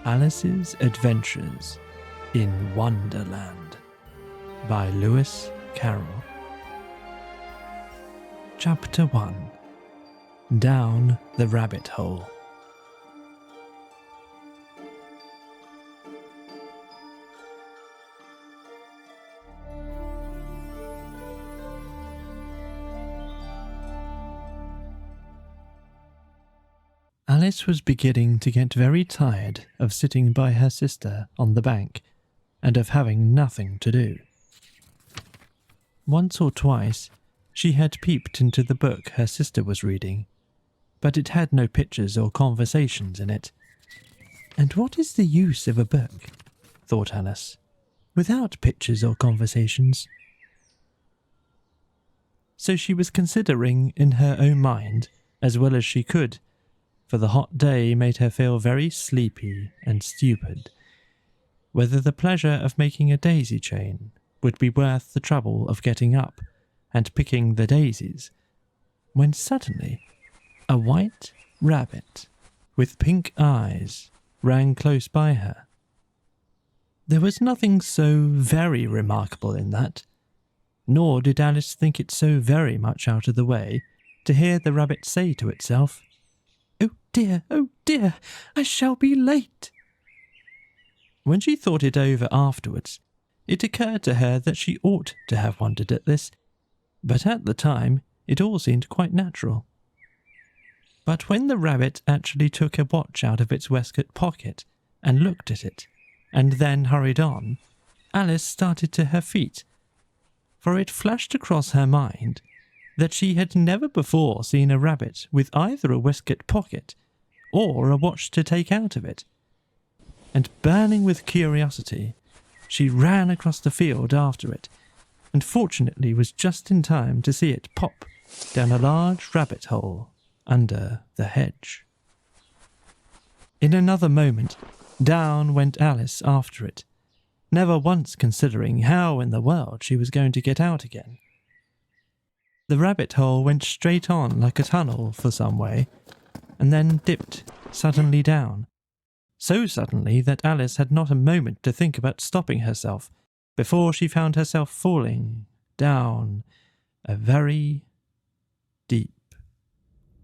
Alice's Adventures in Wonderland by Lewis Carroll. Chapter 1. Down the Rabbit Hole. Alice was beginning to get very tired of sitting by her sister on the bank and of having nothing to do. Once or twice she had peeped into the book her sister was reading, but it had no pictures or conversations in it. And what is the use of a book, thought Alice, without pictures or conversations? So she was considering in her own mind, as well as she could, for the hot day made her feel very sleepy and stupid, whether the pleasure of making a daisy chain would be worth the trouble of getting up and picking the daisies, when suddenly a white rabbit with pink eyes ran close by her. There was nothing so very remarkable in that, nor did Alice think it so very much out of the way to hear the rabbit say to itself, oh dear, I shall be late." When she thought it over afterwards, it occurred to her that she ought to have wondered at this, but at the time it all seemed quite natural. But when the rabbit actually took a watch out of its waistcoat pocket and looked at it, and then hurried on, Alice started to her feet, for it flashed across her mind that she had never before seen a rabbit with either a waistcoat pocket or a watch to take out of it. And burning with curiosity, she ran across the field after it, and fortunately was just in time to see it pop down a large rabbit hole under the hedge. In another moment, down went Alice after it, never once considering how in the world she was going to get out again. The rabbit hole went straight on like a tunnel for some way, and then dipped suddenly down, so suddenly that Alice had not a moment to think about stopping herself before she found herself falling down a very deep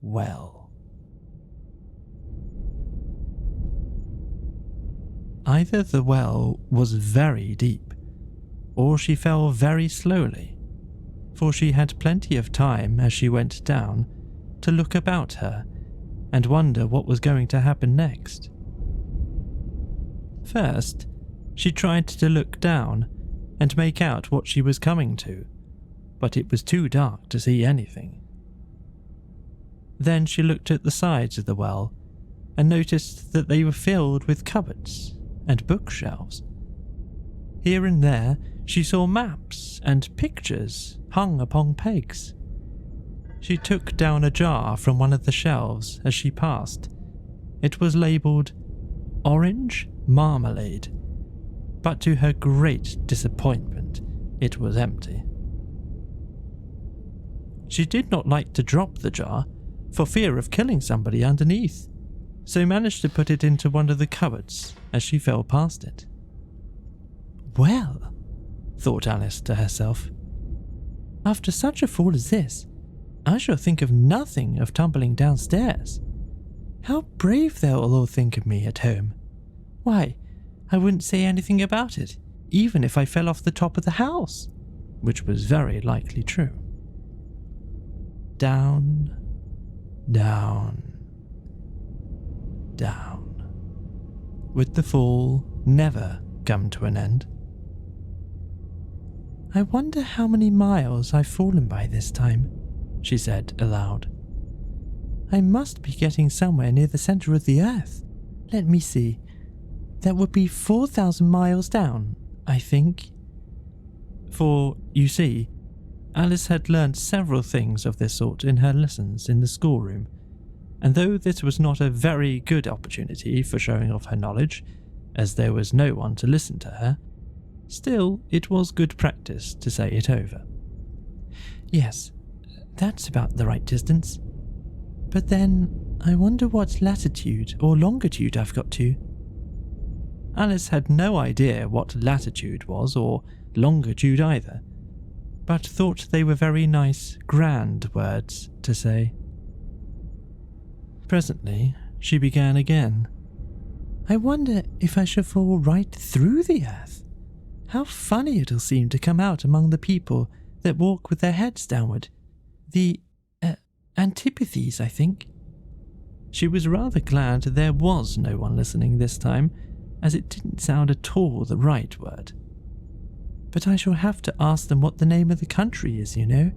well. Either the well was very deep, or she fell very slowly, for she had plenty of time as she went down to look about her and wonder what was going to happen next. First, she tried to look down and make out what she was coming to, but it was too dark to see anything. Then she looked at the sides of the well and noticed that they were filled with cupboards and bookshelves. Here and there she saw maps and pictures hung upon pegs. She took down a jar from one of the shelves as she passed. It was labelled Orange Marmalade, but to her great disappointment, it was empty. She did not like to drop the jar for fear of killing somebody underneath, so managed to put it into one of the cupboards as she fell past it. "Well," thought Alice to herself, "after such a fall as this, I shall think of nothing of tumbling downstairs. How brave they'll all think of me at home. Why, I wouldn't say anything about it, even if I fell off the top of the house," which was very likely true. Down, down, down. Would the fall never come to an end? "I wonder how many miles I've fallen by this time," she said aloud. "I must be getting somewhere near the centre of the earth. Let me see. That would be 4,000 miles down, I think." For, you see, Alice had learnt several things of this sort in her lessons in the schoolroom, and though this was not a very good opportunity for showing off her knowledge, as there was no one to listen to her, still it was good practice to say it over. "Yes, that's about the right distance. But then, I wonder what latitude or longitude I've got to. Alice had no idea what latitude was, or longitude either, but thought they were very nice, grand words to say. Presently, she began again. I wonder if I shall fall right through the earth. How funny it'll seem to come out among the people that walk with their heads downward. The antipathies, I think. She was rather glad there was no one listening this time, as it didn't sound at all the right word. But I shall have to ask them what the name of the country is, you know.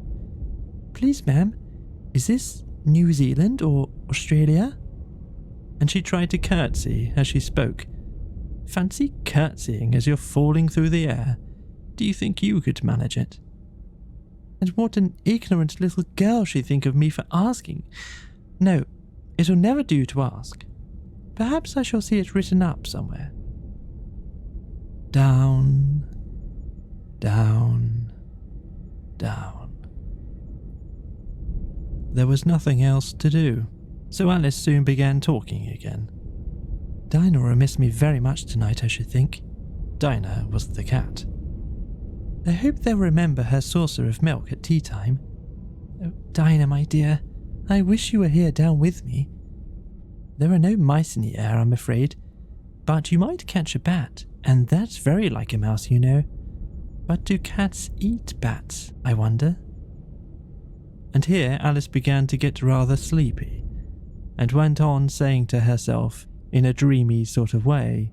Please, ma'am, is this New Zealand or Australia? And she tried to curtsy as she spoke. Fancy curtsying as you're falling through the air. Do you think you could manage it? And what an ignorant little girl she'd think of me for asking. No, it'll never do to ask. Perhaps I shall see it written up somewhere. Down, down, down. There was nothing else to do, so Alice soon began talking again. Dinah will miss me very much tonight, I should think. Dinah was the cat. I hope they'll remember her saucer of milk at tea time. Oh, Dinah, my dear, I wish you were here down with me. There are no mice in the air, I'm afraid, but you might catch a bat, and that's very like a mouse, you know. But do cats eat bats, I wonder? And here Alice began to get rather sleepy, and went on saying to herself in a dreamy sort of way,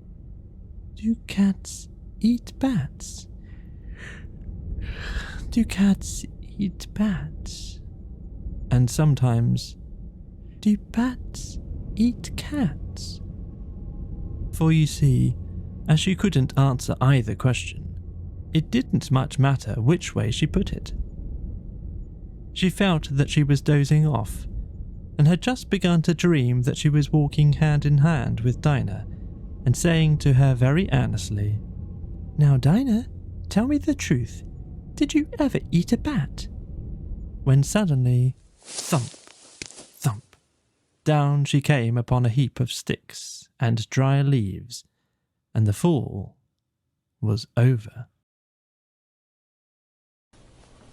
do cats eat bats? Do cats eat bats? And sometimes, do bats eat cats? For you see, as she couldn't answer either question, it didn't much matter which way she put it. She felt that she was dozing off, and had just begun to dream that she was walking hand in hand with Dinah, and saying to her very earnestly, Now, Dinah, tell me the truth. Did you ever eat a bat? When suddenly, thump, thump, down she came upon a heap of sticks and dry leaves, and the fall was over.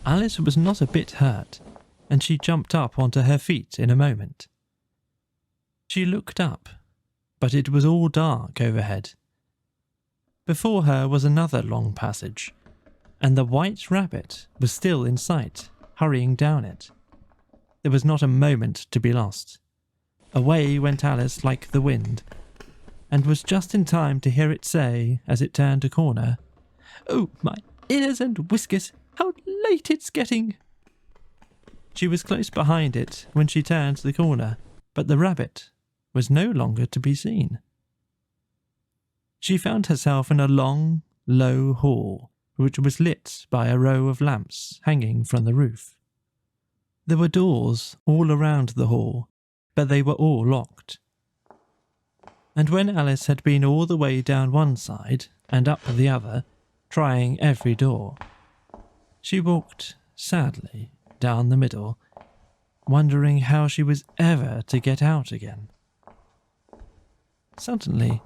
Alice was not a bit hurt, and she jumped up onto her feet in a moment. She looked up, but it was all dark overhead. Before her was another long passage, and the white rabbit was still in sight, hurrying down it. There was not a moment to be lost. Away went Alice like the wind, and was just in time to hear it say, as it turned a corner, Oh, my ears and whiskers, how late it's getting! She was close behind it when she turned the corner, but the rabbit was no longer to be seen. She found herself in a long, low hall, which was lit by a row of lamps hanging from the roof. There were doors all around the hall, but they were all locked. And when Alice had been all the way down one side and up the other, trying every door, she walked sadly down the middle, wondering how she was ever to get out again. Suddenly,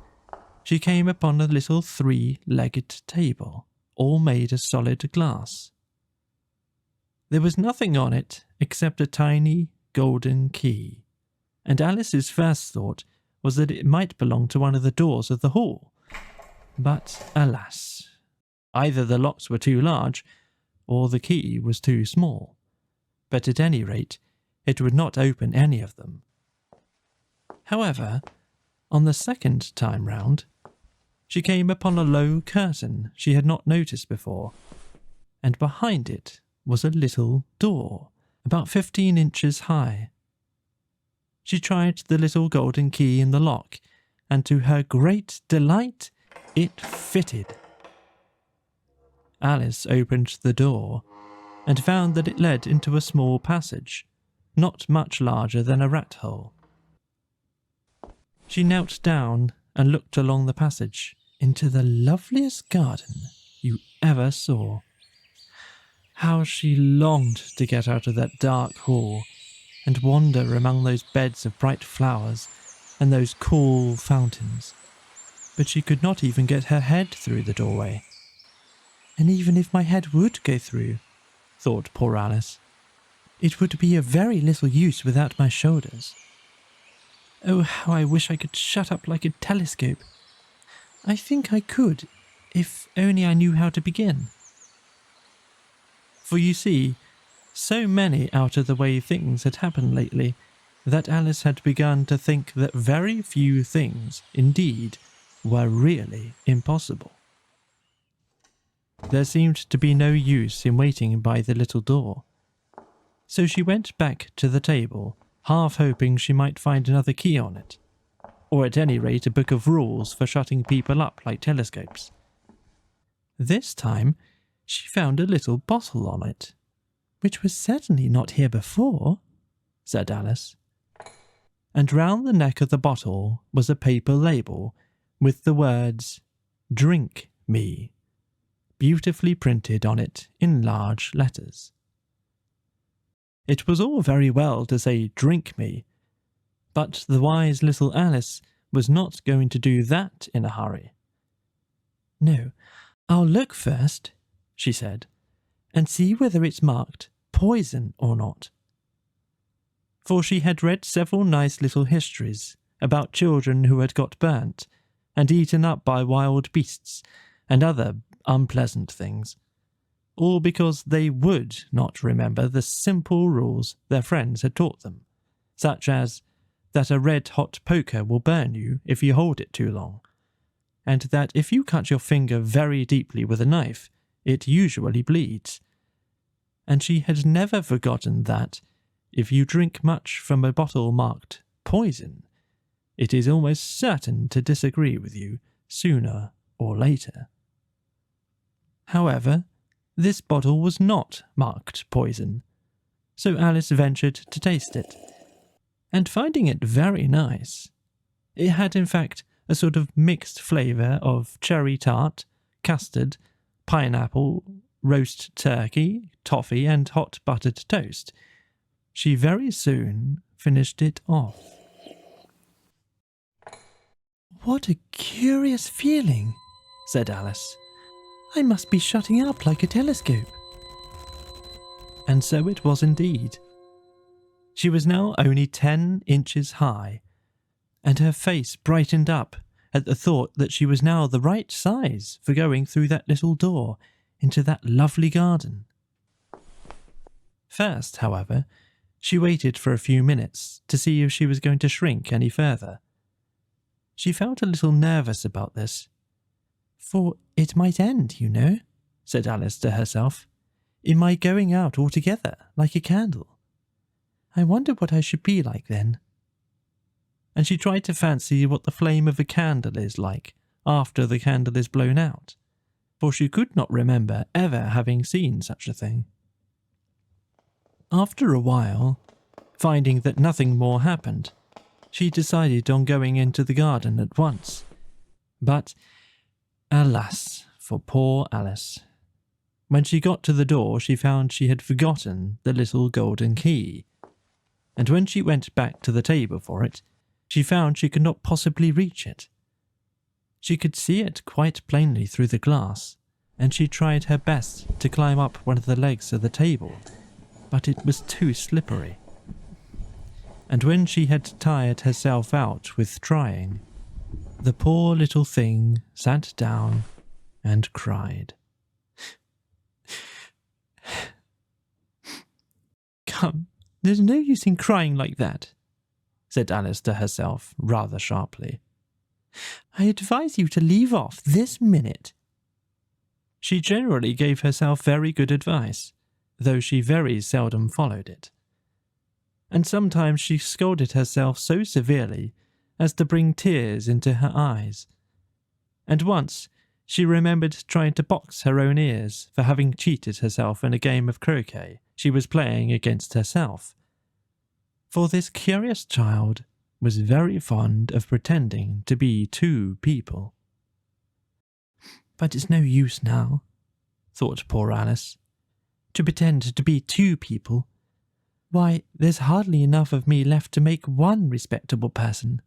she came upon a little three-legged table, all made of solid glass. There was nothing on it except a tiny golden key, and Alice's first thought was that it might belong to one of the doors of the hall. But alas, either the locks were too large, or the key was too small. But at any rate, it would not open any of them. However, on the second time round, she came upon a low curtain she had not noticed before, and behind it was a little door, about 15 inches high. She tried the little golden key in the lock, and to her great delight, it fitted. Alice opened the door, and found that it led into a small passage, not much larger than a rat hole. She knelt down and looked along the passage into the loveliest garden you ever saw. How she longed to get out of that dark hall and wander among those beds of bright flowers and those cool fountains. but she could not even get her head through the doorway. And even if my head would go through, thought poor Alice, it would be of very little use without my shoulders. Oh, how I wish I could shut up like a telescope. I think I could, if only I knew how to begin. For you see, so many out-of-the-way things had happened lately that Alice had begun to think that very few things, indeed, were really impossible. There seemed to be no use in waiting by the little door. So she went back to the table, half hoping she might find another key on it, or at any rate a book of rules for shutting people up like telescopes. This time she found a little bottle on it, which was certainly not here before, said Alice. And round the neck of the bottle was a paper label with the words, "Drink me," beautifully printed on it in large letters. It was all very well to say "drink me," but the wise little Alice was not going to do that in a hurry. "No, I'll look first," she said, "and see whether it's marked poison or not." For she had read several nice little histories about children who had got burnt and eaten up by wild beasts and other unpleasant things, all because they would not remember the simple rules their friends had taught them, such as that a red-hot poker will burn you if you hold it too long, and that if you cut your finger very deeply with a knife, it usually bleeds. And she had never forgotten that, if you drink much from a bottle marked poison, it is almost certain to disagree with you sooner or later. However, this bottle was not marked poison, so Alice ventured to taste it, and finding it very nice, it had in fact a sort of mixed flavour of cherry tart, custard, pineapple, roast turkey, toffee, and hot buttered toast. She very soon finished it off. "What a curious feeling," said Alice. "I must be shutting up like a telescope." And so it was indeed. She was now only 10 inches high, and her face brightened up at the thought that she was now the right size for going through that little door into that lovely garden. First, however, she waited for a few minutes to see if she was going to shrink any further. She felt a little nervous about this. "For it might end, you know," said Alice to herself, "in my going out altogether like a candle. I wonder what I should be like then." And she tried to fancy what the flame of a candle is like after the candle is blown out, for she could not remember ever having seen such a thing. After a while, finding that nothing more happened, she decided on going into the garden at once. But, alas, for poor Alice. When she got to the door, she found she had forgotten the little golden key, and when she went back to the table for it, she found she could not possibly reach it. She could see it quite plainly through the glass, and she tried her best to climb up one of the legs of the table, but it was too slippery. And when she had tired herself out with trying, the poor little thing sat down and cried. "Come, there's no use in crying like that," said Alice to herself rather sharply. "I advise you to leave off this minute." She generally gave herself very good advice, though she very seldom followed it. And sometimes she scolded herself so severely as to bring tears into her eyes. And once she remembered trying to box her own ears for having cheated herself in a game of croquet she was playing against herself. For this curious child was very fond of pretending to be two people. "But it's no use now," thought poor Alice, "to pretend to be two people. Why, there's hardly enough of me left to make one respectable person."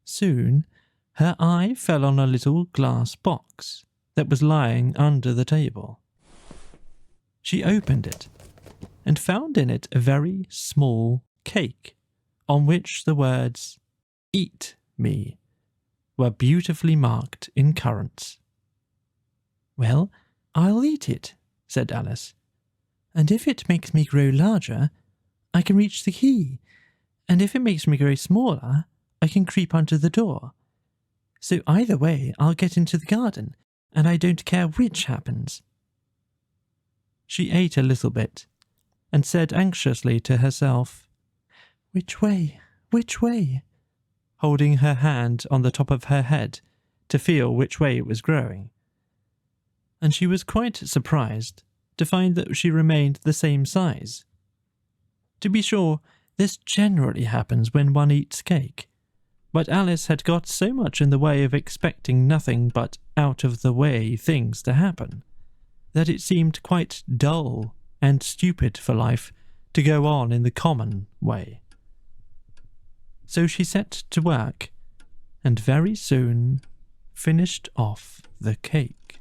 Soon her eye fell on a little glass box that was lying under the table. She opened it and found in it a very small cake on which the words "Eat me" were beautifully marked in currants. "Well, I'll eat it," said Alice, "and if it makes me grow larger, I can reach the key, and if it makes me grow smaller, I can creep under the door. So either way, I'll get into the garden, and I don't care which happens." She ate a little bit, and said anxiously to herself, "Which way? Which way?" holding her hand on the top of her head to feel which way it was growing. And she was quite surprised to find that she remained the same size. To be sure, this generally happens when one eats cake, but Alice had got so much in the way of expecting nothing but out-of-the-way things to happen, that it seemed quite dull and stupid for life to go on in the common way. So she set to work, and very soon finished off the cake.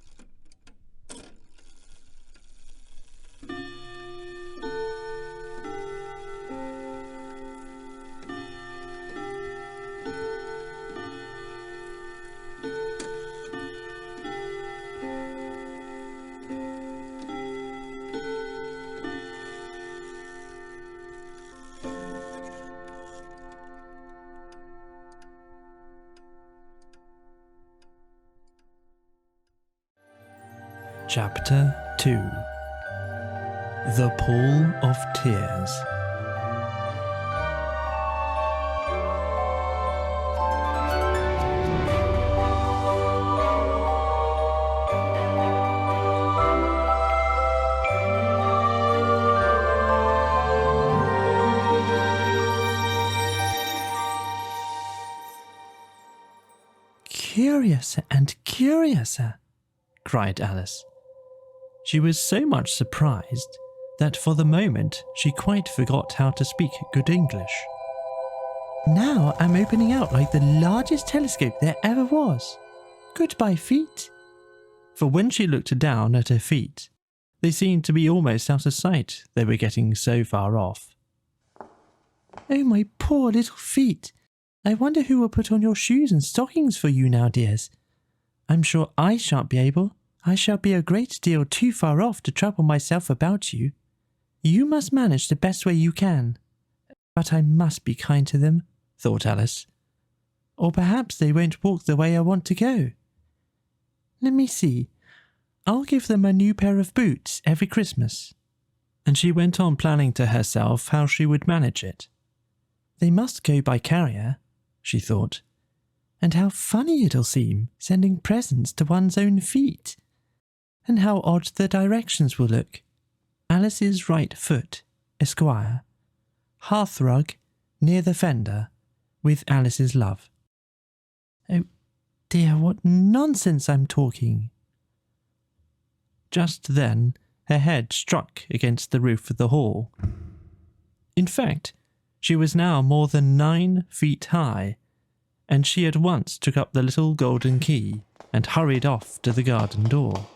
Chapter 2. The Pool of Tears. "Curiouser and curiouser," cried Alice. She was so much surprised that for the moment she quite forgot how to speak good English. "Now I'm opening out like the largest telescope there ever was. Goodbye, feet." For when she looked down at her feet, they seemed to be almost out of sight, they were getting so far off. "Oh, my poor little feet. I wonder who will put on your shoes and stockings for you now, dears. I'm sure I shan't be able. I shall be a great deal too far off to trouble myself about you. You must manage the best way you can. But I must be kind to them," thought Alice. "Or perhaps they won't walk the way I want to go. Let me see. I'll give them a new pair of boots every Christmas." And she went on planning to herself how she would manage it. "They must go by carrier," she thought. "And how funny it'll seem, sending presents to one's own feet. And how odd the directions will look. Alice's right foot, Esquire. Hearthrug, near the fender, with Alice's love. Oh dear, what nonsense I'm talking." Just then, her head struck against the roof of the hall. In fact, she was now more than 9 feet high, and she at once took up the little golden key and hurried off to the garden door.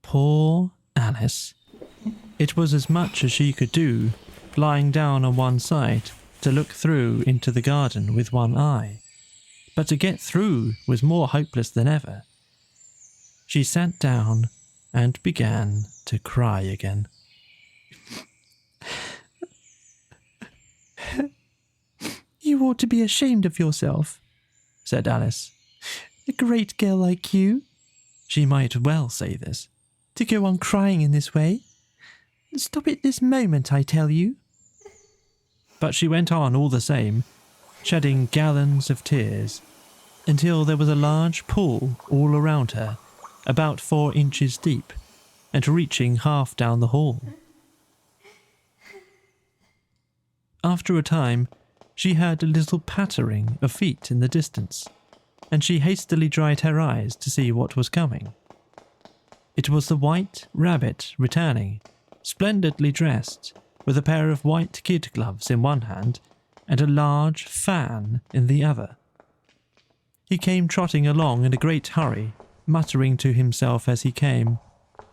Poor Alice. It was as much as she could do, lying down on one side to look through into the garden with one eye. But to get through was more hopeless than ever. She sat down and began to cry again. "You ought to be ashamed of yourself," said Alice. "A great girl like you," she might well say this, "to go on crying in this way. Stop it this moment, I tell you." But she went on all the same, shedding gallons of tears, until there was a large pool all around her, about 4 inches deep, and reaching half down the hall. After a time, she heard a little pattering of feet in the distance, and she hastily dried her eyes to see what was coming. It was the White Rabbit returning, splendidly dressed, with a pair of white kid gloves in one hand and a large fan in the other. He came trotting along in a great hurry, muttering to himself as he came,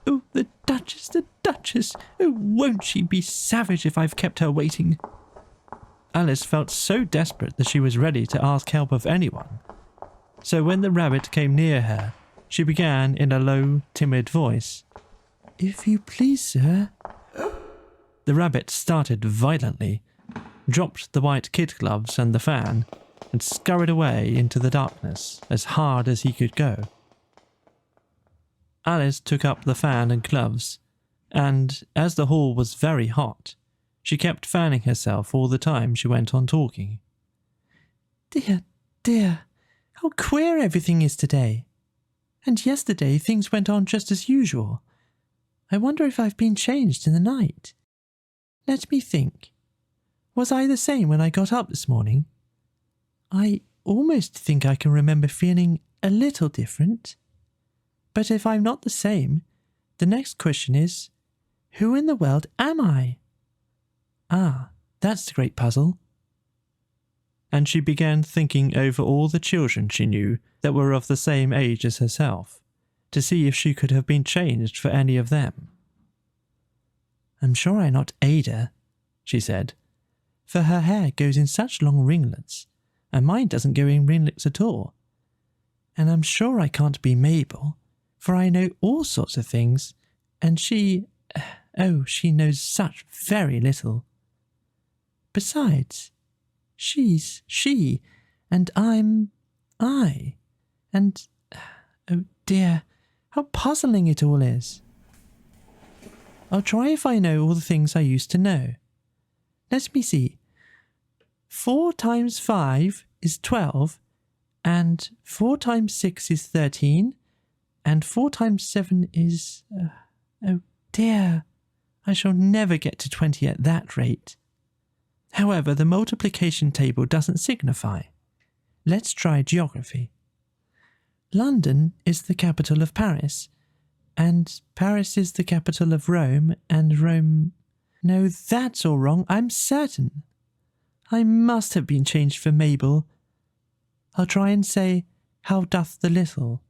"Oh, the Duchess, the Duchess! Oh, won't she be savage if I've kept her waiting?" Alice felt so desperate that she was ready to ask help of anyone. So when the rabbit came near her, she began in a low, timid voice, "If you please, sir." The rabbit started violently, dropped the white kid gloves and the fan, and scurried away into the darkness as hard as he could go. Alice took up the fan and gloves, and, as the hall was very hot, she kept fanning herself all the time she went on talking. "Dear, dear, how queer everything is today. And yesterday things went on just as usual. I wonder if I've been changed in the night. Let me think. Was I the same when I got up this morning? I almost think I can remember feeling a little different. But if I'm not the same, the next question is, who in the world am I? Ah, that's the great puzzle." And she began thinking over all the children she knew that were of the same age as herself, to see if she could have been changed for any of them. "I'm sure I'm not Ada," she said, "for her hair goes in such long ringlets, and mine doesn't go in ringlets at all. And I'm sure I can't be Mabel, for I know all sorts of things, and she knows such very little. Besides, she's she, and I'm I, and, oh dear, how puzzling it all is. I'll try if I know all the things I used to know. Let me see. 4 times 5 is 12, and 4 times 6 is 13, and 4 times 7 is... oh dear, I shall never get to 20 at that rate. However, the multiplication table doesn't signify. Let's try geography. London is the capital of Paris, and Paris is the capital of Rome, and Rome... No, that's all wrong, I'm certain. I must have been changed for Mabel. I'll try and say, how doth the little?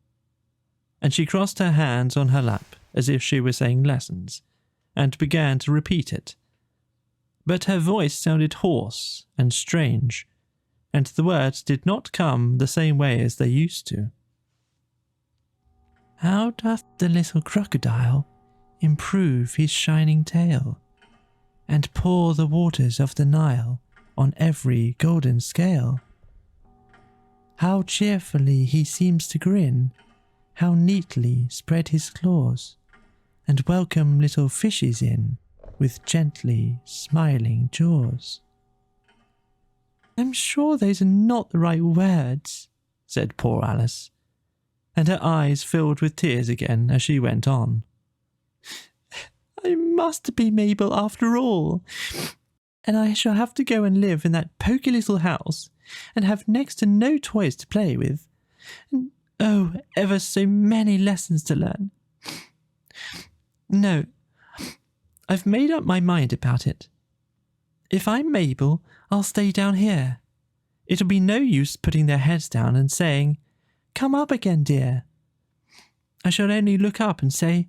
And she crossed her hands on her lap as if she were saying lessons, and began to repeat it. But her voice sounded hoarse and strange, and the words did not come the same way as they used to. How doth the little crocodile improve his shining tail, and pour the waters of the Nile on every golden scale? How cheerfully he seems to grin, how neatly spread his claws, and welcome little fishes in with gently smiling jaws. I'm sure those are not the right words, said poor Alice, and her eyes filled with tears again as she went on. I must be Mabel after all, and I shall have to go and live in that poky little house and have next to no toys to play with, and oh, ever so many lessons to learn. No, I've made up my mind about it. If I'm Mabel, I'll stay down here. It'll be no use putting their heads down and saying, Come up again, dear. I shall only look up and say,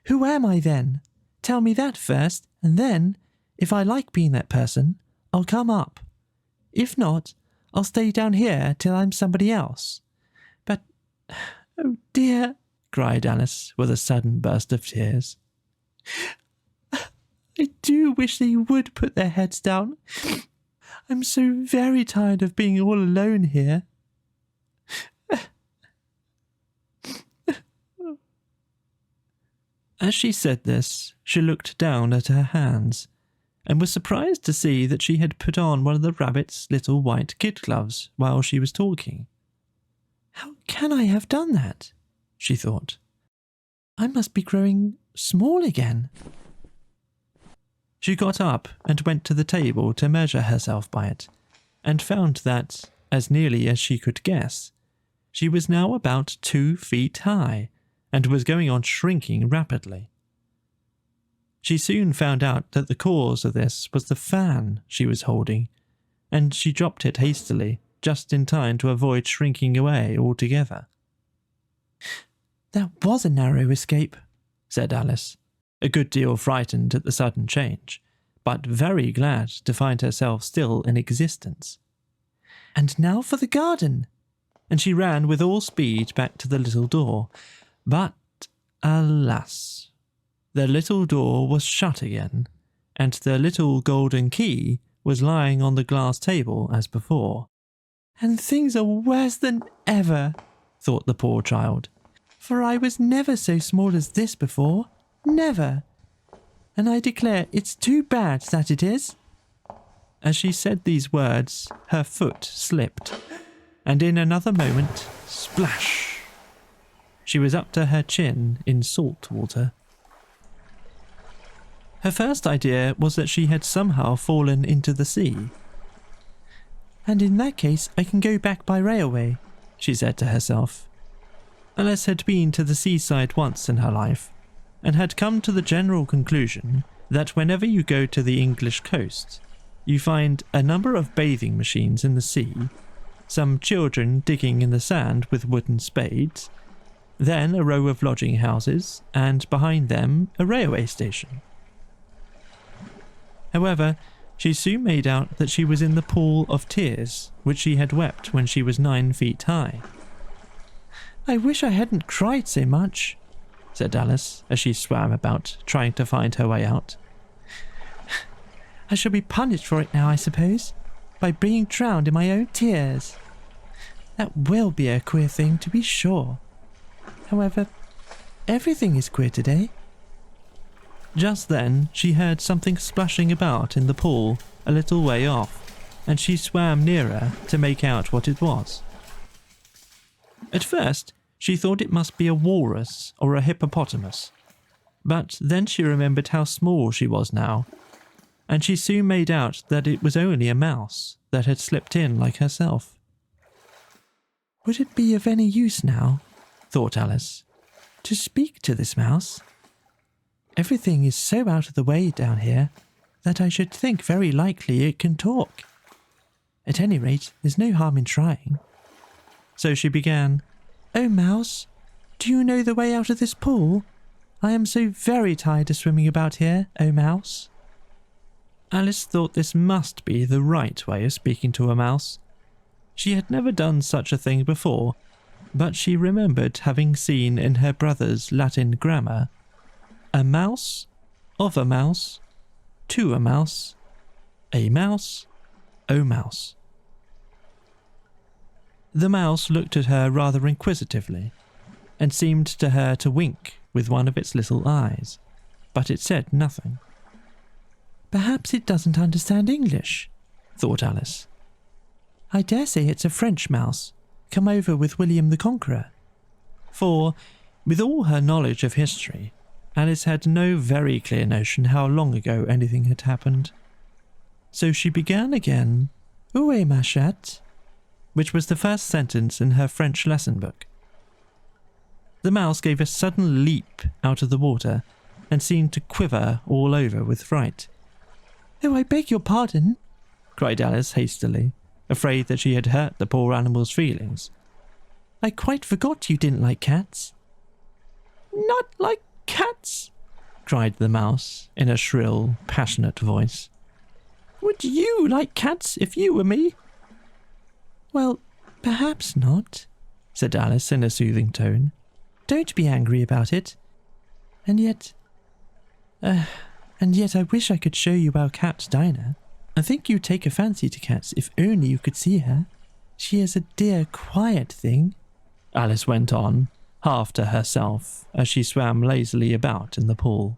Who am I then? Tell me that first, and then, if I like being that person, I'll come up. If not, I'll stay down here till I'm somebody else. But, oh dear, cried Alice with a sudden burst of tears. I do wish they would put their heads down. I'm so very tired of being all alone here. As she said this, she looked down at her hands, and was surprised to see that she had put on one of the rabbit's little white kid gloves while she was talking. How can I have done that? She thought. I must be growing small again. She got up and went to the table to measure herself by it, and found that, as nearly as she could guess, she was now about 2 feet high, and was going on shrinking rapidly. She soon found out that the cause of this was the fan she was holding, and she dropped it hastily, just in time to avoid shrinking away altogether. "That was a narrow escape," said Alice, a good deal frightened at the sudden change, but very glad to find herself still in existence. "And now for the garden!" And she ran with all speed back to the little door. But, alas, the little door was shut again, and the little golden key was lying on the glass table as before. "And things are worse than ever," thought the poor child, "for I was never so small as this before, never. And I declare it's too bad that it is." As she said these words, her foot slipped, and in another moment, splash! She was up to her chin in salt water. Her first idea was that she had somehow fallen into the sea. "And in that case I can go back by railway," she said to herself. Alice had been to the seaside once in her life, and had come to the general conclusion that whenever you go to the English coast, you find a number of bathing machines in the sea, some children digging in the sand with wooden spades, then a row of lodging houses, and behind them a railway station. However, she soon made out that she was in the pool of tears which she had wept when she was 9 feet high. "I wish I hadn't cried so much," said Alice as she swam about, trying to find her way out. "I shall be punished for it now, I suppose, by being drowned in my own tears. That will be a queer thing, to be sure. However, everything is queer today." Just then she heard something splashing about in the pool a little way off, and she swam nearer to make out what it was. At first she thought it must be a walrus or a hippopotamus, but then she remembered how small she was now, and she soon made out that it was only a mouse that had slipped in like herself. "Would it be of any use now," thought Alice, "to speak to this mouse? Everything is so out of the way down here that I should think very likely it can talk. At any rate, there's no harm in trying." So she began, "Oh, mouse, do you know the way out of this pool? I am so very tired of swimming about here, oh mouse." Alice thought this must be the right way of speaking to a mouse. She had never done such a thing before, but she remembered having seen in her brother's Latin grammar, "A mouse, of a mouse, to a mouse, a mouse, oh mouse." The mouse looked at her rather inquisitively, and seemed to her to wink with one of its little eyes, but it said nothing. "Perhaps it doesn't understand English," thought Alice. "I dare say it's a French mouse, come over with William the Conqueror." For, with all her knowledge of history, Alice had no very clear notion how long ago anything had happened. So she began again, "Où est ma chatte?" which was the first sentence in her French lesson book. The mouse gave a sudden leap out of the water and seemed to quiver all over with fright. "Oh, I beg your pardon," cried Alice hastily, afraid that she had hurt the poor animal's feelings. "I quite forgot you didn't like cats." "Not like cats!" cried the mouse in a shrill, passionate voice. "Would you like cats if you were me?" "Well, perhaps not," said Alice in a soothing tone. "Don't be angry about it. And yet I wish I could show you our cat Dinah. I think you'd take a fancy to cats if only you could see her. She is a dear, quiet thing," Alice went on, half to herself, as she swam lazily about in the pool.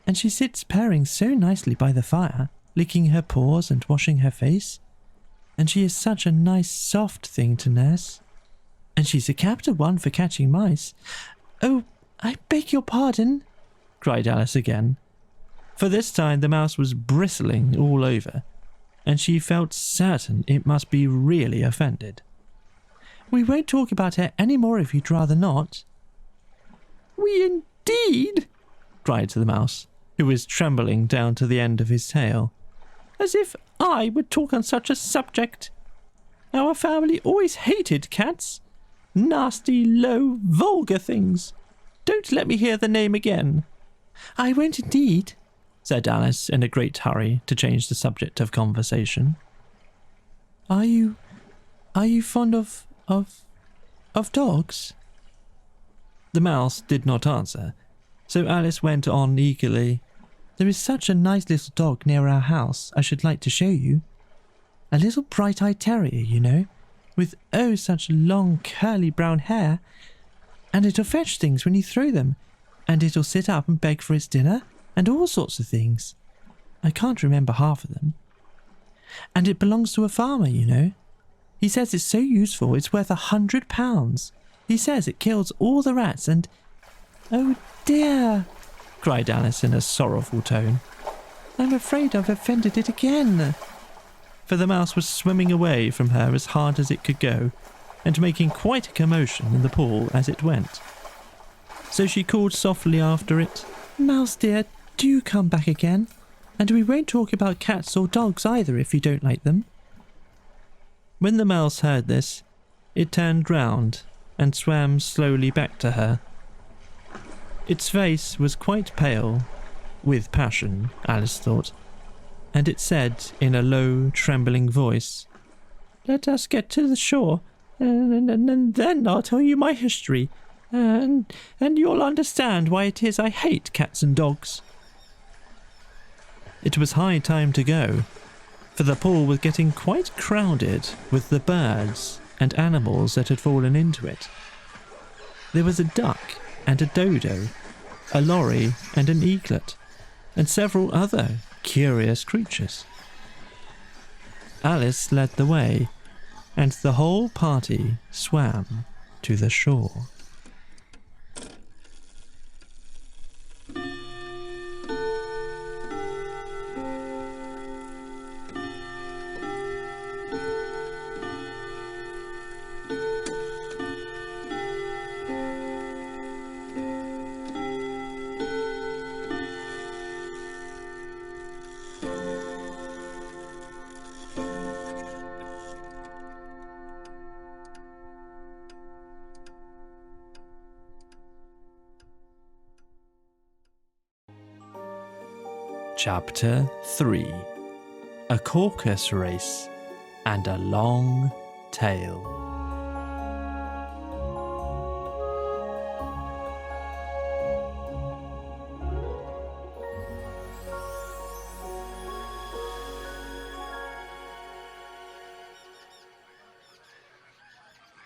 "And she sits purring so nicely by the fire, licking her paws and washing her face. And she is such a nice, soft thing to nurse. And she's a capital one for catching mice." "Oh, I beg your pardon," cried Alice again. For this time the mouse was bristling all over, and she felt certain it must be really offended. "We won't talk about her any more if you'd rather not." "We indeed!" cried the mouse, who was trembling down to the end of his tail. "As if I would talk on such a subject. Our family always hated cats. Nasty, low, vulgar things. Don't let me hear the name again." "I won't indeed," said Alice in a great hurry to change the subject of conversation. Are you fond of dogs?" The mouse did not answer, so Alice went on eagerly. "There is such a nice little dog near our house I should like to show you. A little bright-eyed terrier, you know, with oh such long curly brown hair. And it'll fetch things when you throw them, and it'll sit up and beg for its dinner, and all sorts of things. I can't remember half of them. And it belongs to a farmer, you know. He says it's so useful it's worth £100. He says it kills all the rats and—" "Oh dear," cried Alice in a sorrowful tone. "I'm afraid I've offended it again." For the mouse was swimming away from her as hard as it could go, and making quite a commotion in the pool as it went. So she called softly after it, "Mouse dear, do come back again, and we won't talk about cats or dogs either if you don't like them." When the mouse heard this, it turned round and swam slowly back to her. Its face was quite pale, with passion, Alice thought, and it said in a low, trembling voice, "Let us get to the shore, and then I'll tell you my history, and you'll understand why it is I hate cats and dogs." It was high time to go, for the pool was getting quite crowded with the birds and animals that had fallen into it. There was a duck and a dodo, a lorry and an eaglet, and several other curious creatures. Alice led the way, and the whole party swam to the shore. Chapter 3: A Caucus Race and a Long Tale.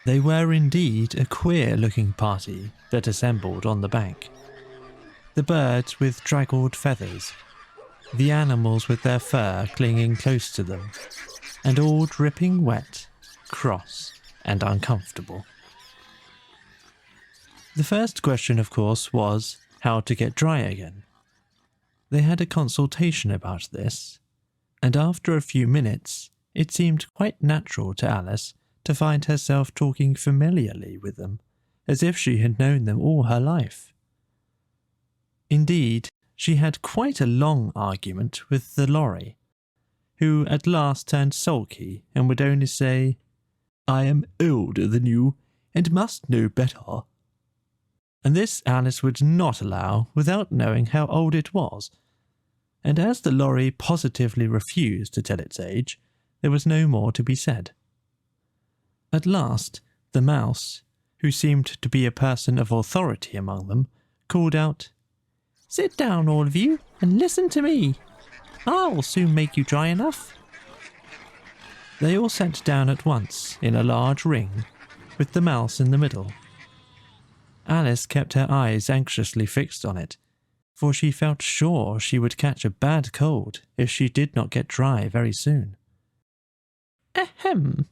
They were indeed a queer-looking party that assembled on the bank. The birds with draggled feathers, the animals with their fur clinging close to them, and all dripping wet, cross, and uncomfortable. The first question, of course, was how to get dry again. They had a consultation about this, and after a few minutes, it seemed quite natural to Alice to find herself talking familiarly with them, as if she had known them all her life. Indeed, she had quite a long argument with the lorry, who at last turned sulky and would only say, "I am older than you, and must know better." And this Alice would not allow without knowing how old it was, and as the lorry positively refused to tell its age, there was no more to be said. At last, the mouse, who seemed to be a person of authority among them, called out, "Sit down, all of you, and listen to me. I'll soon make you dry enough." They all sat down at once in a large ring, with the mouse in the middle. Alice kept her eyes anxiously fixed on it, for she felt sure she would catch a bad cold if she did not get dry very soon. "Ahem,"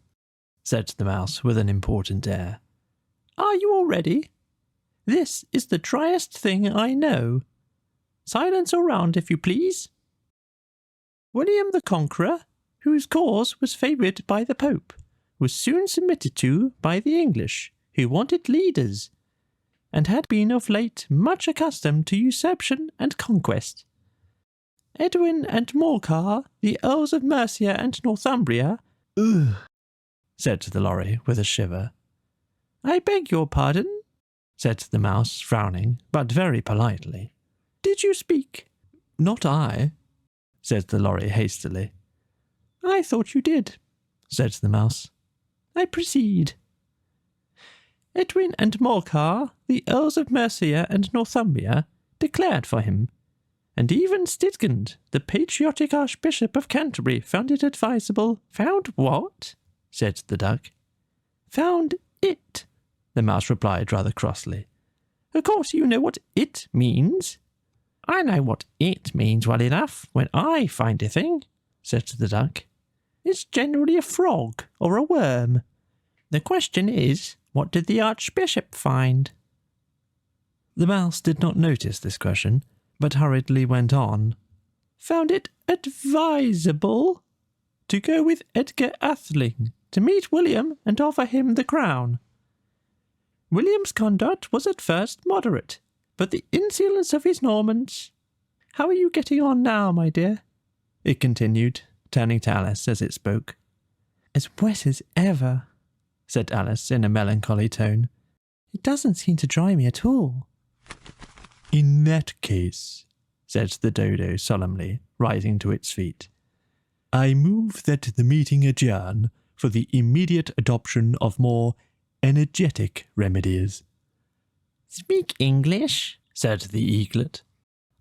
said the mouse with an important air. "Are you all ready? This is the driest thing I know. Silence all round, if you please. William the Conqueror, whose cause was favoured by the Pope, was soon submitted to by the English, who wanted leaders, and had been of late much accustomed to usurpation and conquest. Edwin and Morcar, the Earls of Mercia and Northumbria. Ugh, said the lorry with a shiver. I beg your pardon, said the mouse, frowning, but very politely. Did you speak? Not I, said the lorry hastily. I thought you did, said the mouse. I proceed. Edwin and Morcar, the Earls of Mercia and Northumbria, declared for him, and even Stidgand, the patriotic Archbishop of Canterbury, found it advisable. Found what? Said the duck. Found it, the mouse replied rather crossly. Of course you know what it means. I know what it means well enough when I find a thing, said the duck. It's generally a frog or a worm. The question is, what did the Archbishop find? The mouse did not notice this question, but hurriedly went on. Found it advisable to go with Edgar Atheling, to meet William and offer him the crown. William's conduct was at first moderate, but the insolence of his Normans... How are you getting on now, my dear? It continued, turning to Alice as it spoke. As wet as ever, said Alice in a melancholy tone. It doesn't seem to dry me at all. In that case, said the dodo solemnly, rising to its feet, I move that the meeting adjourn for the immediate adoption of more energetic remedies. Speak English, said the eaglet.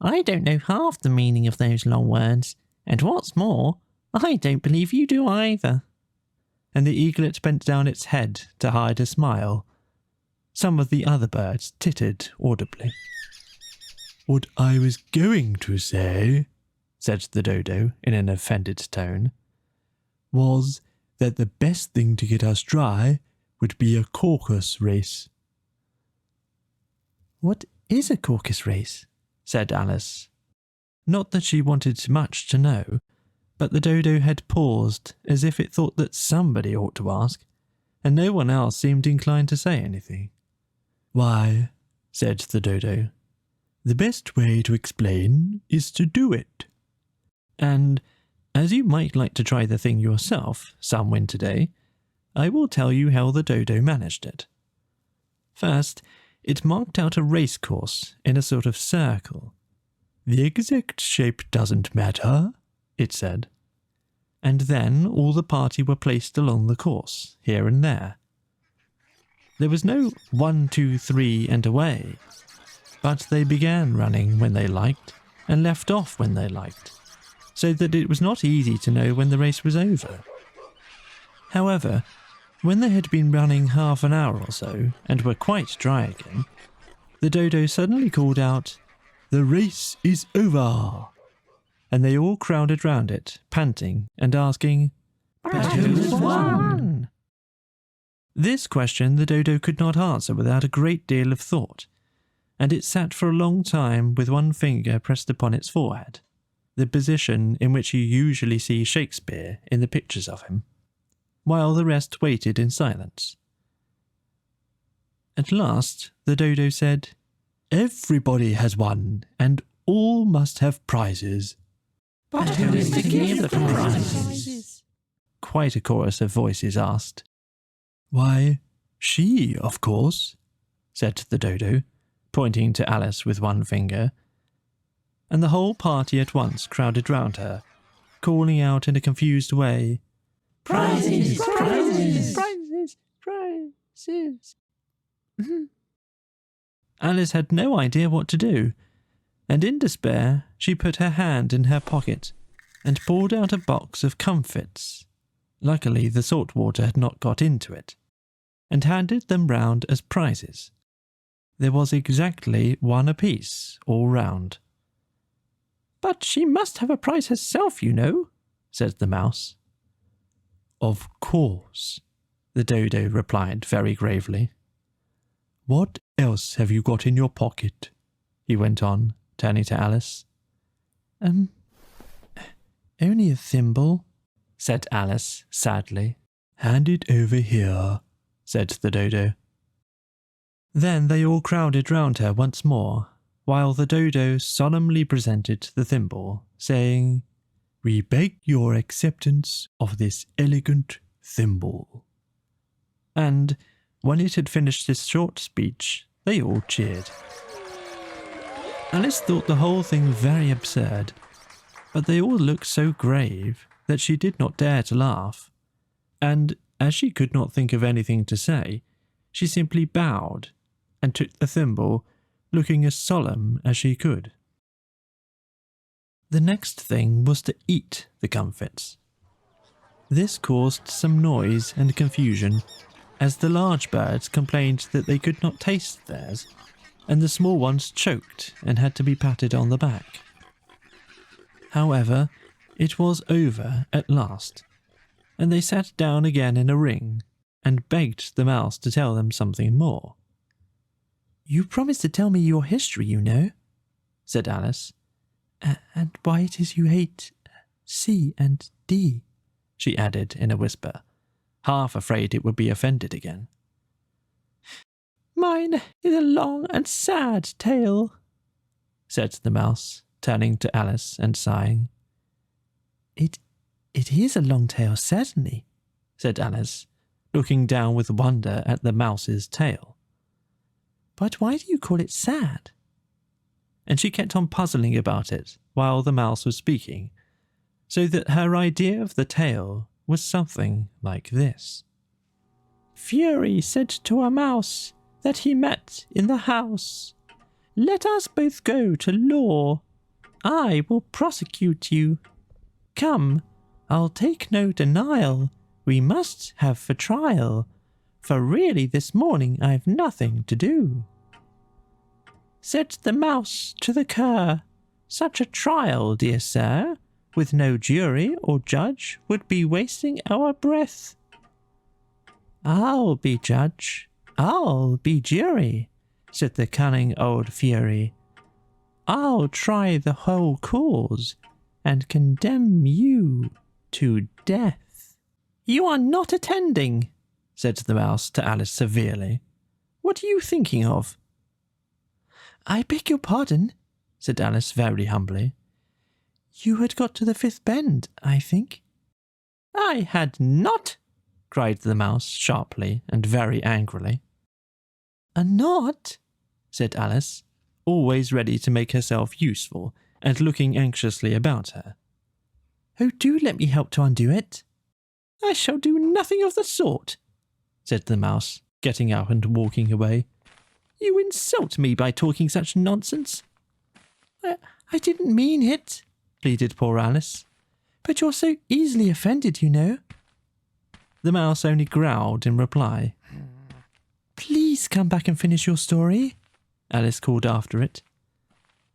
I don't know half the meaning of those long words, and what's more, I don't believe you do either. And the eaglet bent down its head to hide a smile. Some of the other birds tittered audibly. What I was going to say, said the dodo in an offended tone, was that the best thing to get us dry would be a caucus race. What is a caucus race? Said Alice. Not that she wanted much to know, but the dodo had paused as if it thought that somebody ought to ask, and no one else seemed inclined to say anything. Why, said the dodo, the best way to explain is to do it. And, as you might like to try the thing yourself some winter day, I will tell you how the dodo managed it. First, it marked out a race course in a sort of circle. The exact shape doesn't matter, it said. And then all the party were placed along the course, here and there. There was no 1, 2, 3 and away, but they began running when they liked and left off when they liked, so that it was not easy to know when the race was over. However, when they had been running half an hour or so and were quite dry again, the dodo suddenly called out, "The race is over!" And they all crowded round it, panting and asking, "But who's won?" This question the dodo could not answer without a great deal of thought, and it sat for a long time with one finger pressed upon its forehead, the position in which you usually see Shakespeare in the pictures of him, while the rest waited in silence. At last the dodo said, "Everybody has won, and all must have prizes." But who is to give the prizes? Quite a chorus of voices asked. Why, she, of course, said the dodo, pointing to Alice with one finger, and the whole party at once crowded round her, calling out in a confused way, "Prizes! Prizes! Prizes! Prizes!" Alice had no idea what to do, and in despair she put her hand in her pocket and pulled out a box of comfits. Luckily the salt water had not got into it, and handed them round as prizes. There was exactly one apiece, all round. "But she must have a prize herself, you know," said the mouse. "Of course," the dodo replied very gravely. "What else have you got in your pocket?" he went on, turning to Alice. Only a thimble," said Alice sadly. "Hand it over here," said the dodo. Then they all crowded round her once more, while the dodo solemnly presented the thimble saying, "We beg your acceptance of this elegant thimble." And when it had finished this short speech, they all cheered. Alice thought the whole thing very absurd, but they all looked so grave that she did not dare to laugh, and as she could not think of anything to say, she simply bowed and took the thimble, looking as solemn as she could. The next thing was to eat the comfits. This caused some noise and confusion, as the large birds complained that they could not taste theirs, and the small ones choked and had to be patted on the back. However, it was over at last, and they sat down again in a ring and begged the mouse to tell them something more. "You promised to tell me your history, you know," said Alice, "and why it is you hate C and D," she added in a whisper, half afraid it would be offended again. "Mine is a long and sad tale," said the mouse, turning to Alice and sighing. It is a long tale, certainly," said Alice, looking down with wonder at the mouse's tail. "But why do you call it sad?" And she kept on puzzling about it while the mouse was speaking, so that her idea of the tale was something like this. "Fury said to a mouse that he met in the house, 'Let us both go to law. I will prosecute you. Come, I'll take no denial. We must have for trial, for really this morning I've nothing to do.' Said the mouse to the cur, 'Such a trial, dear sir, with no jury or judge, would be wasting our breath.' 'I'll be judge, I'll be jury,' said the cunning old fury. 'I'll try the whole cause and condemn you to death.'" "You are not attending," said the mouse to Alice severely. "What are you thinking of?" "I beg your pardon," said Alice very humbly. "You had got to the fifth bend, I think." "I had not," cried the mouse sharply and very angrily. "Not?" said Alice, always ready to make herself useful and looking anxiously about her. "Oh, do let me help to undo it." "I shall do nothing of the sort," said the mouse, getting up and walking away. "You insult me by talking such nonsense." I didn't mean it," pleaded poor Alice. "But you're so easily offended, you know." The mouse only growled in reply. "Please come back and finish your story," Alice called after it.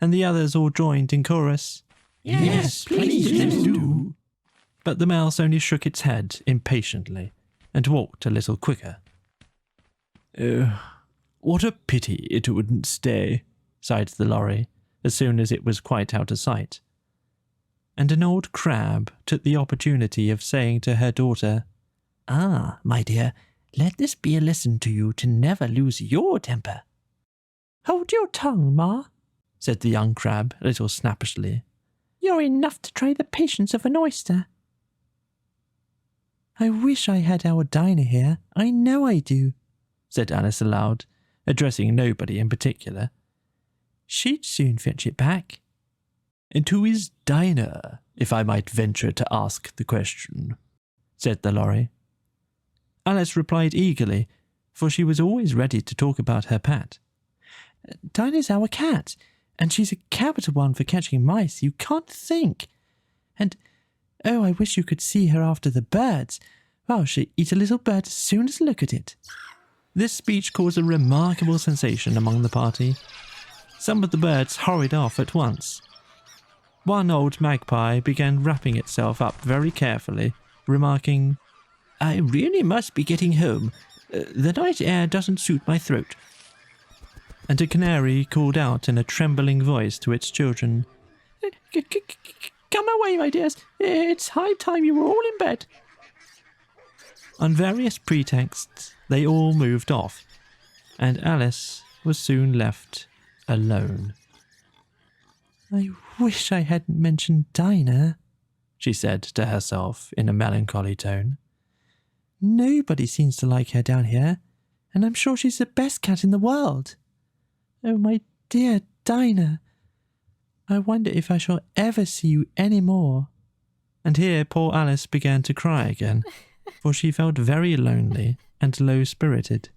And the others all joined in chorus. Yes, please do. But the mouse only shook its head impatiently and walked a little quicker. "Oh, what a pity it wouldn't stay," sighed the lorry, as soon as it was quite out of sight. And an old crab took the opportunity of saying to her daughter, "Ah, my dear, let this be a lesson to you to never lose your temper." "Hold your tongue, Ma," said the young crab a little snappishly. "You're enough to try the patience of an oyster." "I wish I had our Dinah here, I know I do," said Alice aloud, addressing nobody in particular. "She'd soon fetch it back." "And who is Dinah, if I might venture to ask the question?" said the lorry. Alice replied eagerly, for she was always ready to talk about her pet. "Dinah's our cat, and she's a capital one for catching mice, you can't think. And, oh, I wish you could see her after the birds. Well, she'll eat a little bird as soon as look at it." This speech caused a remarkable sensation among the party. Some of the birds hurried off at once. One old magpie began wrapping itself up very carefully, remarking, "I really must be getting home. The night air doesn't suit my throat." And a canary called out in a trembling voice to its children, "Come away, my dears. It's high time you were all in bed." On various pretexts, they all moved off, and Alice was soon left alone. I wish I hadn't mentioned Dinah, she said to herself in a melancholy tone. Nobody seems to like her down here, and I'm sure she's the best cat in the world. Oh, my dear Dinah, I wonder if I shall ever see you any more. And here poor Alice began to cry again, for she felt very lonely and low-spirited.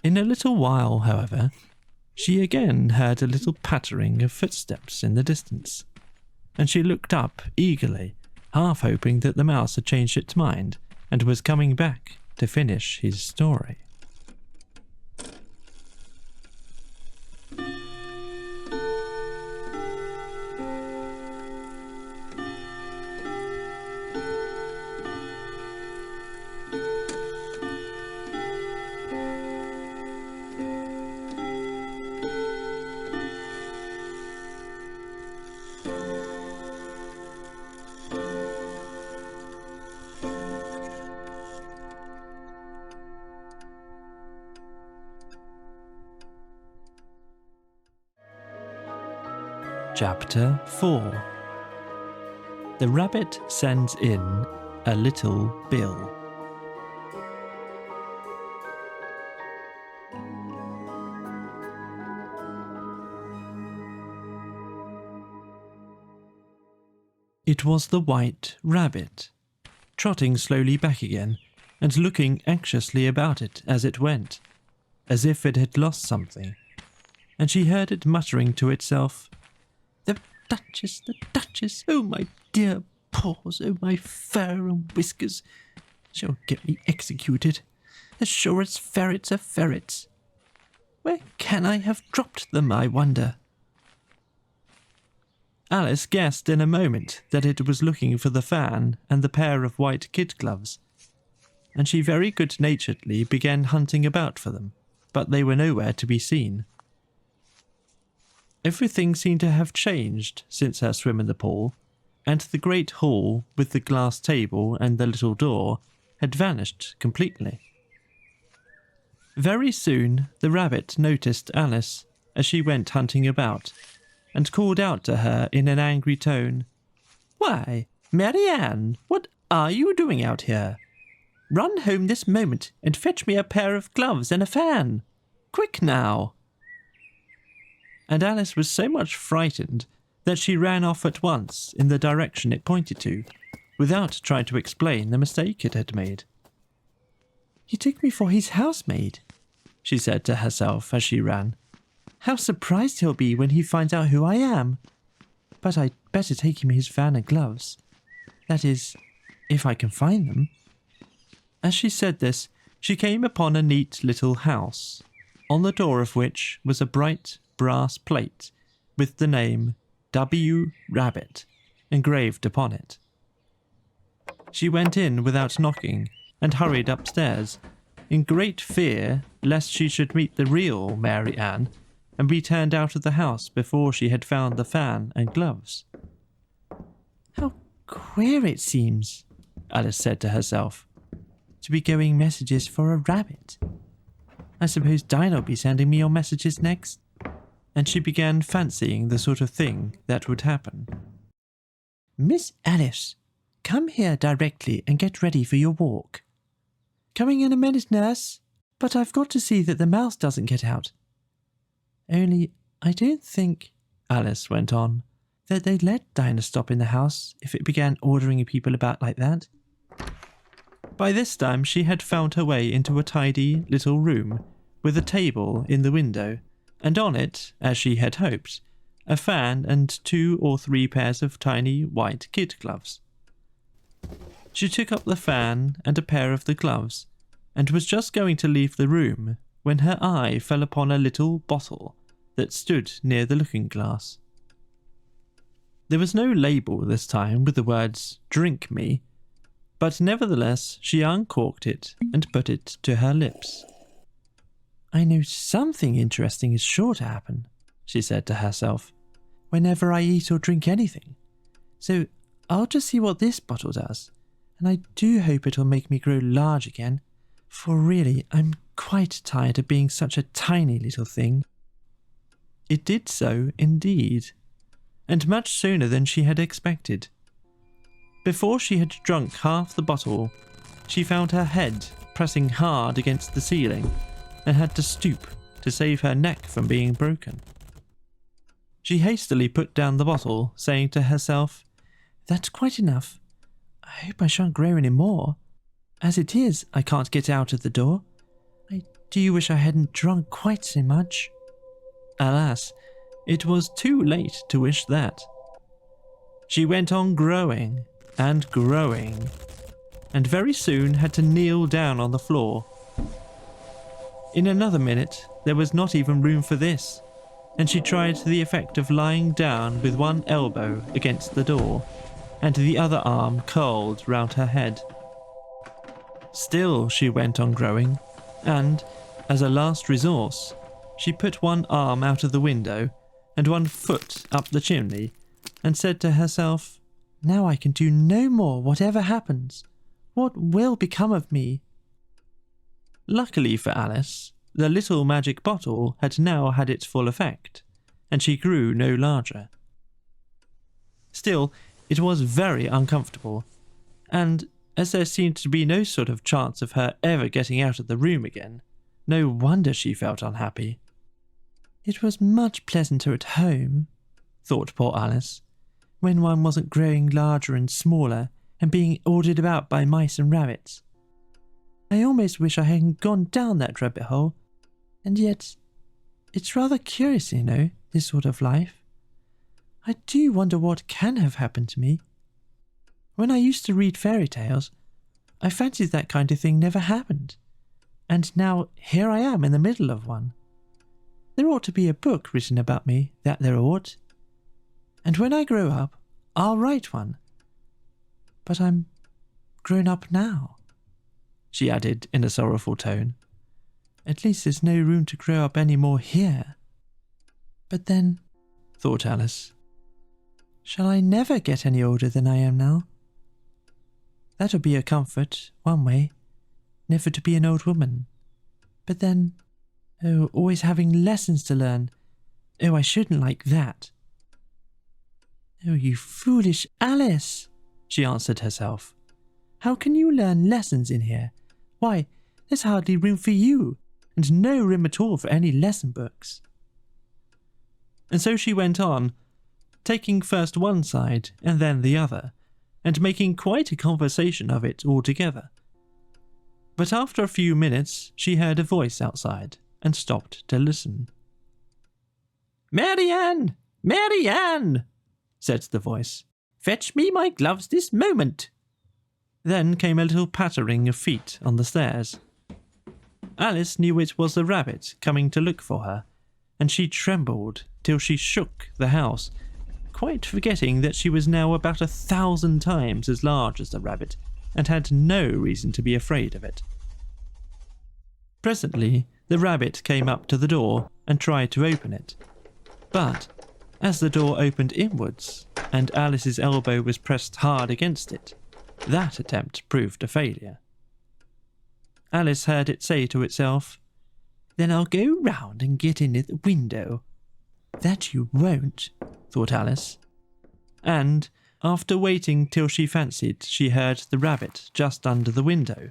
In a little while, however, she again heard a little pattering of footsteps in the distance, and she looked up eagerly, half hoping that the mouse had changed its mind and was coming back to finish his story. Chapter 4. The Rabbit Sends in a Little Bill. It was the White Rabbit, trotting slowly back again and looking anxiously about it as it went, as if it had lost something, and she heard it muttering to itself, the Duchess, oh my dear paws, oh my fur and whiskers, she'll get me executed, as sure as ferrets are ferrets. Where can I have dropped them, I wonder? Alice guessed in a moment that it was looking for the fan and the pair of white kid gloves, and she very good-naturedly began hunting about for them, but they were nowhere to be seen. Everything seemed to have changed since her swim in the pool, and the great hall with the glass table and the little door had vanished completely. Very soon the rabbit noticed Alice as she went hunting about, and called out to her in an angry tone, "Why, Marianne, what are you doing out here? Run home this moment and fetch me a pair of gloves and a fan. Quick now!" And Alice was so much frightened that she ran off at once in the direction it pointed to, without trying to explain the mistake it had made. "He took me for his housemaid," she said to herself as she ran. "How surprised he'll be when he finds out who I am. But I'd better take him his fan and gloves. That is, if I can find them." As she said this, she came upon a neat little house, on the door of which was a bright brass plate with the name W. Rabbit engraved upon it. She went in without knocking and hurried upstairs, in great fear lest she should meet the real Mary Ann and be turned out of the house before she had found the fan and gloves. "How queer it seems," Alice said to herself, "to be going messages for a rabbit. I suppose Dinah'll be sending me your messages next." And she began fancying the sort of thing that would happen. "Miss Alice, come here directly and get ready for your walk." "Coming in a minute, nurse. But I've got to see that the mouse doesn't get out. Only I don't think," Alice went on, "that they'd let Dinah stop in the house if it began ordering people about like that." By this time she had found her way into a tidy little room with a table in the window, and on it, as she had hoped, a fan and 2 or 3 pairs of tiny white kid gloves. She took up the fan and a pair of the gloves, and was just going to leave the room when her eye fell upon a little bottle that stood near the looking-glass. There was no label this time with the words "Drink me," but nevertheless she uncorked it and put it to her lips. "I know something interesting is sure to happen," she said to herself, "whenever I eat or drink anything. So I'll just see what this bottle does, and I do hope it'll make me grow large again, for really I'm quite tired of being such a tiny little thing." It did so indeed, and much sooner than she had expected. Before she had drunk half the bottle, she found her head pressing hard against the ceiling and had to stoop to save her neck from being broken. She hastily put down the bottle, saying to herself, "That's quite enough. I hope I shan't grow any more. As it is, I can't get out of the door. I do wish I hadn't drunk quite so much." Alas, it was too late to wish that. She went on growing and growing, and very soon had to kneel down on the floor. In another minute, there was not even room for this, and she tried the effect of lying down with one elbow against the door, and the other arm curled round her head. Still she went on growing, and, as a last resource, she put one arm out of the window and one foot up the chimney, and said to herself, "Now I can do no more whatever happens. What will become of me?" Luckily for Alice, the little magic bottle had now had its full effect, and she grew no larger. Still, it was very uncomfortable, and as there seemed to be no sort of chance of her ever getting out of the room again, no wonder she felt unhappy. "It was much pleasanter at home," thought poor Alice, "when one wasn't growing larger and smaller and being ordered about by mice and rabbits. I almost wish I hadn't gone down that rabbit hole, and yet it's rather curious, you know, this sort of life. I do wonder what can have happened to me. When I used to read fairy tales, I fancied that kind of thing never happened, and now here I am in the middle of one. There ought to be a book written about me, that there ought. And when I grow up, I'll write one. But I'm grown up now," she added in a sorrowful tone. "At least there's no room to grow up any more here. But then," thought Alice, "shall I never get any older than I am now? That'll be a comfort, one way, never to be an old woman. But then, oh, always having lessons to learn. Oh, I shouldn't like that." "Oh, you foolish Alice," she answered herself. "How can you learn lessons in here? Why, there's hardly room for you, and no room at all for any lesson books." And so she went on, taking first one side and then the other, and making quite a conversation of it altogether. But after a few minutes she heard a voice outside, and stopped to listen. "Marianne! Marianne!" said the voice. "Fetch me my gloves this moment." Then came a little pattering of feet on the stairs. Alice knew it was the rabbit coming to look for her, and she trembled till she shook the house, quite forgetting that she was now about 1,000 times as large as the rabbit, and had no reason to be afraid of it. Presently the rabbit came up to the door and tried to open it, but as the door opened inwards, and Alice's elbow was pressed hard against it, that attempt proved a failure. Alice heard it say to itself, "Then I'll go round and get in at the window." "That you won't," thought Alice, and, after waiting till she fancied she heard the rabbit just under the window,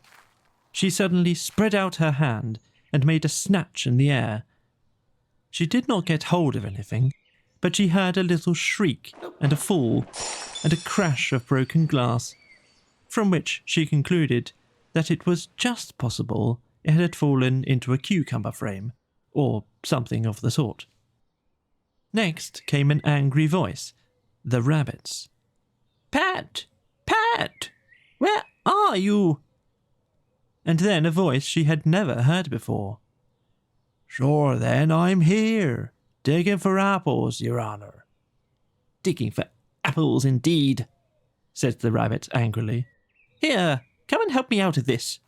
she suddenly spread out her hand and made a snatch in the air. She did not get hold of anything, but she heard a little shriek and a fall and a crash of broken glass, from which she concluded that it was just possible it had fallen into a cucumber frame, or something of the sort. Next came an angry voice, the rabbit's. "Pat! Pat! Where are you?" And then a voice she had never heard before. "Sure then, I'm here, digging for apples, your honour." "Digging for apples indeed," said the rabbit angrily. "Here, come and help me out of this."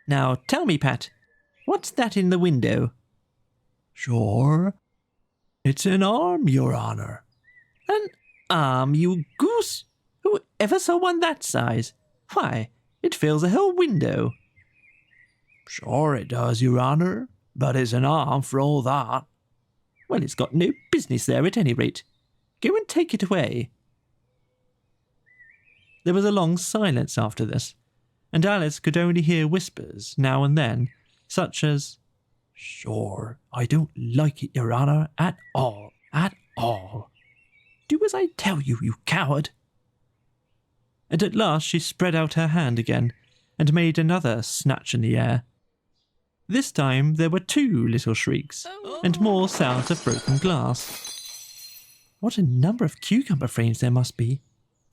"Now tell me, Pat, what's that in the window?" "Sure, it's an arm, your honour." "An arm, you goose? Who ever saw one that size? Why, it fills a whole window." "Sure it does, your honour. But it's an arm for all that. Well, it's got no business there at any rate. Go and take it away. There was a long silence after this, and Alice could only hear whispers now and then, such as, "Sure, I don't like it, Your Honour, at all, at all. Do as I tell you, you coward." And at last she spread out her hand again, and made another snatch in the air. This time there were 2 little shrieks, and more sounds of broken glass. What a number of cucumber frames there must be,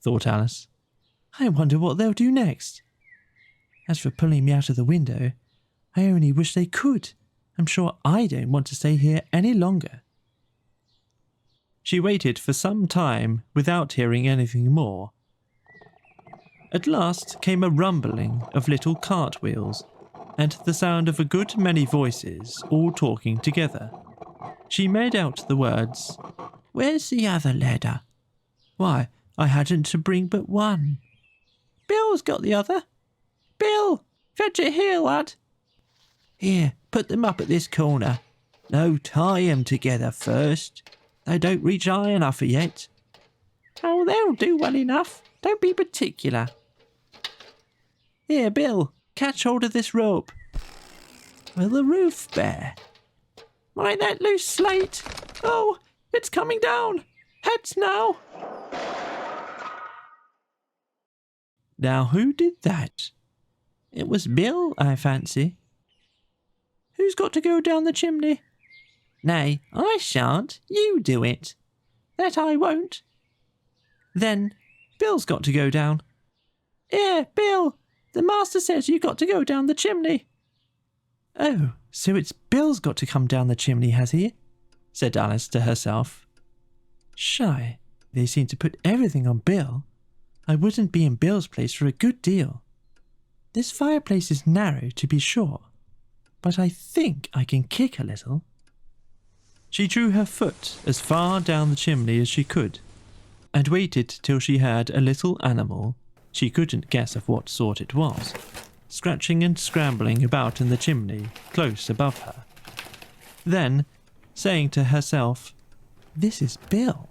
thought Alice. I wonder what they'll do next. As for pulling me out of the window, I only wish they could. I'm sure I don't want to stay here any longer. She waited for some time without hearing anything more. At last came a rumbling of little cartwheels, and the sound of a good many voices all talking together. She made out the words, "Where's the other ladder? Why, I hadn't to bring but one. Bill's got the other. Bill, fetch it here, lad. Here, put them up at this corner. No, tie 'em together first. They don't reach high enough yet." "Oh, they'll do well enough. Don't be particular." "Here, Bill, catch hold of this rope." "Will the roof bear?" "Mind that loose slate. Oh, it's coming down. Heads now." Now who did that? It was Bill, I fancy. Who's got to go down the chimney? Nay, I shan't. You do it. That I won't. Then Bill's got to go down. Here, Bill, the master says you've got to go down the chimney. Oh, so it's Bill's got to come down the chimney, has he? Said Alice to herself. Shy, they seem to put everything on Bill. I wouldn't be in Bill's place for a good deal. This fireplace is narrow, to be sure, but I think I can kick a little. She drew her foot as far down the chimney as she could, and waited till she heard a little animal, she couldn't guess of what sort it was, scratching and scrambling about in the chimney close above her. Then, saying to herself, "This is Bill,"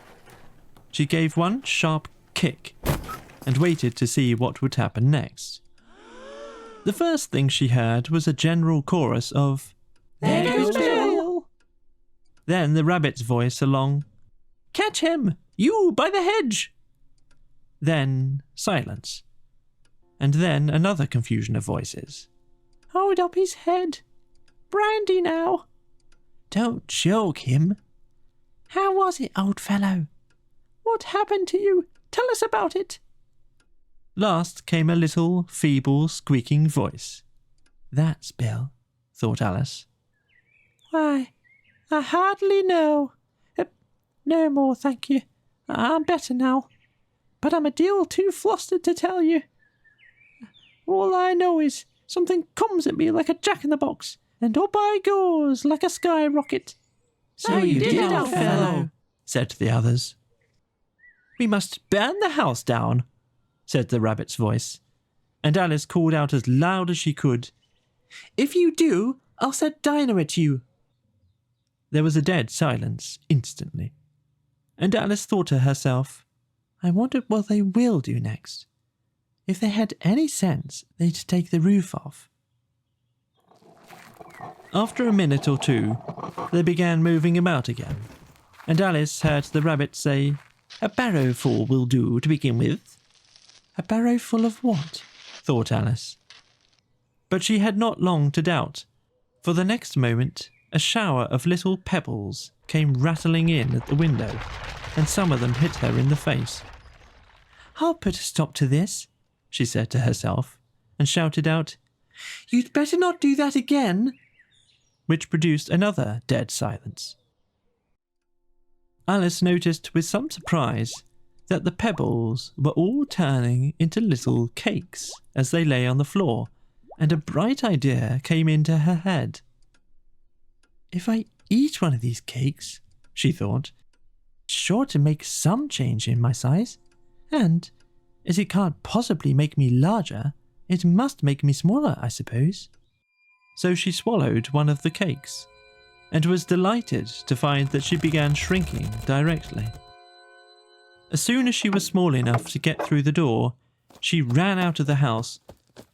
she gave one sharp kick and waited to see what would happen next. The first thing she heard was a general chorus of, "There goes Bill!" Then the rabbit's voice along, "Catch him! You by the hedge!" Then silence. And then another confusion of voices. "Hold up his head! Brandy now!" "Don't choke him!" "How was it, old fellow?" "What happened to you? Tell us about it." Last came a little, feeble, squeaking voice. "That's Bill," thought Alice. "Why, I hardly know. No more, thank you. I'm better now. But I'm a deal too flustered to tell you. All I know is something comes at me like a jack-in-the-box, and up I goes like a skyrocket." "So you did, old fellow," said the others. "We must burn the house down," said the rabbit's voice, and Alice called out as loud as she could, "If you do, I'll set Dinah at you." There was a dead silence instantly, and Alice thought to herself, I wonder what they will do next. If they had any sense, they'd take the roof off. After a minute or two, they began moving about again, and Alice heard the rabbit say, "A barrowful will do to begin with." A barrowful of what? Thought Alice. But she had not long to doubt, for the next moment a shower of little pebbles came rattling in at the window, and some of them hit her in the face. "I'll put a stop to this," she said to herself, and shouted out, "You'd better not do that again," which produced another dead silence. Alice noticed with some surprise that the pebbles were all turning into little cakes as they lay on the floor, and a bright idea came into her head. If I eat one of these cakes, she thought, it's sure to make some change in my size, and as it can't possibly make me larger, it must make me smaller, I suppose. So she swallowed one of the cakes and was delighted to find that she began shrinking directly. As soon as she was small enough to get through the door, she ran out of the house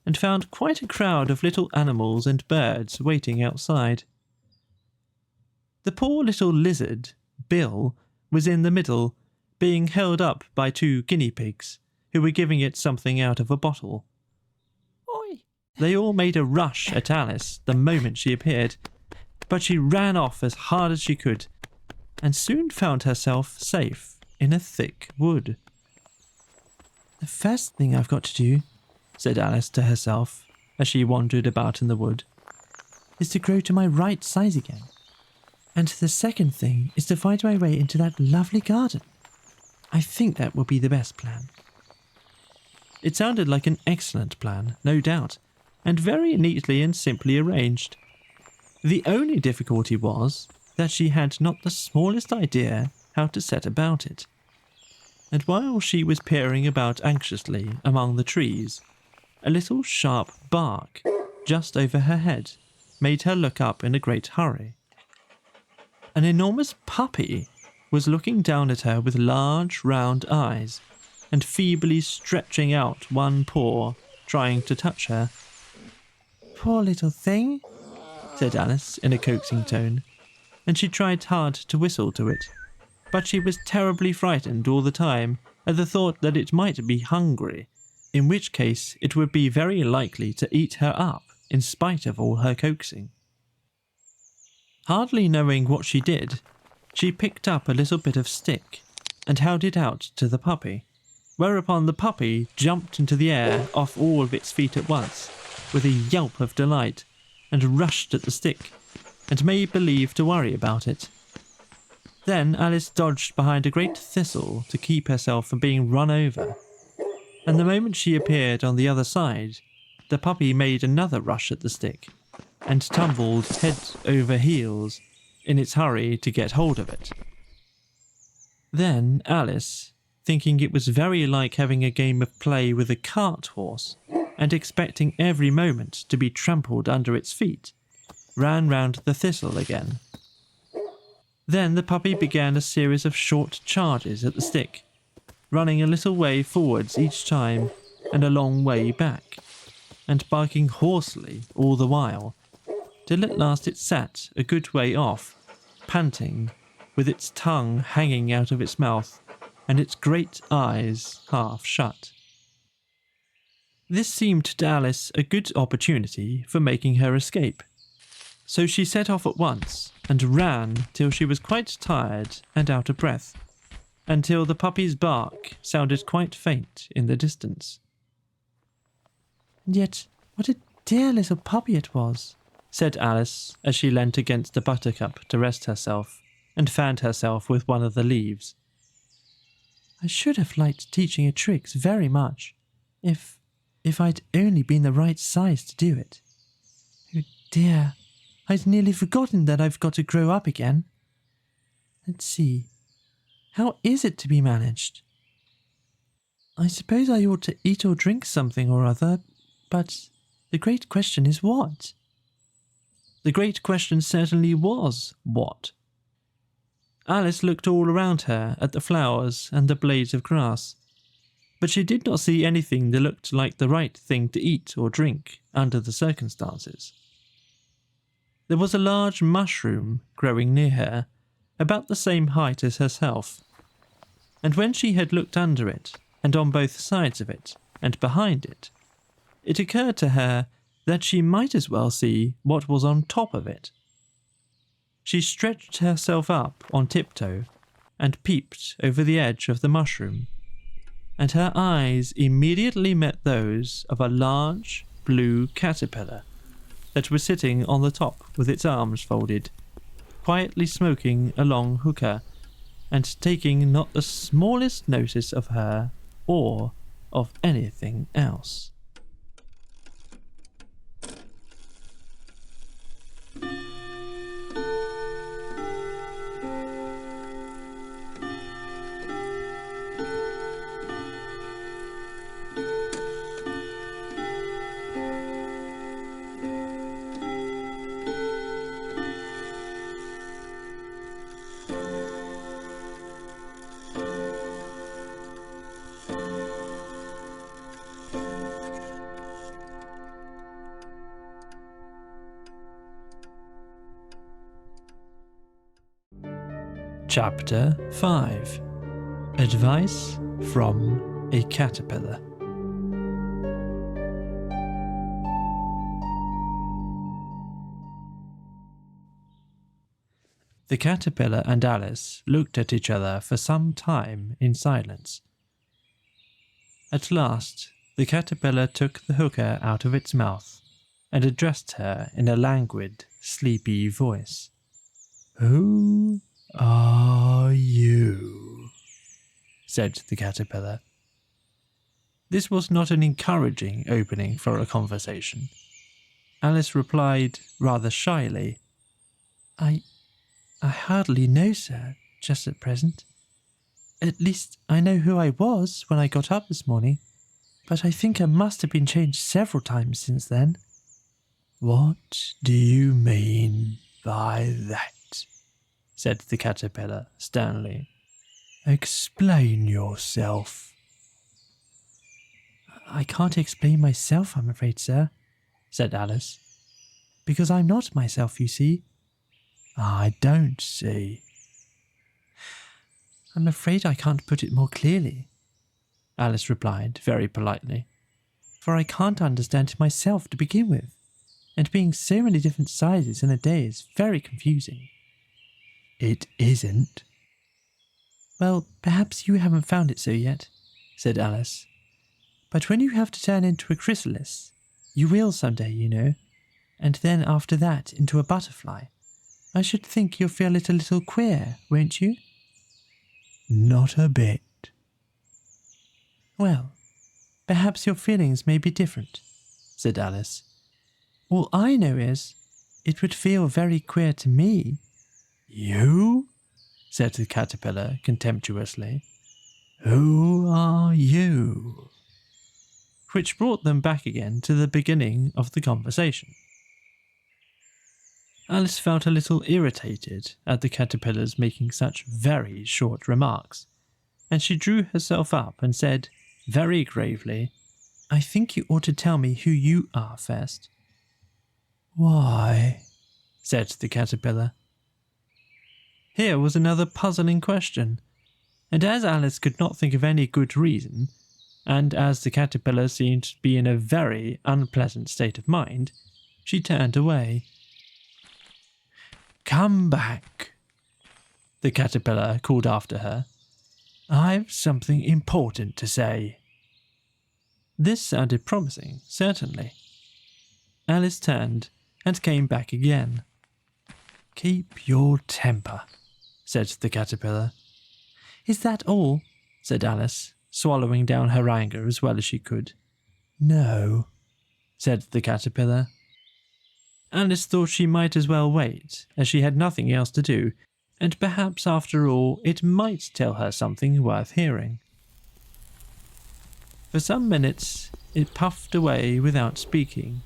and found quite a crowd of little animals and birds waiting outside. The poor little lizard, Bill, was in the middle, being held up by 2 guinea pigs, who were giving it something out of a bottle. Oi! They all made a rush at Alice the moment she appeared, but she ran off as hard as she could, and soon found herself safe in a thick wood. "The first thing I've got to do," said Alice to herself as she wandered about in the wood, "is to grow to my right size again. And the second thing is to find my way into that lovely garden. I think that will be the best plan." It sounded like an excellent plan, no doubt, and very neatly and simply arranged. The only difficulty was that she had not the smallest idea how to set about it. And while she was peering about anxiously among the trees, a little sharp bark just over her head made her look up in a great hurry. An enormous puppy was looking down at her with large round eyes and feebly stretching out one paw, trying to touch her. "Poor little thing," said Alice in a coaxing tone, and she tried hard to whistle to it, but she was terribly frightened all the time at the thought that it might be hungry, in which case it would be very likely to eat her up in spite of all her coaxing. Hardly knowing what she did, she picked up a little bit of stick and held it out to the puppy, whereupon the puppy jumped into the air off all of its feet at once, with a yelp of delight, and rushed at the stick, and made believe to worry about it. Then Alice dodged behind a great thistle to keep herself from being run over, and the moment she appeared on the other side, the puppy made another rush at the stick, and tumbled head over heels in its hurry to get hold of it. Then Alice, thinking it was very like having a game of play with a cart horse, and expecting every moment to be trampled under its feet, ran round the thistle again. Then the puppy began a series of short charges at the stick, running a little way forwards each time and a long way back, and barking hoarsely all the while, till at last it sat a good way off, panting, with its tongue hanging out of its mouth and its great eyes half shut. This seemed to Alice a good opportunity for making her escape, so she set off at once and ran till she was quite tired and out of breath, until the puppy's bark sounded quite faint in the distance. "And yet, what a dear little puppy it was," said Alice as she leant against a buttercup to rest herself and fanned herself with one of the leaves. "I should have liked teaching her tricks very much, if I'd only been the right size to do it. Oh dear, I'd nearly forgotten that I've got to grow up again. Let's see, how is it to be managed? I suppose I ought to eat or drink something or other, but the great question is what?" The great question certainly was what. Alice looked all around her at the flowers and the blades of grass, but she did not see anything that looked like the right thing to eat or drink under the circumstances. There was a large mushroom growing near her, about the same height as herself, and when she had looked under it, and on both sides of it, and behind it, it occurred to her that she might as well see what was on top of it. She stretched herself up on tiptoe and peeped over the edge of the mushroom, and her eyes immediately met those of a large blue caterpillar that was sitting on the top with its arms folded, quietly smoking a long hookah, and taking not the smallest notice of her or of anything else. Chapter 5. Advice from a Caterpillar. The caterpillar and Alice looked at each other for some time in silence. At last, the caterpillar took the hooker out of its mouth and addressed her in a languid, sleepy voice. "Who are you?" said the caterpillar. This was not an encouraging opening for a conversation. Alice replied rather shyly, I hardly know, sir, just at present. At least I know who I was when I got up this morning, but I think I must have been changed several times since then." "What do you mean by that?" said the caterpillar sternly. "Explain yourself." "I can't explain myself, I'm afraid, sir," said Alice, "because I'm not myself, you see." "I don't see." "I'm afraid I can't put it more clearly," Alice replied very politely, "for I can't understand it myself to begin with, and being so many different sizes in a day is very confusing." "It isn't." "Well, perhaps you haven't found it so yet," said Alice, "but when you have to turn into a chrysalis, you will some day, you know, and then after that into a butterfly, I should think you'll feel it a little queer, won't you?" "Not a bit." "Well, perhaps your feelings may be different," said Alice. "All I know is, it would feel very queer to me." "You?" said the caterpillar contemptuously. "Who are you?" Which brought them back again to the beginning of the conversation. Alice felt a little irritated at the caterpillars making such very short remarks, and she drew herself up and said, very gravely, "I think you ought to tell me who you are first." "Why?" said the caterpillar. Here was another puzzling question, and as Alice could not think of any good reason, and as the caterpillar seemed to be in a very unpleasant state of mind, she turned away. "Come back," the caterpillar called after her. "I've something important to say." This sounded promising, certainly. Alice turned and came back again. "Keep your temper," said the caterpillar. "Is that all?" said Alice, swallowing down her anger as well as she could. "No," said the caterpillar. Alice thought she might as well wait, as she had nothing else to do, and perhaps after all it might tell her something worth hearing. For some minutes it puffed away without speaking,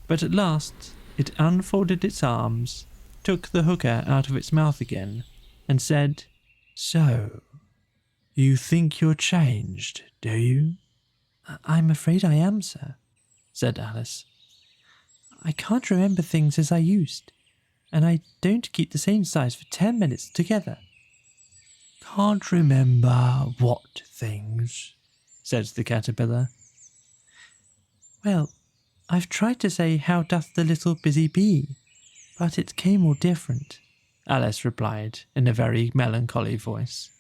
but at last it unfolded its arms, took the hooker out of its mouth again, and said, "So, you think you're changed, do you?" "I'm afraid I am, sir," said Alice. "I can't remember things as I used, and I don't keep the same size for 10 minutes together." "Can't remember what things?" said the caterpillar. "Well, I've tried to say, 'How doth the little busy bee?' but it came all different," Alice replied in a very melancholy voice.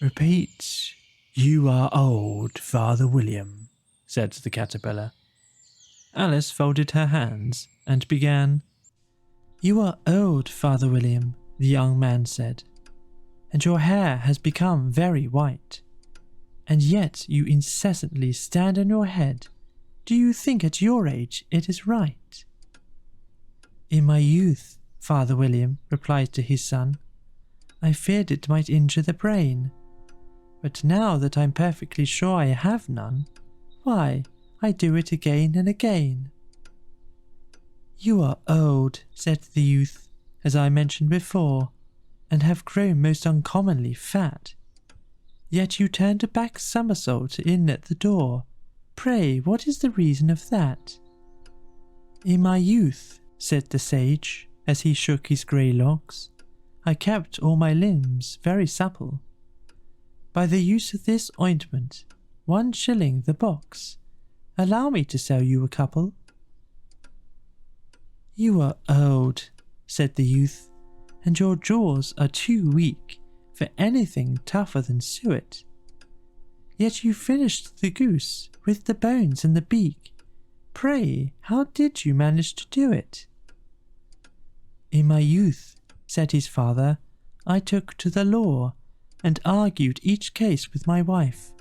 "Repeat, 'You are old, Father William,'" said the caterpillar. Alice folded her hands and began. "You are old, Father William," the young man said, "and your hair has become very white. And yet you incessantly stand on your head. Do you think at your age it is right?" "In my youth," Father William replied to his son, "I feared it might injure the brain. But now that I'm perfectly sure I have none, why, I do it again and again." "You are old," said the youth, "as I mentioned before, and have grown most uncommonly fat. Yet you turned a back somersault in at the door. Pray, what is the reason of that?" "In my youth," said the sage, as he shook his grey locks, I kept all my limbs very supple. By the use of this ointment, 1 shilling the box. Allow me to sell you a couple." "You are old," said the youth, "and your jaws are too weak for anything tougher than suet. Yet you finished the goose with the bones and the beak. Pray, how did you manage to do it?" "In my youth," said his father, "I took to the law and argued each case with my wife,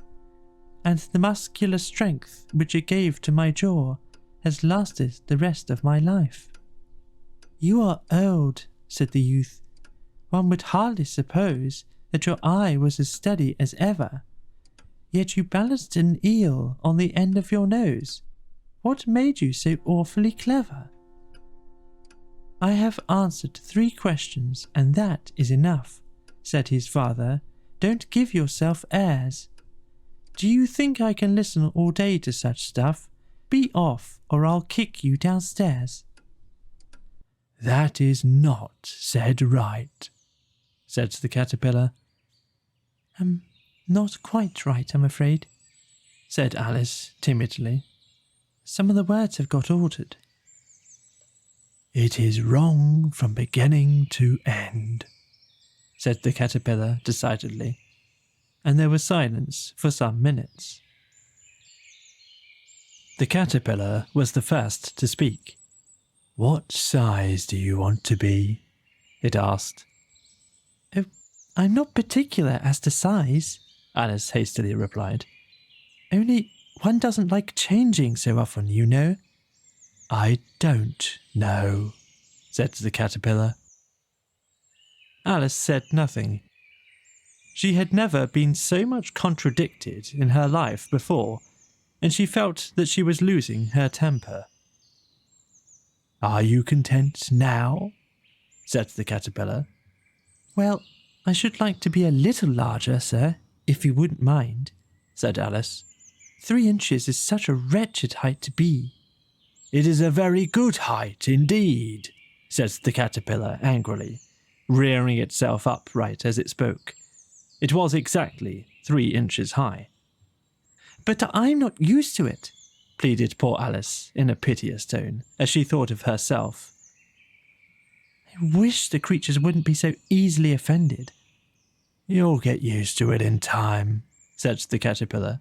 and the muscular strength which it gave to my jaw has lasted the rest of my life." "You are old," said the youth. "One would hardly suppose that your eye was as steady as ever. Yet you balanced an eel on the end of your nose. What made you so awfully clever?" "I have answered 3 questions, and that is enough," said his father. "Don't give yourself airs. Do you think I can listen all day to such stuff? Be off, or I'll kick you downstairs." "That is not said right," said the caterpillar. "Not quite right, I'm afraid," said Alice timidly. "Some of the words have got altered." "It is wrong from beginning to end," said the caterpillar decidedly, and there was silence for some minutes. The caterpillar was the first to speak. "What size do you want to be?" it asked. "Oh, I'm not particular as to size," Alice hastily replied. "Only one doesn't like changing so often, you know." "I don't know," said the caterpillar. Alice said nothing. She had never been so much contradicted in her life before, and she felt that she was losing her temper. "Are you content now?" said the caterpillar. "Well, I should like to be a little larger, sir, if you wouldn't mind," said Alice. 3 inches is such a wretched height to be." "It is a very good height indeed," said the caterpillar angrily, rearing itself upright as it spoke. It was exactly 3 inches high. "But I'm not used to it," pleaded poor Alice in a piteous tone, as she thought of herself. "I wish the creatures wouldn't be so easily offended." "You'll get used to it in time," said the caterpillar,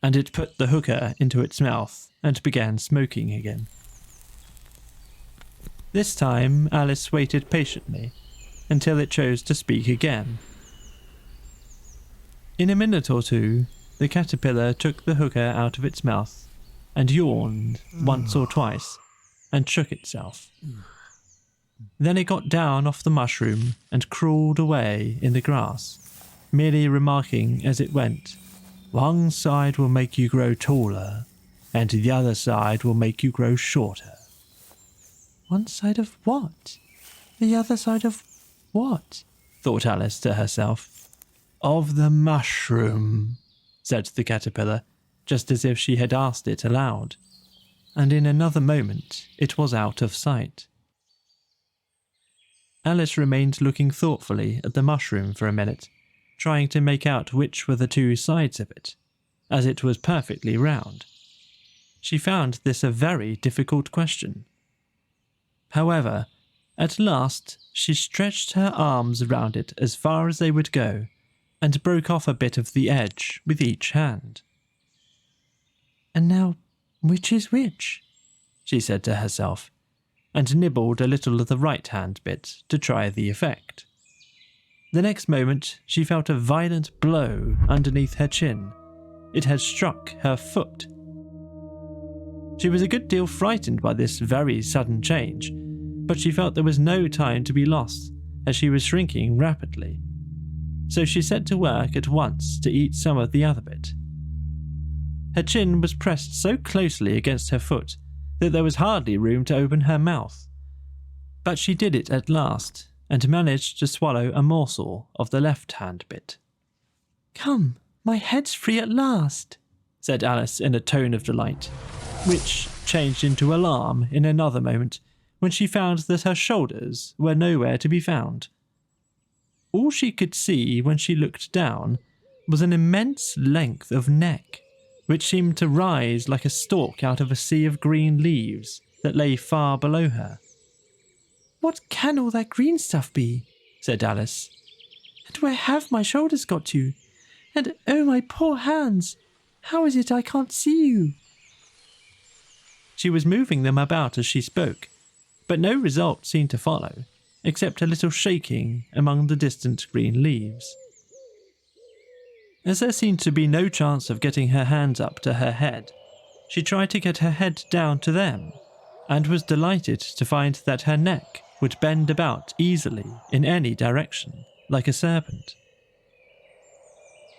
and it put the hookah into its mouth and began smoking again. This time Alice waited patiently until it chose to speak again. In a minute or 2, the caterpillar took the hookah out of its mouth and yawned once or twice and shook itself. Then it got down off the mushroom and crawled away in the grass, merely remarking as it went, "One side will make you grow taller, and the other side will make you grow shorter." "One side of what? The other side of what?" thought Alice to herself. "Of the mushroom," said the caterpillar, just as if she had asked it aloud, and in another moment it was out of sight. Alice remained looking thoughtfully at the mushroom for a minute, trying to make out which were the 2 sides of it, as it was perfectly round. She found this a very difficult question. However, at last she stretched her arms round it as far as they would go, and broke off a bit of the edge with each hand. "And now, which is which?" she said to herself, and nibbled a little of the right-hand bit to try the effect. The next moment she felt a violent blow underneath her chin. It had struck her foot. She was a good deal frightened by this very sudden change, but she felt there was no time to be lost, as she was shrinking rapidly. So she set to work at once to eat some of the other bit. Her chin was pressed so closely against her foot that there was hardly room to open her mouth. But she did it at last, and managed to swallow a morsel of the left-hand bit. "Come, my head's free at last," said Alice in a tone of delight, which changed into alarm in another moment when she found that her shoulders were nowhere to be found. all she could see when she looked down was an immense length of neck, which seemed to rise like a stalk out of a sea of green leaves that lay far below her. "What can all that green stuff be?" said Alice. "And where have my shoulders got to? And oh, my poor hands! How is it I can't see you?" She was moving them about as she spoke, but no result seemed to follow, except a little shaking among the distant green leaves. As there seemed to be no chance of getting her hands up to her head, she tried to get her head down to them, and was delighted to find that her neck would bend about easily in any direction, like a serpent.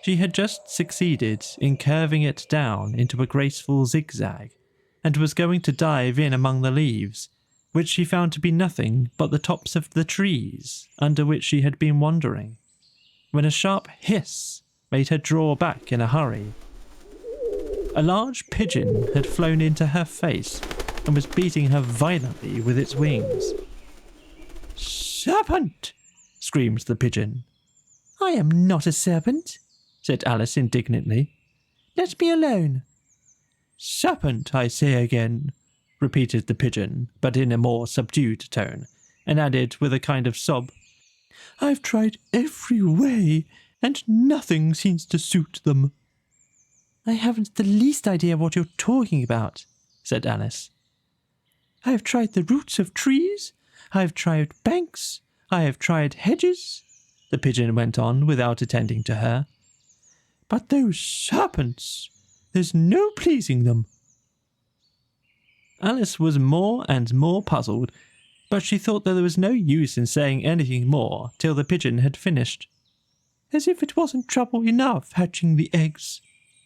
She had just succeeded in curving it down into a graceful zigzag, and was going to dive in among the leaves, which she found to be nothing but the tops of the trees under which she had been wandering, when a sharp hiss made her draw back in a hurry. A large pigeon had flown into her face and was beating her violently with its wings. "Serpent!" screamed the pigeon. "I am not a serpent," said Alice indignantly. "Let me alone." "Serpent, I say again," repeated the pigeon, but in a more subdued tone, and added with a kind of sob, "I've tried every way, and nothing seems to suit them." "I haven't the least idea what you're talking about," said Alice. "I have tried the roots of trees, I have tried banks, I have tried hedges," the pigeon went on without attending to her. "But those serpents, there's no pleasing them." Alice was more and more puzzled, but she thought that there was no use in saying anything more till the pigeon had finished. "As if it wasn't trouble enough hatching the eggs,"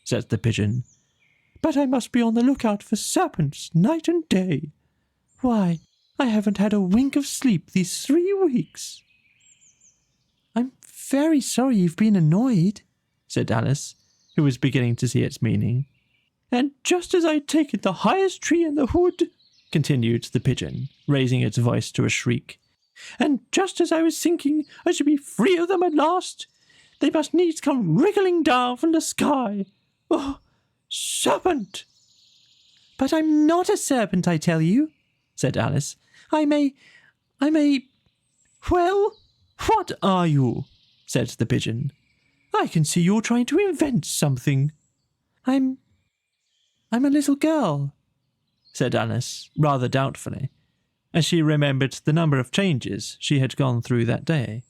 said the pigeon. "But I must be on the lookout for serpents night and day. Why, I haven't had a wink of sleep these 3 weeks." "I'm very sorry you've been annoyed," said Alice, who was beginning to see its meaning. "And just as I'd taken the highest tree in the wood," continued the pigeon, raising its voice to a shriek, "and just as I was thinking I should be free of them at last, they must needs come wriggling down from the sky. Oh, serpent!" "But I'm not a serpent, I tell you," said Alice. I'm a... "Well, what are you?" said the pigeon. "I can see you're trying to invent something." I'm a little girl," said Alice, rather doubtfully, as she remembered the number of changes she had gone through that day.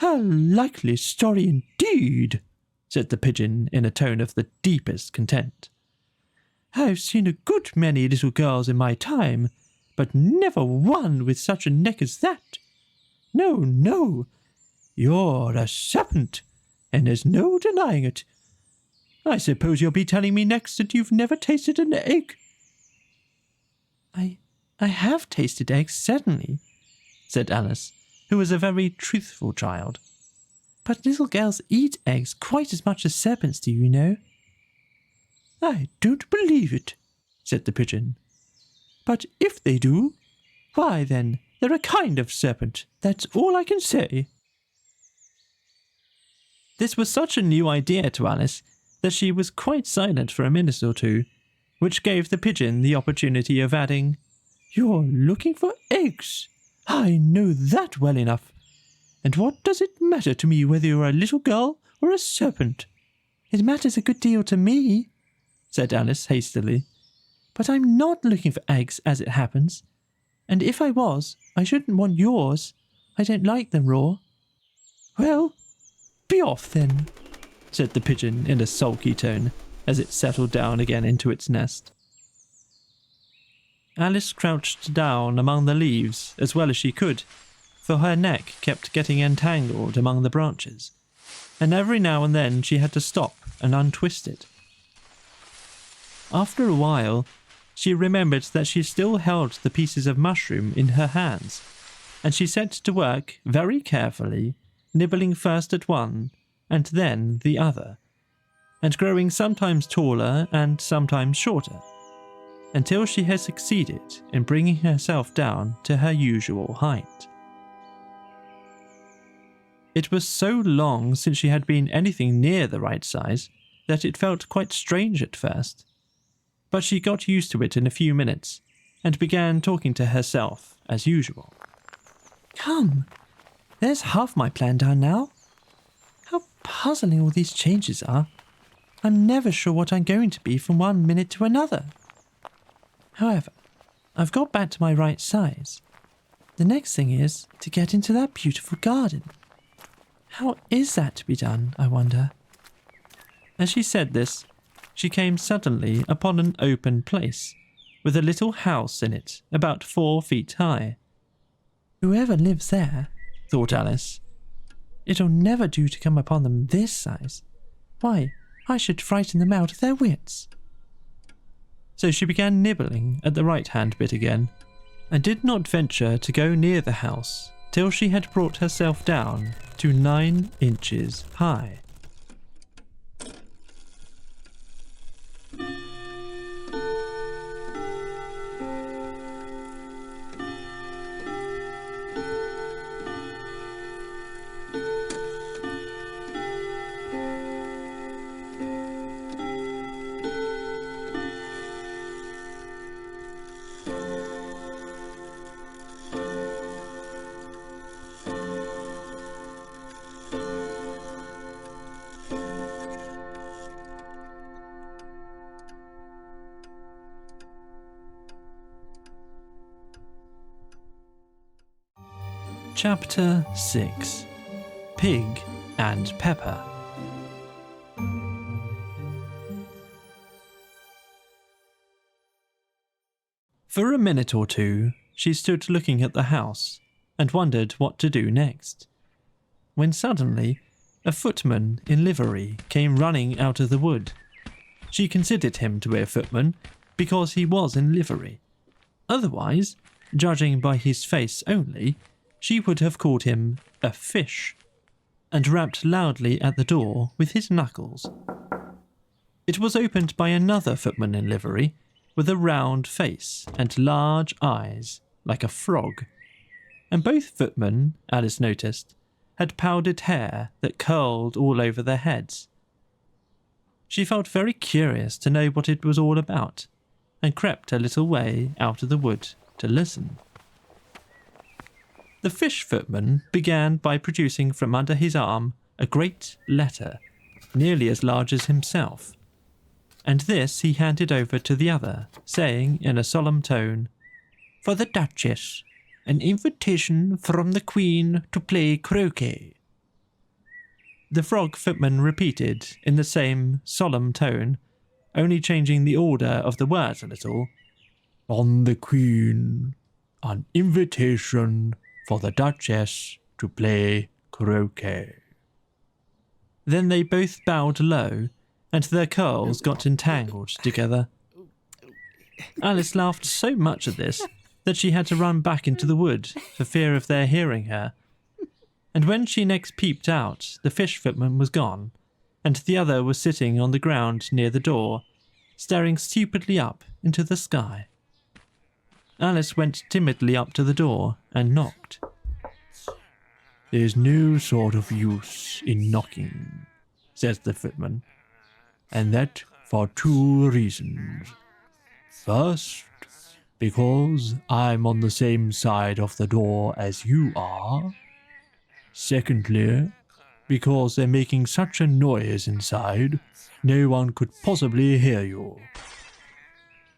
"A likely story indeed," said the pigeon in a tone of the deepest contempt. "I've seen a good many little girls in my time, but never one with such a neck as that. No, no, you're a serpent, and there's no denying it. I suppose you'll be telling me next that you've never tasted an egg." I have tasted eggs, certainly," said Alice, who was a very truthful child. "But little girls eat eggs quite as much as serpents do, you know." "I don't believe it," said the pigeon. "But if they do, why then, they're a kind of serpent, that's all I can say." This was such a new idea to Alice that she was quite silent for a minute or two, which gave the pigeon the opportunity of adding, "You're looking for eggs. I know that well enough. And what does it matter to me whether you're a little girl or a serpent?" "It matters a good deal to me," said Alice hastily. "But I'm not looking for eggs, as it happens. And if I was, I shouldn't want yours. I don't like them raw." "Well, be off then," said the pigeon in a sulky tone, as it settled down again into its nest. Alice crouched down among the leaves as well as she could, for her neck kept getting entangled among the branches, and every now and then she had to stop and untwist it. After a while, she remembered that she still held the pieces of mushroom in her hands, and she set to work very carefully, nibbling first at one and then the other, and growing sometimes taller and sometimes shorter, until she had succeeded in bringing herself down to her usual height. It was so long since she had been anything near the right size that it felt quite strange at first. But she got used to it in a few minutes and began talking to herself as usual. Come, there's half my plan down now. How puzzling all these changes are. I'm never sure what I'm going to be from one minute to another. However, I've got back to my right size. The next thing is to get into that beautiful garden. How is that to be done, I wonder? As she said this, she came suddenly upon an open place, with a little house in it about 4 feet high. Whoever lives there, thought Alice, it'll never do to come upon them this size. Why, I should frighten them out of their wits. So she began nibbling at the right-hand bit again, and did not venture to go near the house till she had brought herself down to 9 inches high. Chapter 6. Pig and Pepper. For a minute or two, she stood looking at the house and wondered what to do next, when suddenly a footman in livery came running out of the wood. She considered him to be a footman because he was in livery. Otherwise, judging by his face only, she would have called him a fish, and rapped loudly at the door with his knuckles. It was opened by another footman in livery, with a round face and large eyes like a frog, and both footmen, Alice noticed, had powdered hair that curled all over their heads. She felt very curious to know what it was all about, and crept a little way out of the wood to listen. The fish footman began by producing from under his arm a great letter, nearly as large as himself, and this he handed over to the other, saying in a solemn tone, "For the Duchess, an invitation from the Queen to play croquet." The frog footman repeated in the same solemn tone, only changing the order of the words a little, "From the Queen, an invitation for the Duchess to play croquet." Then they both bowed low, and their curls got entangled together. Alice laughed so much at this that she had to run back into the wood for fear of their hearing her. And when she next peeped out, the fish footman was gone, and the other was sitting on the ground near the door, staring stupidly up into the sky. Alice went timidly up to the door and knocked. "There's no sort of use in knocking," says the footman, "and that for 2 reasons. First, because I'm on the same side of the door as you are. Secondly, because they're making such a noise inside, no one could possibly hear you."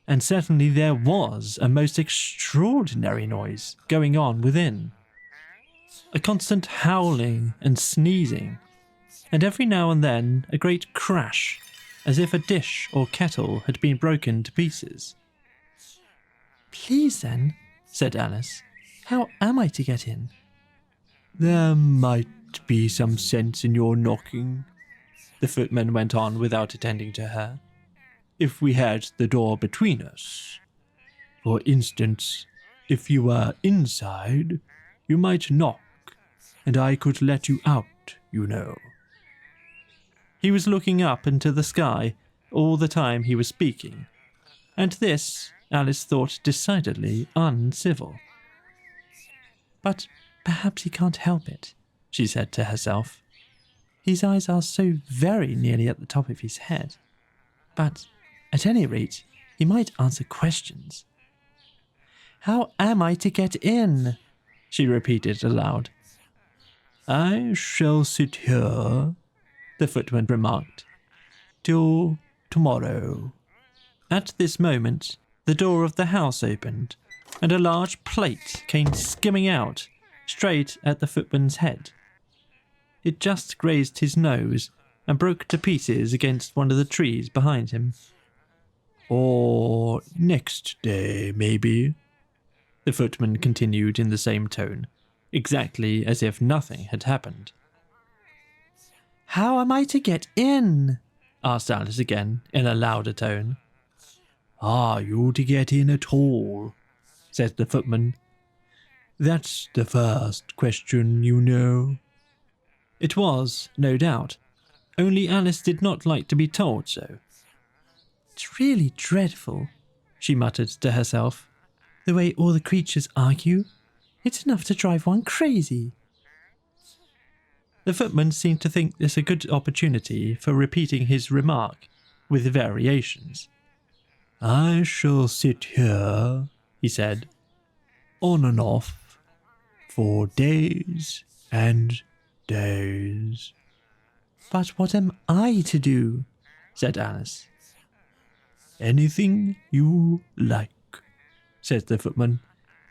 And certainly there was a most extraordinary noise going on within. A constant howling and sneezing, and every now and then a great crash, as if a dish or kettle had been broken to pieces. "Please then," said Alice, "how am I to get in?" "There might be some sense in your knocking," the footman went on without attending to her, "if we had the door between us. For instance, if you were inside, you might knock, and I could let you out, you know." He was looking up into the sky all the time he was speaking, and this Alice thought decidedly uncivil. But perhaps he can't help it, she said to herself. His eyes are so very nearly at the top of his head. But, at any rate, he might answer questions. How am I to get in? She repeated aloud. I shall sit here, the footman remarked, till tomorrow. At this moment, the door of the house opened, and a large plate came skimming out, straight at the footman's head. It just grazed his nose and broke to pieces against one of the trees behind him. Or next day, maybe, the footman continued in the same tone, exactly as if nothing had happened. How am I to get in? Asked Alice again, in a louder tone. Are you to get in at all? Said the footman. That's the first question, you know. It was, no doubt, only Alice did not like to be told so. It's really dreadful, she muttered to herself. The way all the creatures argue, it's enough to drive one crazy. The footman seemed to think this a good opportunity for repeating his remark, with variations. I shall sit here, he said, on and off, for days and days. But what am I to do? Said Alice. Anything you like, said the footman,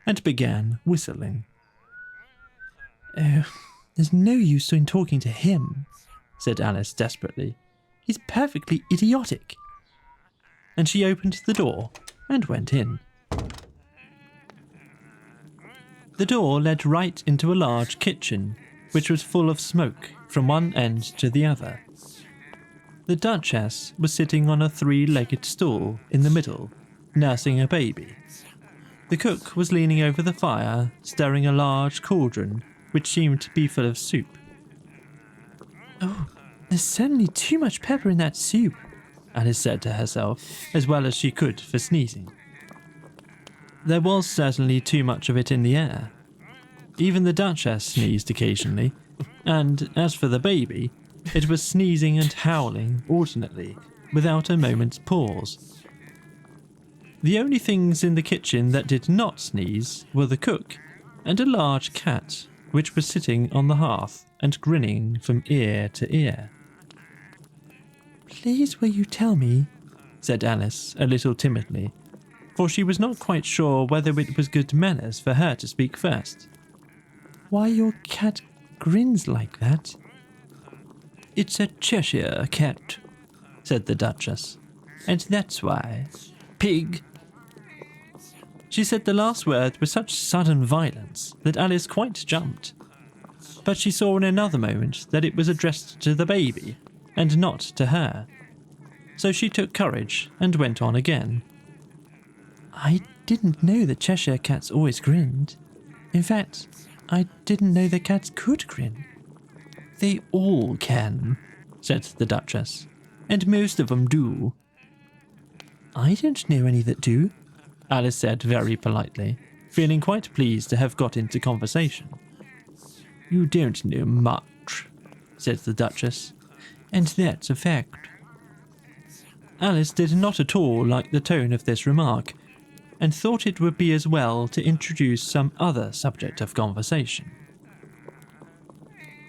and began whistling. Oh, there's no use in talking to him, said Alice desperately. He's perfectly idiotic. And she opened the door and went in. The door led right into a large kitchen, which was full of smoke from one end to the other. The Duchess was sitting on a three-legged stool in the middle, nursing a baby. The cook was leaning over the fire, stirring a large cauldron, which seemed to be full of soup. Oh, there's certainly too much pepper in that soup, Alice said to herself, as well as she could for sneezing. There was certainly too much of it in the air. Even the Duchess sneezed occasionally, and as for the baby, it was sneezing and howling alternately, without a moment's pause. The only things in the kitchen that did not sneeze were the cook and a large cat, which was sitting on the hearth and grinning from ear to ear. Please will you tell me, said Alice a little timidly, for she was not quite sure whether it was good manners for her to speak first. Why your cat grins like that? It's a Cheshire cat, said the Duchess, and that's why. Pig! She said the last word with such sudden violence that Alice quite jumped. But she saw in another moment that it was addressed to the baby, and not to her. So she took courage and went on again. I didn't know that Cheshire cats always grinned. In fact, I didn't know that cats could grin. They all can, said the Duchess, and most of them do. I don't know any that do, Alice said very politely, feeling quite pleased to have got into conversation. You don't know much, said the Duchess, and that's a fact. Alice did not at all like the tone of this remark, and thought it would be as well to introduce some other subject of conversation.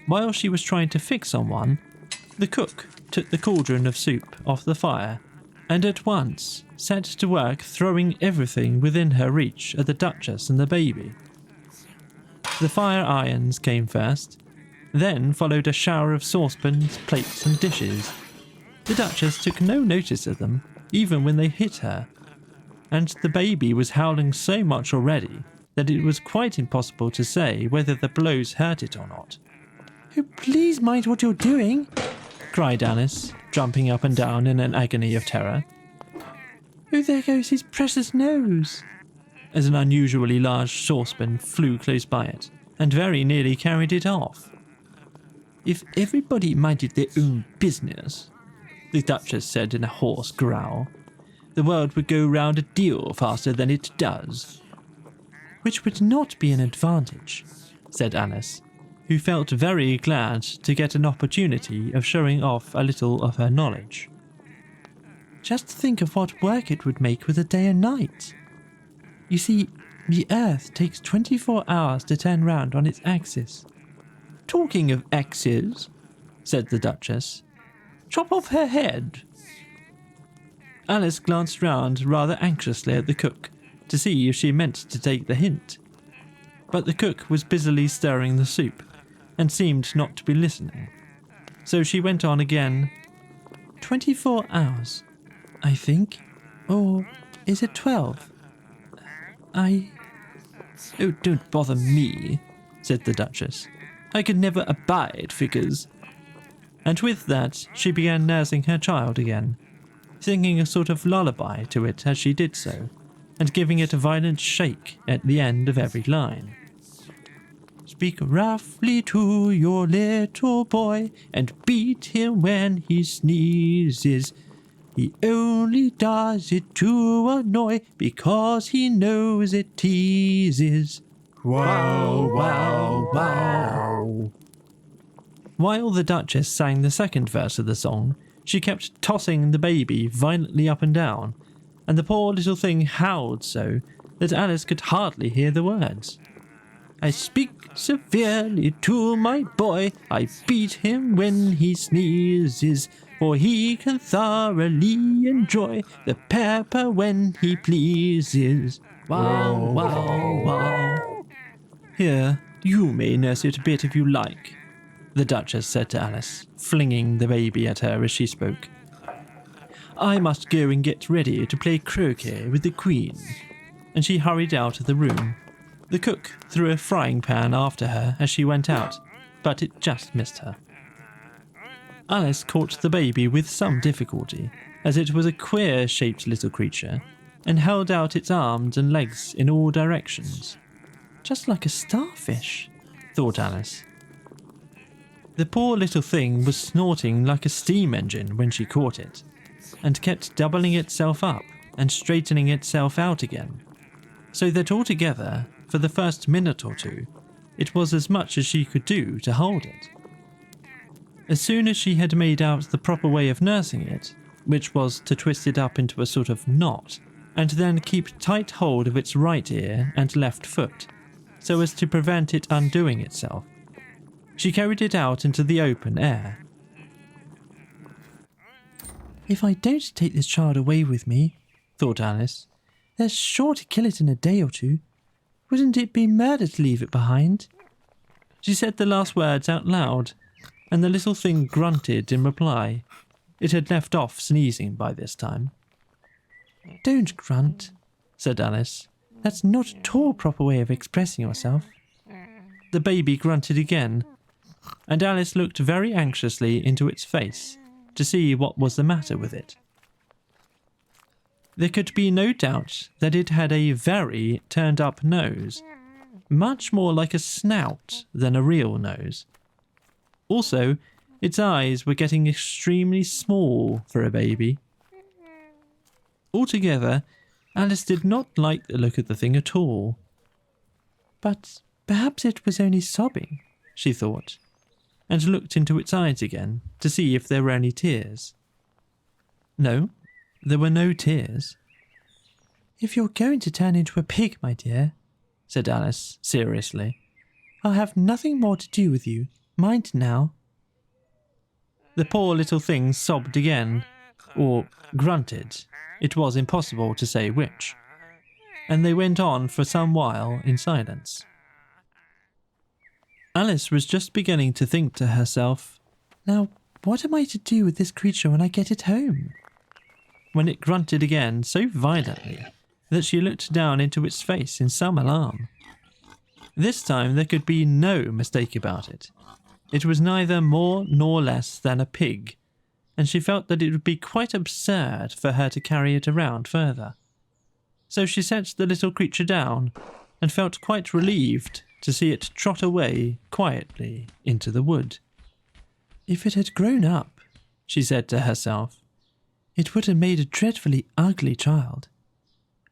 While she was trying to fix on one, the cook took the cauldron of soup off the fire and at once set to work throwing everything within her reach at the Duchess and the baby. The fire irons came first, then followed a shower of saucepans, plates and dishes. The Duchess took no notice of them, even when they hit her, and the baby was howling so much already that it was quite impossible to say whether the blows hurt it or not. Oh, please mind what you're doing, cried Alice, jumping up and down in an agony of terror. Oh, there goes his precious nose, as an unusually large saucepan flew close by it, and very nearly carried it off. If everybody minded their own business, the Duchess said in a hoarse growl, the world would go round a deal faster than it does. Which would not be an advantage, said Alice, who felt very glad to get an opportunity of showing off a little of her knowledge. Just think of what work it would make with a day and night. You see, the Earth takes 24 hours to turn round on its axis. Talking of axes, said the Duchess, chop off her head. Alice glanced round rather anxiously at the cook to see if she meant to take the hint. But the cook was busily stirring the soup and seemed not to be listening. So she went on again. 24 hours, I think. Or is it 12? Oh, don't bother me, said the Duchess. I could never abide figures. And with that, she began nursing her child again, singing a sort of lullaby to it as she did so, and giving it a violent shake at the end of every line. Speak roughly to your little boy, and beat him when he sneezes. He only does it to annoy, because he knows it teases. Wow, wow, wow. While the Duchess sang the second verse of the song, she kept tossing the baby violently up and down, and the poor little thing howled so that Alice could hardly hear the words. I speak severely to my boy, I beat him when he sneezes, for he can thoroughly enjoy the pepper when he pleases. Wow, wow, wow. Here, you may nurse it a bit if you like, the Duchess said to Alice, flinging the baby at her as she spoke. I must go and get ready to play croquet with the Queen. And she hurried out of the room. The cook threw a frying pan after her as she went out, but it just missed her. Alice caught the baby with some difficulty, as it was a queer-shaped little creature, and held out its arms and legs in all directions. Just like a starfish, thought Alice. The poor little thing was snorting like a steam engine when she caught it, and kept doubling itself up and straightening itself out again, so that altogether, for the first minute or two, it was as much as she could do to hold it. As soon as she had made out the proper way of nursing it, which was to twist it up into a sort of knot, and then keep tight hold of its right ear and left foot, so as to prevent it undoing itself, she carried it out into the open air. If I don't take this child away with me, thought Alice, they're sure to kill it in a day or two. Wouldn't it be murder to leave it behind? She said the last words out loud, and the little thing grunted in reply. It had left off sneezing by this time. Don't grunt, said Alice. That's not at all a proper way of expressing yourself. The baby grunted again, and Alice looked very anxiously into its face to see what was the matter with it. There could be no doubt that it had a very turned-up nose, much more like a snout than a real nose. Also, its eyes were getting extremely small for a baby. Altogether, Alice did not like the look of the thing at all. But perhaps it was only sobbing, she thought, and looked into its eyes again to see if there were any tears. No, there were no tears. If you're going to turn into a pig, my dear, said Alice seriously, I'll have nothing more to do with you. Mind now. The poor little thing sobbed again, or grunted. It was impossible to say which. And they went on for some while in silence. Alice was just beginning to think to herself, now, what am I to do with this creature when I get it home? When it grunted again so violently that she looked down into its face in some alarm. This time there could be no mistake about it. It was neither more nor less than a pig, and she felt that it would be quite absurd for her to carry it around further. So she set the little creature down and felt quite relieved to see it trot away quietly into the wood. If it had grown up, she said to herself, it would have made a dreadfully ugly child.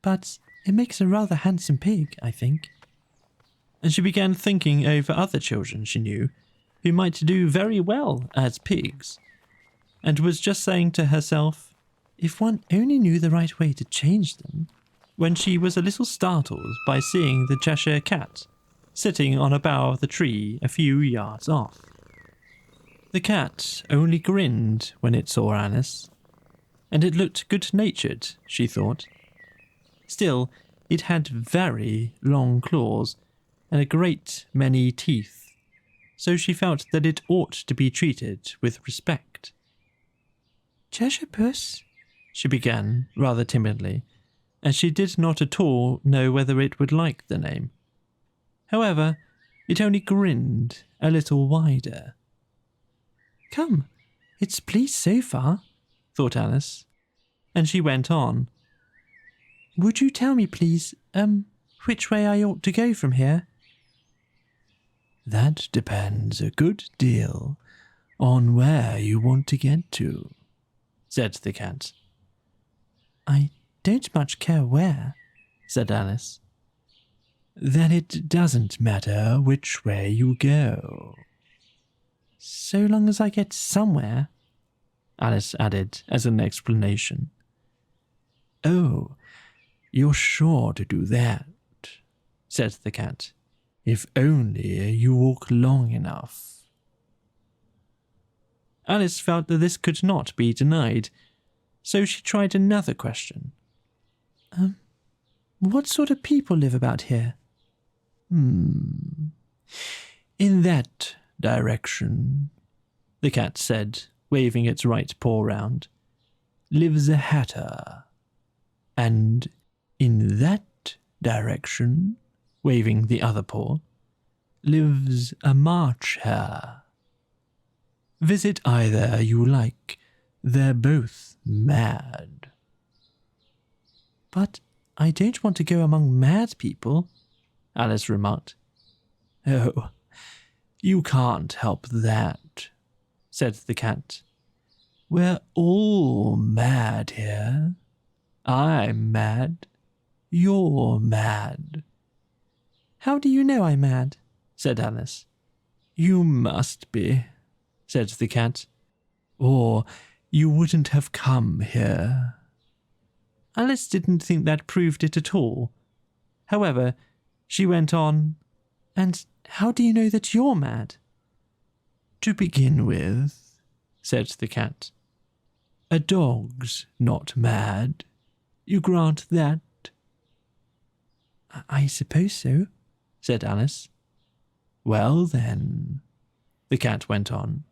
But it makes a rather handsome pig, I think. and she began thinking over other children she knew who might do very well as pigs, and was just saying to herself, if one only knew the right way to change them, when she was a little startled by seeing the Cheshire Cat sitting on a bough of the tree a few yards off. The cat only grinned when it saw Alice, and it looked good-natured, she thought. Still, it had very long claws and a great many teeth, so she felt that it ought to be treated with respect. Cheshire Puss, she began rather timidly, as she did not at all know whether it would like the name. However, it only grinned a little wider. Come, it's pleased so far, thought Alice, and she went on. Would you tell me, please, which way I ought to go from here? That depends a good deal on where you want to get to, said the cat. I don't much care where, said Alice. Then it doesn't matter which way you go. So long as I get somewhere, Alice added as an explanation. Oh, you're sure to do that, said the cat, if only you walk long enough. Alice felt that this could not be denied, so she tried another question. What sort of people live about here? In that direction, the cat said, waving its right paw round, lives a hatter, and in that direction, waving the other paw, lives a March hare. Visit either you like, they're both mad. But I don't want to go among mad people, Alice remarked. Oh, you can't help that, said the cat. We're all mad here. I'm mad. You're mad. How do you know I'm mad? Said Alice. You must be, said the cat, or you wouldn't have come here. Alice didn't think that proved it at all. However, she went on, And how do you know that you're mad? To begin with, said the cat, a dog's not mad. You grant that? I suppose so, said Alice. Well then, the cat went on,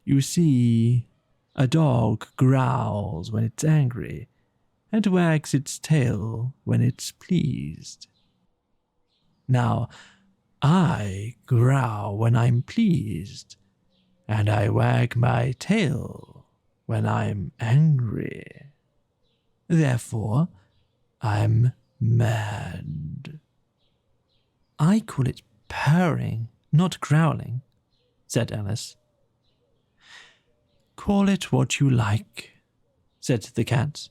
you see, a dog growls when it's angry, and wags its tail when it's pleased. Now, I growl when I'm pleased, and I wag my tail when I'm angry. Therefore, I'm mad. I call it purring, not growling, said Alice. Call it what you like, said the cat.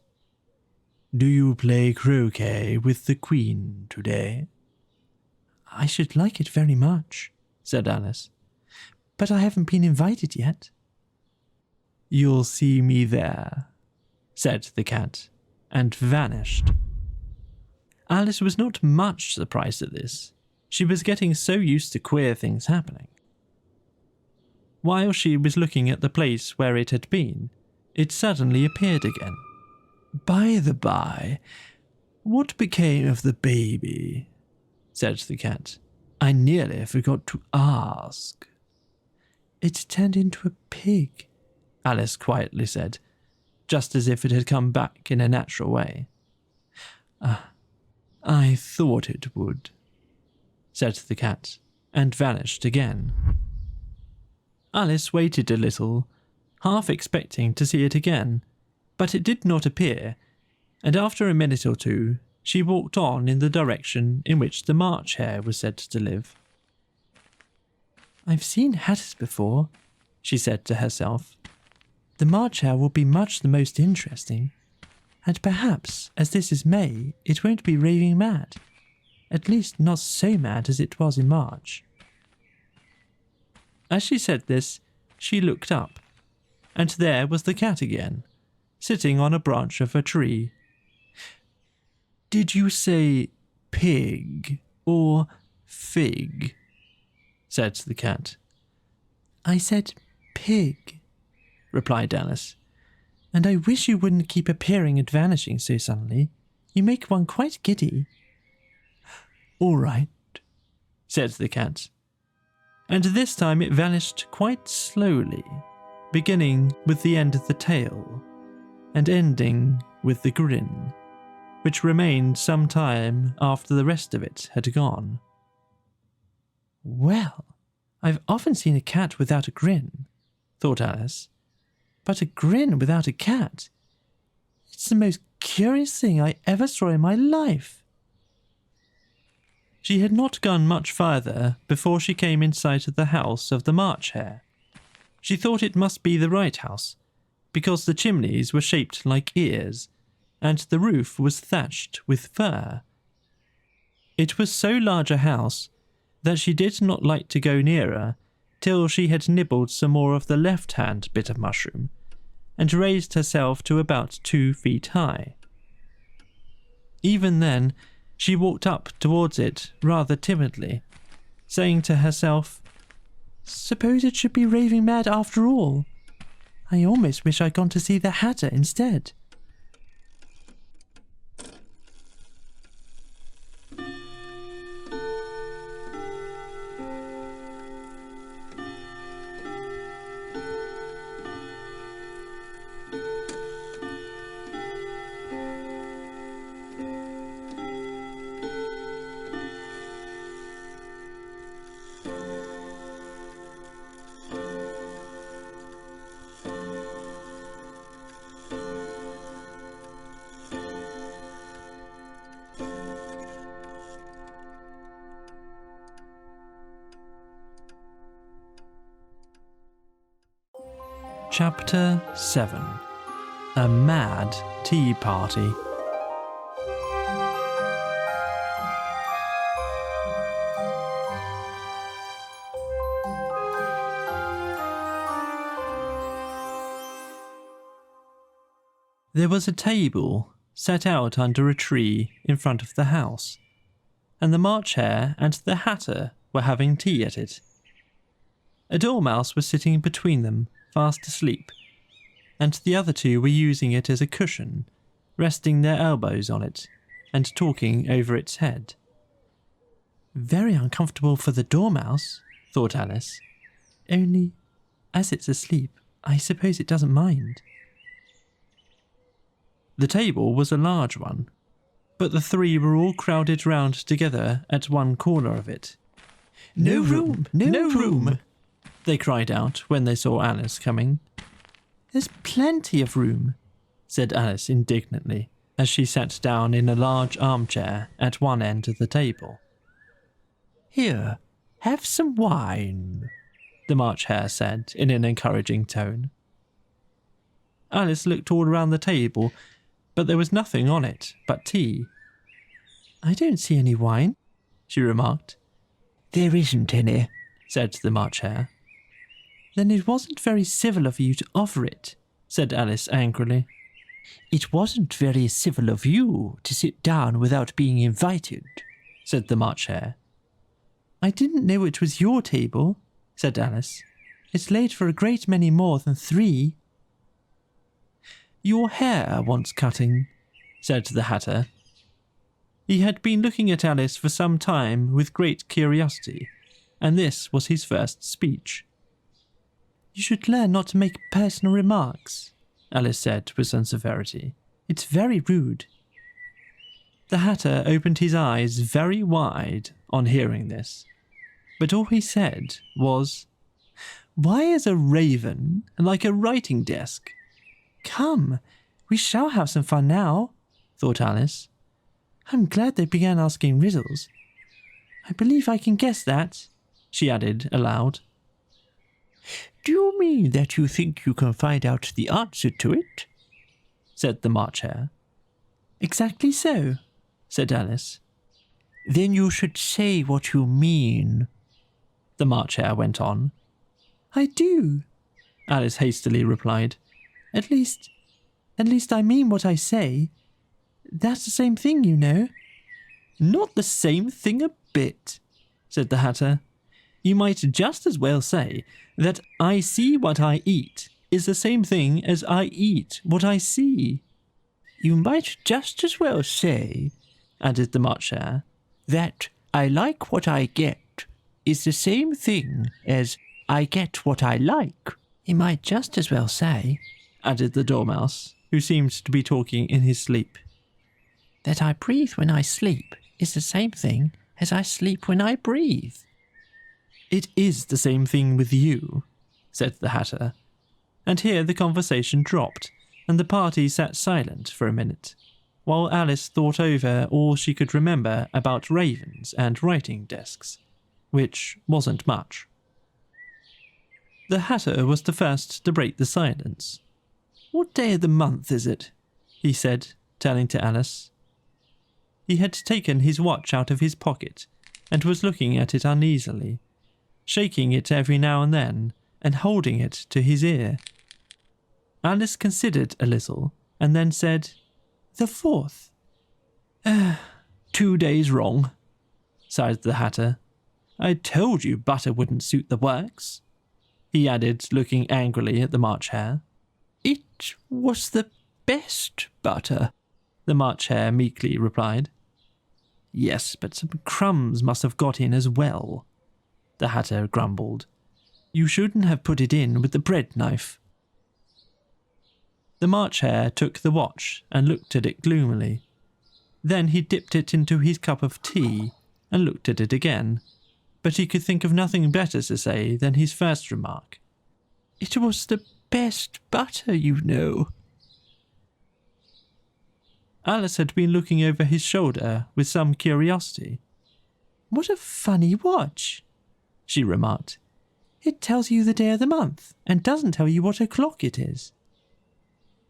Do you play croquet with the Queen today? I should like it very much, said Alice. But I haven't been invited yet. You'll see me there, said the cat, and vanished. Alice was not much surprised at this. She was getting so used to queer things happening. While she was looking at the place where it had been, it suddenly appeared again. By the by, what became of the baby? Said the cat. I nearly forgot to ask. It turned into a pig, Alice quietly said, just as if it had come back in a natural way. I thought it would, said the cat, and vanished again. Alice waited a little, half expecting to see it again, but it did not appear, and after a minute or two, she walked on in the direction in which the March hare was said to live. I've seen hatters before, she said to herself. The March hare will be much the most interesting, and perhaps, as this is May, it won't be raving mad. At least not so mad as it was in March. As she said this, she looked up, and there was the cat again, sitting on a branch of a tree. "Did you say pig or fig?" said the cat. "I said pig," replied Alice, "and I wish you wouldn't keep appearing and vanishing so suddenly. You make one quite giddy." "All right," said the cat. And this time it vanished quite slowly, beginning with the end of the tail, and ending with the grin, which remained some time after the rest of it had gone. "Well, I've often seen a cat without a grin," thought Alice, "but a grin without a cat? It's the most curious thing I ever saw in my life." She had not gone much farther before she came in sight of the house of the March Hare. She thought it must be the right house, because the chimneys were shaped like ears, and the roof was thatched with fur. It was so large a house that she did not like to go nearer till she had nibbled some more of the left-hand bit of mushroom, and raised herself to about 2 feet high. Even then, she walked up towards it rather timidly, saying to herself, "Suppose it should be raving mad after all? I almost wish I'd gone to see the Hatter instead." Chapter 7. A Mad Tea Party. There was a table set out under a tree in front of the house, and the March Hare and the Hatter were having tea at it. A dormouse was sitting between them, fast asleep, and the other two were using it as a cushion, resting their elbows on it, and talking over its head. "Very uncomfortable for the dormouse," thought Alice. "Only, as it's asleep, I suppose it doesn't mind." The table was a large one, but the three were all crowded round together at one corner of it. "No room! No room!" they cried out when they saw Alice coming. "There's plenty of room," said Alice indignantly, as she sat down in a large armchair at one end of the table. "Here, have some wine," the March Hare said in an encouraging tone. Alice looked all around the table, but there was nothing on it but tea. "I don't see any wine," she remarked. "There isn't any," said the March Hare. "Then it wasn't very civil of you to offer it," said Alice angrily. "It wasn't very civil of you to sit down without being invited," said the March Hare. "I didn't know it was your table," said Alice. "It's laid for a great many more than 3. "Your hair wants cutting," said the Hatter. He had been looking at Alice for some time with great curiosity, and this was his first speech. "You should learn not to make personal remarks," Alice said with some severity. "It's very rude." The Hatter opened his eyes very wide on hearing this, but all he said was, "Why is a raven like a writing desk?" "Come, we shall have some fun now," thought Alice. "I'm glad they began asking riddles. I believe I can guess that," she added aloud. "Do you mean that you think you can find out the answer to it?" said the March Hare. "Exactly so," said Alice. Then you should say what you mean, the March Hare went on. I do, Alice hastily replied. At least I mean what I say. That's the same thing, you know. Not the same thing a bit, said the Hatter. You might just as well say that I see what I eat is the same thing as I eat what I see. You might just as well say, added the March Hare, that I like what I get is the same thing as I get what I like. You might just as well say, added the Dormouse, who seemed to be talking in his sleep, that I breathe when I sleep is the same thing as I sleep when I breathe. It is the same thing with you, said the Hatter. And here the conversation dropped, and the party sat silent for a minute, while Alice thought over all she could remember about ravens and writing desks, which wasn't much. The Hatter was the first to break the silence. What day of the month is it? He said, turning to Alice. He had taken his watch out of his pocket and was looking at it uneasily, shaking it every now and then and holding it to his ear. Alice considered a little and then said, The 4th. 2 days wrong, sighed the Hatter. I told you butter wouldn't suit the works, he added, looking angrily at the March Hare. It was the best butter, the March Hare meekly replied. Yes, but some crumbs must have got in as well, the Hatter grumbled. You shouldn't have put it in with the bread knife. The March Hare took the watch and looked at it gloomily. Then he dipped it into his cup of tea and looked at it again, but he could think of nothing better to say than his first remark. It was the best butter, you know. Alice had been looking over his shoulder with some curiosity. What a funny watch, she remarked. It tells you the day of the month and doesn't tell you what o'clock it is.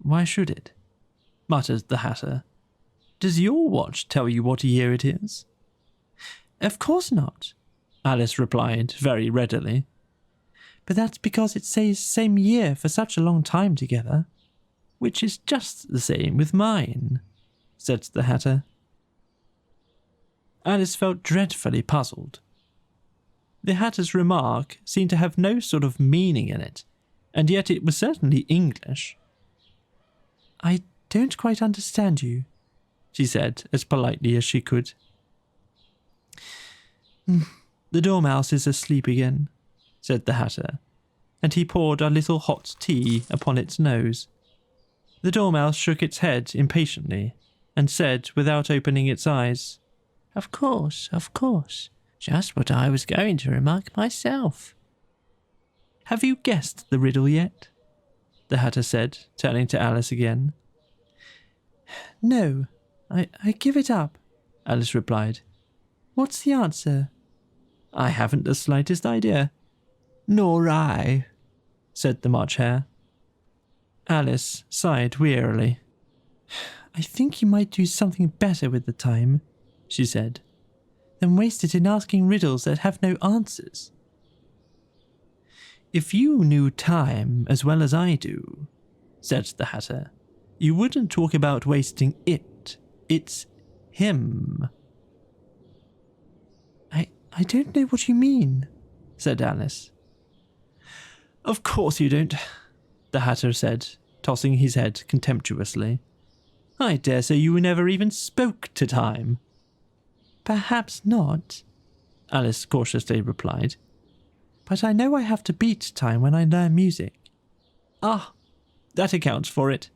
Why should it? Muttered the Hatter. Does your watch tell you what year it is? Of course not, Alice replied very readily. But that's because it says same year for such a long time together, which is just the same with mine, said the Hatter. Alice felt dreadfully puzzled. The Hatter's remark seemed to have no sort of meaning in it, and yet it was certainly English. I don't quite understand you, she said as politely as she could. The Dormouse is asleep again, said the Hatter, and he poured a little hot tea upon its nose. The Dormouse shook its head impatiently and said, without opening its eyes, Of course, just what I was going to remark myself. Have you guessed the riddle yet? The Hatter said, turning to Alice again. No, I give it up, Alice replied. What's the answer? I haven't the slightest idea. Nor I, said the March Hare. Alice sighed wearily. I think you might do something better with the time, she said, than waste it in asking riddles that have no answers. If you knew time as well as I do, said the Hatter, you wouldn't talk about wasting it. It's him. I don't know what you mean, said Alice. Of course you don't, the Hatter said, tossing his head contemptuously. I dare say you never even spoke to time. Perhaps not, Alice cautiously replied. But I know I have to beat time when I learn music. Ah, that accounts for it,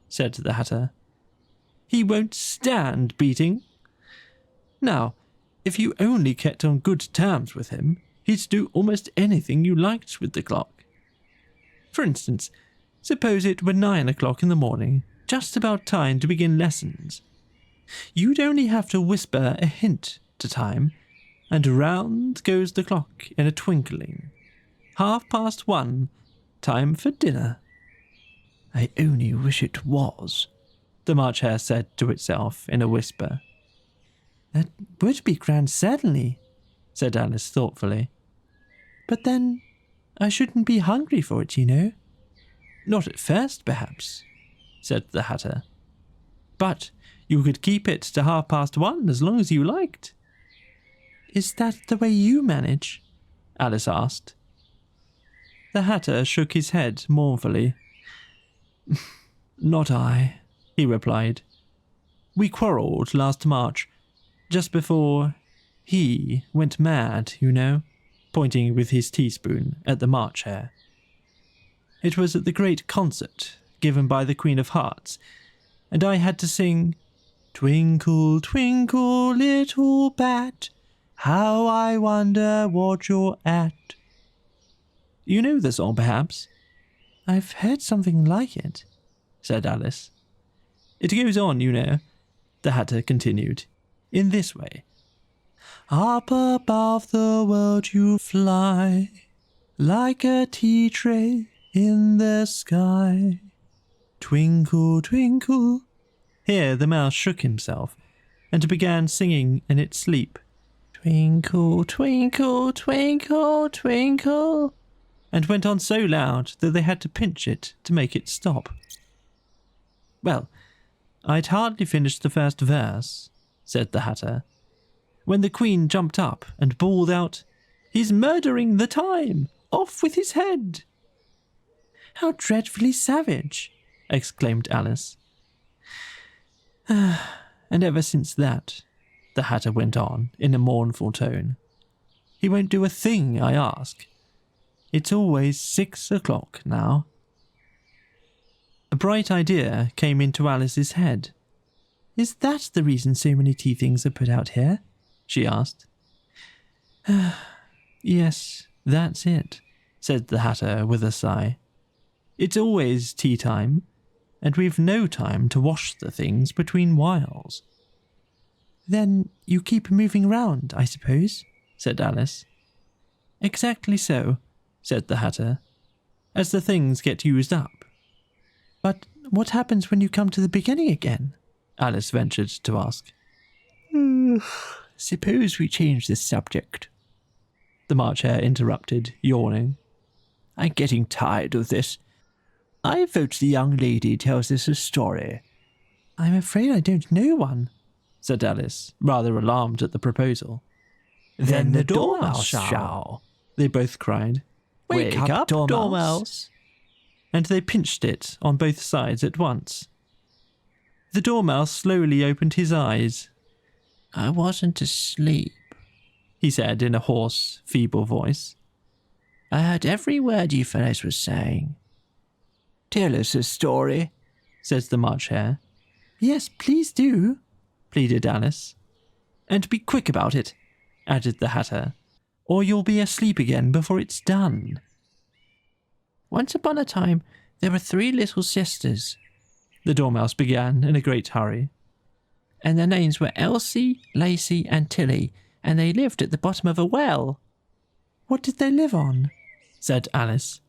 said the Hatter. He won't stand beating. Now, if you only kept on good terms with him, he'd do almost anything you liked with the clock. For instance, suppose it were 9 o'clock in the morning, just about time to begin lessons. You'd only have to whisper a hint to time, and round goes the clock in a twinkling. 1:30, time for dinner. I only wish it was, the March Hare said to itself in a whisper. That would be grand, certainly, said Alice thoughtfully. But then I shouldn't be hungry for it, you know. Not at first, perhaps, said the Hatter. But you could keep it to 1:30 as long as you liked. Is that the way you manage? Alice asked. The Hatter shook his head mournfully. Not I, he replied. We quarrelled last March, just before he went mad, you know, pointing with his teaspoon at the March Hare. It was at the great concert given by the Queen of Hearts, and I had to sing, Twinkle, twinkle, little bat, how I wonder what you're at. You know the song, perhaps? I've heard something like it, said Alice. It goes on, you know, the Hatter continued, in this way. Up above the world you fly, like a tea tray in the sky. Twinkle, twinkle. Here the mouse shook himself and began singing in its sleep. Twinkle, twinkle, twinkle, twinkle, and went on so loud that they had to pinch it to make it stop. Well, I'd hardly finished the first verse, said the Hatter, when the Queen jumped up and bawled out, He's murdering the time! Off with his head! How dreadfully savage! Exclaimed Alice. And ever since that, the Hatter went on in a mournful tone, he won't do a thing I ask. It's always 6 o'clock now. A bright idea came into Alice's head. Is that the reason so many tea things are put out here? She asked. Yes, that's it, said the Hatter with a sigh. It's always tea time, and we've no time to wash the things between whiles. Then you keep moving round, I suppose, said Alice. Exactly so, said the Hatter, as the things get used up. But what happens when you come to the beginning again? Alice ventured to ask. Suppose we change the subject, the March Hare interrupted, yawning. I'm getting tired of this. I vote the young lady tells us a story. I'm afraid I don't know one, said Alice, rather alarmed at the proposal. Then the Dormouse shall, they both cried. Wake up, Dormouse! And they pinched it on both sides at once. The Dormouse slowly opened his eyes. I wasn't asleep, he said in a hoarse, feeble voice. I heard every word you fellows were saying. Tell us a story, says the March Hare. Yes, please do, pleaded Alice. And be quick about it, added the Hatter, or you'll be asleep again before it's done. Once upon a time, there were 3 little sisters, the Dormouse began in a great hurry. And their names were Elsie, Lacey, and Tilly, and they lived at the bottom of a well. What did they live on? Said Alice,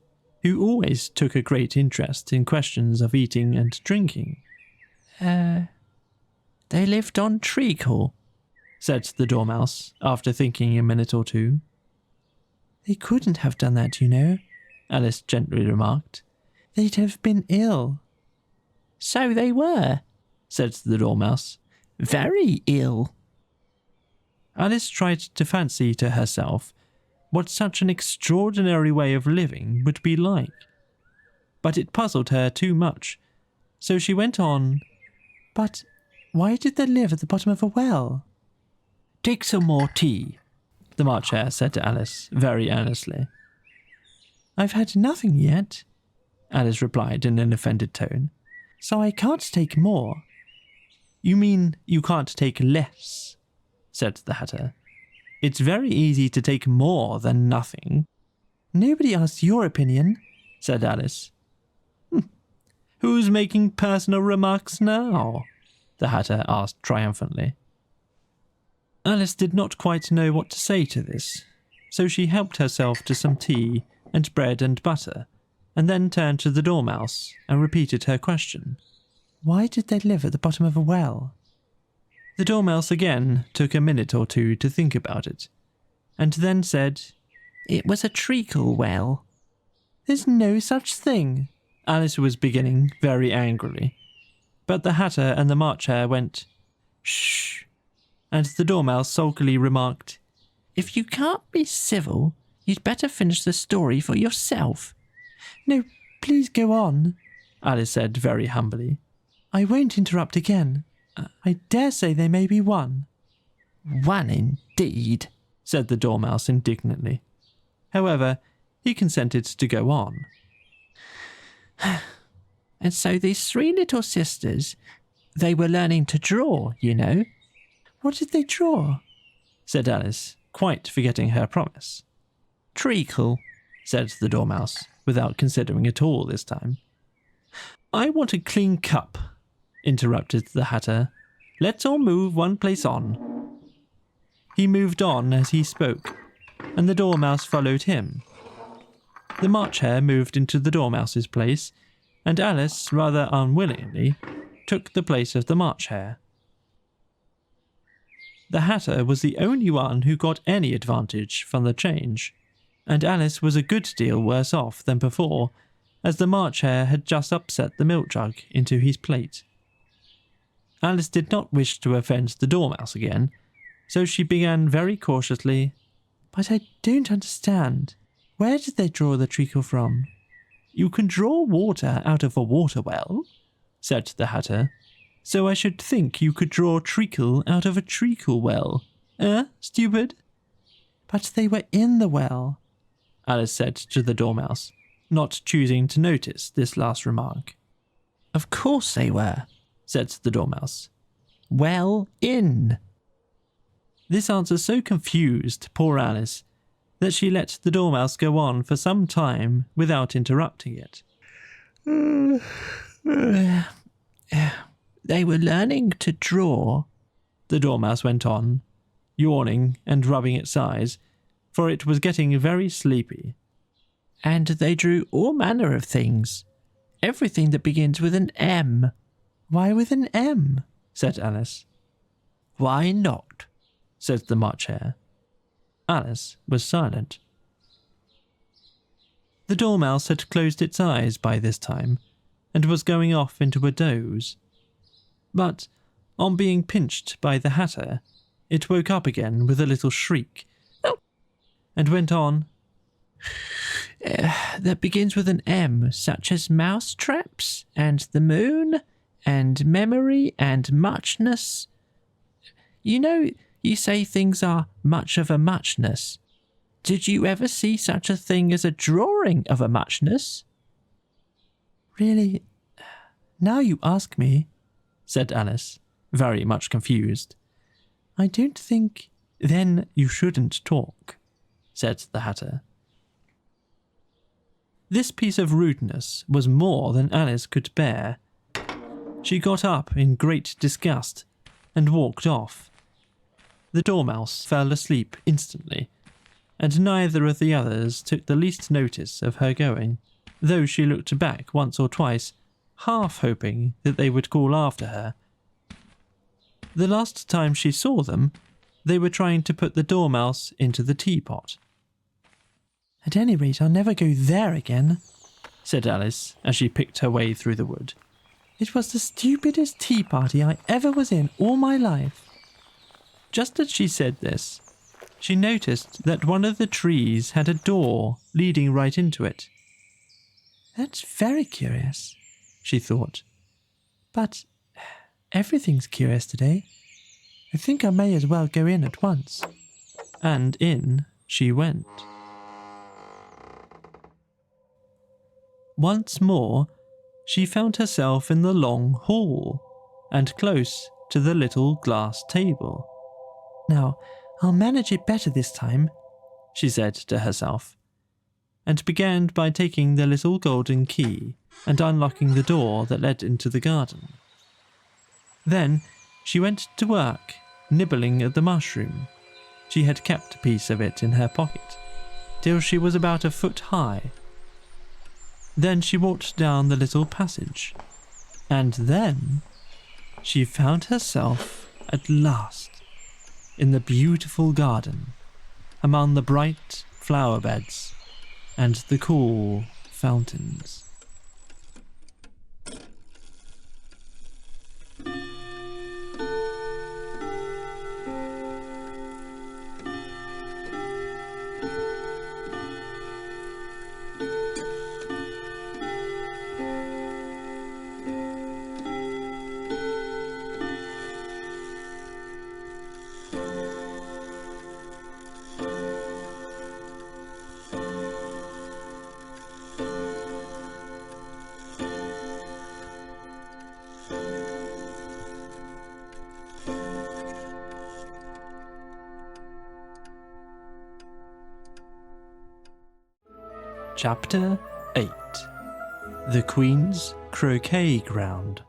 who always took a great interest in questions of eating and drinking. They lived on treacle, said the Dormouse, after thinking a minute or two. They couldn't have done that, you know, Alice gently remarked. They'd have been ill. So they were, said the Dormouse. Very ill. Alice tried to fancy to herself what such an extraordinary way of living would be like. But it puzzled her too much, so she went on. But why did they live at the bottom of a well? Take some more tea, the March Hare said to Alice very earnestly. I've had nothing yet, Alice replied in an offended tone, so I can't take more. You mean you can't take less, said the Hatter. It's very easy to take more than nothing. Nobody asked your opinion, said Alice. Who's making personal remarks now? The Hatter asked triumphantly. Alice did not quite know what to say to this, so she helped herself to some tea and bread and butter, and then turned to the Dormouse and repeated her question. Why did they live at the bottom of a well? The Dormouse again took a minute or two to think about it, and then said, It was a treacle well. There's no such thing. Alice was beginning very angrily, but the Hatter and the March Hare went, Shh, and the Dormouse sulkily remarked, If you can't be civil, you'd better finish the story for yourself. No, please go on, Alice said very humbly. I won't interrupt again. I dare say there may be one. One indeed, said the Dormouse indignantly. However, he consented to go on. And so these 3 little sisters, they were learning to draw, you know. What did they draw? Said Alice, quite forgetting her promise. Treacle, said the Dormouse, without considering at all this time. I want a clean cup, interrupted the Hatter. Let's all move one place on. He moved on as he spoke, and the Dormouse followed him. The March Hare moved into the Dormouse's place, and Alice, rather unwillingly, took the place of the March Hare. The Hatter was the only one who got any advantage from the change, and Alice was a good deal worse off than before, as the March Hare had just upset the milk jug into his plate. Alice did not wish to offend the Dormouse again, so she began very cautiously, But I don't understand. Where did they draw the treacle from? You can draw water out of a water well, said the Hatter, so I should think you could draw treacle out of a treacle well. Stupid? But they were in the well, Alice said to the Dormouse, not choosing to notice this last remark. Of course they were, said the Dormouse. Well in. This answer so confused poor Alice that she let the Dormouse go on for some time without interrupting it. They were learning to draw, the Dormouse went on, yawning and rubbing its eyes, for it was getting very sleepy. And they drew all manner of things. Everything that begins with an M. Why with an M? Said Alice. Why not? Said the March Hare. Alice was silent. The Dormouse had closed its eyes by this time, and was going off into a doze. But, on being pinched by the Hatter, it woke up again with a little shriek, and went on, That begins with an M, such as mouse traps, and the moon, and memory, and muchness. You know, you say things are much of a muchness. Did you ever see such a thing as a drawing of a muchness? Really, now you ask me, said Alice, very much confused. I don't think... Then you shouldn't talk, said the Hatter. This piece of rudeness was more than Alice could bear. She got up in great disgust and walked off. The Dormouse fell asleep instantly, and neither of the others took the least notice of her going, though she looked back once or twice, half hoping that they would call after her. The last time she saw them, they were trying to put the Dormouse into the teapot. At any rate, I'll never go there again, said Alice as she picked her way through the wood. It was the stupidest tea party I ever was in all my life. Just as she said this, she noticed that one of the trees had a door leading right into it. That's very curious, she thought. But everything's curious today. I think I may as well go in at once. And in she went. Once more, she found herself in the long hall, and close to the little glass table. Now, I'll manage it better this time, she said to herself, and began by taking the little golden key and unlocking the door that led into the garden. Then she went to work, nibbling at the mushroom. She had kept a piece of it in her pocket, till she was about a foot high. Then she walked down the little passage, and then she found herself at last, in the beautiful garden, among the bright flower beds and the cool fountains. Chapter 8. The Queen's Croquet Ground.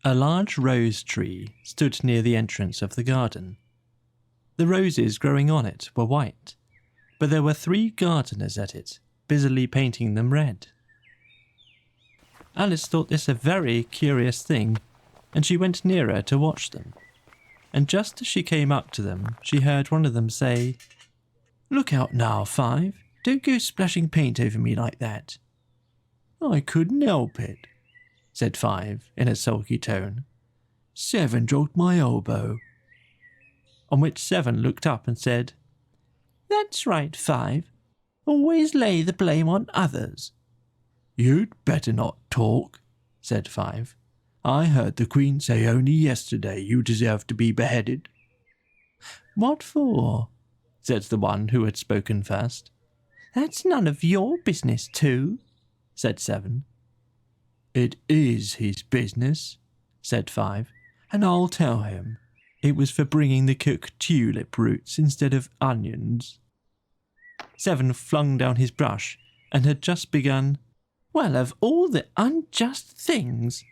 A large rose tree stood near the entrance of the garden. The roses growing on it were white, but there were 3 gardeners at it, busily painting them red. Alice thought this a very curious thing, and she went nearer to watch them. And just as she came up to them, she heard one of them say, "Look out now, Five. Don't go splashing paint over me like that." "I couldn't help it," said Five in a sulky tone. "Seven jogged my elbow." On which Seven looked up and said, "That's right, Five. Always lay the blame on others." "You'd better not talk," said Five. "I heard the Queen say only yesterday you deserve to be beheaded." "What for?" said the one who had spoken first. "That's none of your business, too," said Seven. "It is his business," said Five, "and I'll tell him. It was for bringing the cook tulip roots instead of onions." Seven flung down his brush and had just begun, "Well, of all the unjust things,"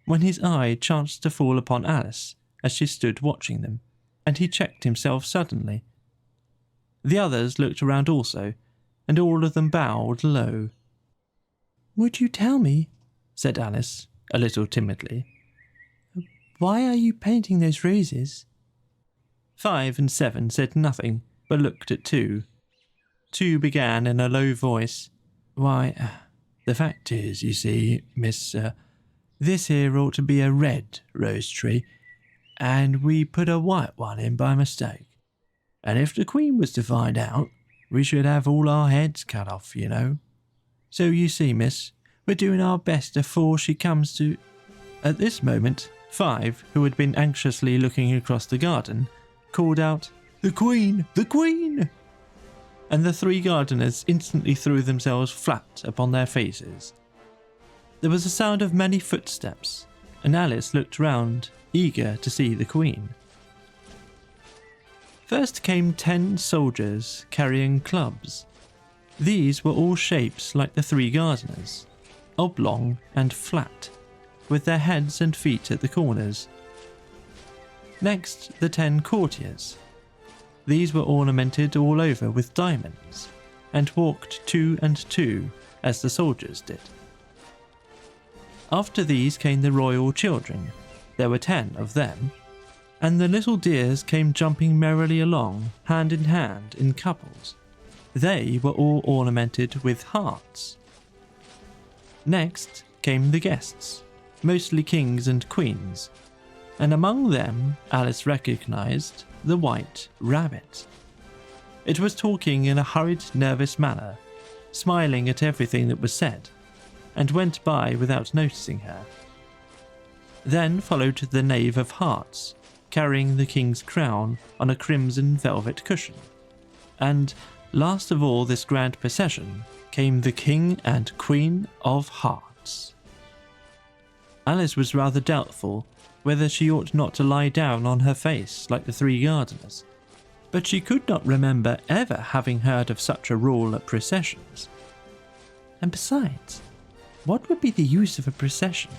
when his eye chanced to fall upon Alice as she stood watching them, and he checked himself suddenly. The others looked around also, and all of them bowed low. "Would you tell me," said Alice, a little timidly, "why are you painting those roses?" 5 and 7 said nothing, but looked at 2. 2 began in a low voice, "Why, the fact is, you see, Miss, this here ought to be a red rose tree, and we put a white one in by mistake. And if the Queen was to find out, we should have all our heads cut off, you know. So you see, miss, we're doing our best afore she comes to—" At this moment, 5, who had been anxiously looking across the garden, called out, "The Queen! The Queen!" And the 3 gardeners instantly threw themselves flat upon their faces. There was a sound of many footsteps, and Alice looked round, eager to see the Queen. First came 10 soldiers carrying clubs. These were all shapes like the 3 gardeners, oblong and flat, with their heads and feet at the corners. Next, the 10 courtiers. These were ornamented all over with diamonds, and walked 2 and 2, as the soldiers did. After these came the royal children. There were 10 of them, and the little dears came jumping merrily along, hand in couples. They were all ornamented with hearts. Next came the guests, mostly kings and queens, and among them Alice recognised the White Rabbit. It was talking in a hurried, nervous manner, smiling at everything that was said, and went by without noticing her. Then followed the Knave of Hearts, carrying the king's crown on a crimson velvet cushion. And last of all this grand procession came the King and Queen of Hearts. Alice was rather doubtful whether she ought not to lie down on her face like the 3 gardeners, but she could not remember ever having heard of such a rule at processions. And besides, what would be the use of a procession,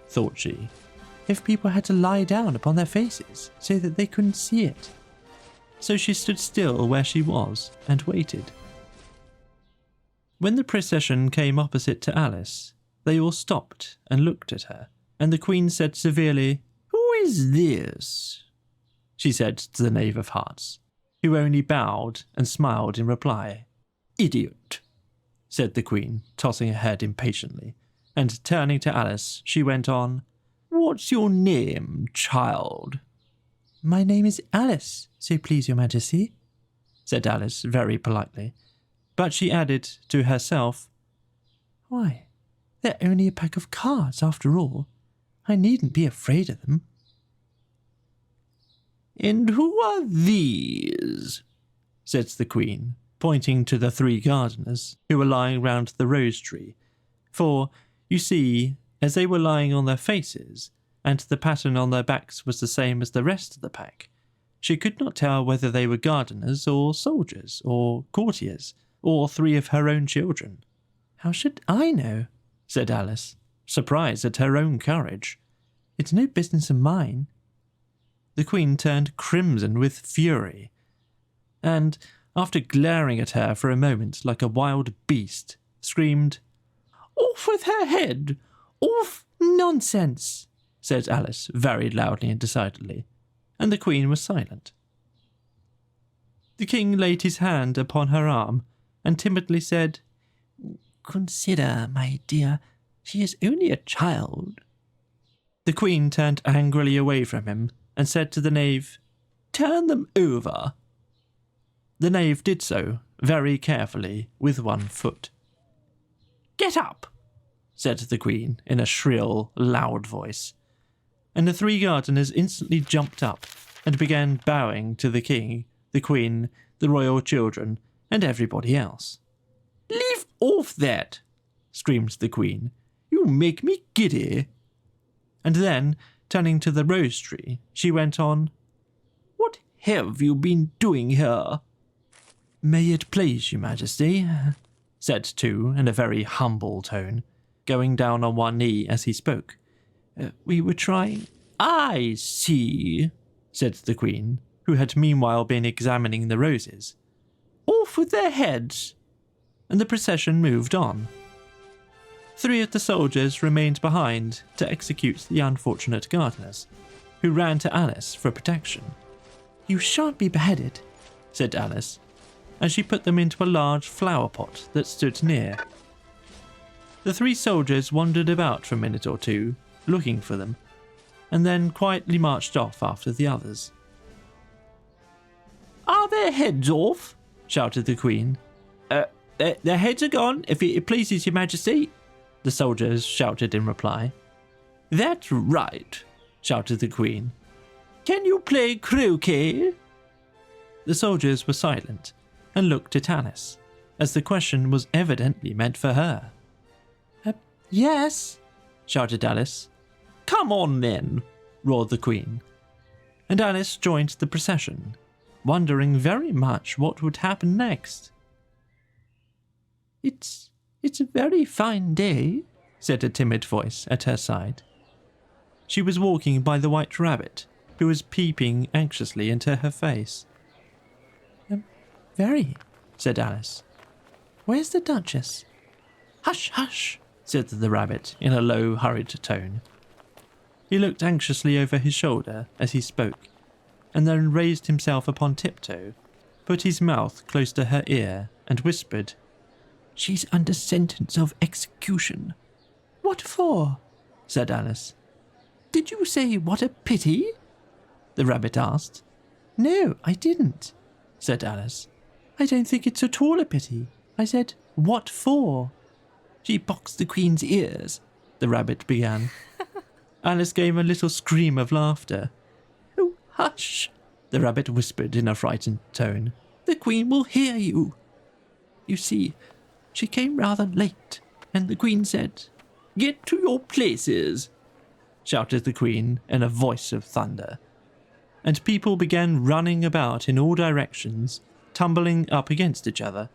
thought she, if people had to lie down upon their faces so that they couldn't see it? So she stood still where she was and waited. When the procession came opposite to Alice, they all stopped and looked at her, And the Queen said severely, "Who is this?" she said to the Knave of Hearts, who only bowed and smiled in reply. "Idiot," said the Queen, tossing her head impatiently, and turning to Alice, she went on, "What's your name, child?" "My name is Alice, so please your Majesty," said Alice very politely, but she added to herself, "Why, they're only a pack of cards after all. I needn't be afraid of them." "And who are these?" said the Queen, pointing to the 3 gardeners who were lying round the rose tree, for, you see, as they were lying on their faces, and the pattern on their backs was the same as the rest of the pack, she could not tell whether they were gardeners or soldiers or courtiers or 3 of her own children. "How should I know?" said Alice, surprised at her own courage. "It's no business of mine." The Queen turned crimson with fury, and, after glaring at her for a moment like a wild beast, screamed, "Off with her head! Off!" "Nonsense!" said Alice very loudly and decidedly, and the Queen was silent. The King laid his hand upon her arm and timidly said, "Consider, my dear, she is only a child." The Queen turned angrily away from him and said to the Knave, "Turn them over." The Knave did so, very carefully, with one foot. "Get up," said the Queen in a shrill, loud voice, and the 3 gardeners instantly jumped up and began bowing to the King, the Queen, the royal children, and everybody else. "Leave off that," screamed the Queen. "You make me giddy." And then, turning to the rose tree, she went on, "What have you been doing here?" "May it please your Majesty," said two in a very humble tone, going down on one knee as he spoke. "We were trying—" "I see," said the Queen, who had meanwhile been examining the roses. "Off with their heads." And the procession moved on. 3 of the soldiers remained behind to execute the unfortunate gardeners, who ran to Alice for protection. "You shan't be beheaded," said Alice, and she put them into a large flower pot that stood near. The 3 soldiers wandered about for a minute or 2, looking for them, and then quietly marched off after the others. "Are their heads off?" shouted the Queen. Their heads are gone, if it pleases your Majesty," the soldiers shouted in reply. "That's right," shouted the Queen. "Can you play croquet?" The soldiers were silent and looked at Alice, as the question was evidently meant for her. "Yes," shouted Alice. "Come on then," roared the Queen. And Alice joined the procession, wondering very much what would happen next. It's a very fine day," said a timid voice at her side. She was walking by the White Rabbit, who was peeping anxiously into her face. "Very," said Alice. "Where's the Duchess?" "Hush, hush," said the Rabbit in a low, hurried tone. He looked anxiously over his shoulder as he spoke, and then raised himself upon tiptoe, put his mouth close to her ear, and whispered, "She's under sentence of execution." "What for?" said Alice. "Did you say what a pity?" the Rabbit asked. "No, I didn't," said Alice. "I don't think it's at all a pity. I said, what for?" "She boxed the Queen's ears," the Rabbit began. Alice gave a little scream of laughter. "Oh, hush," the Rabbit whispered in a frightened tone. "The Queen will hear you. You see, she came rather late, and the Queen said, 'Get to your places,'" shouted the Queen in a voice of thunder. And people began running about in all directions, tumbling up against each other.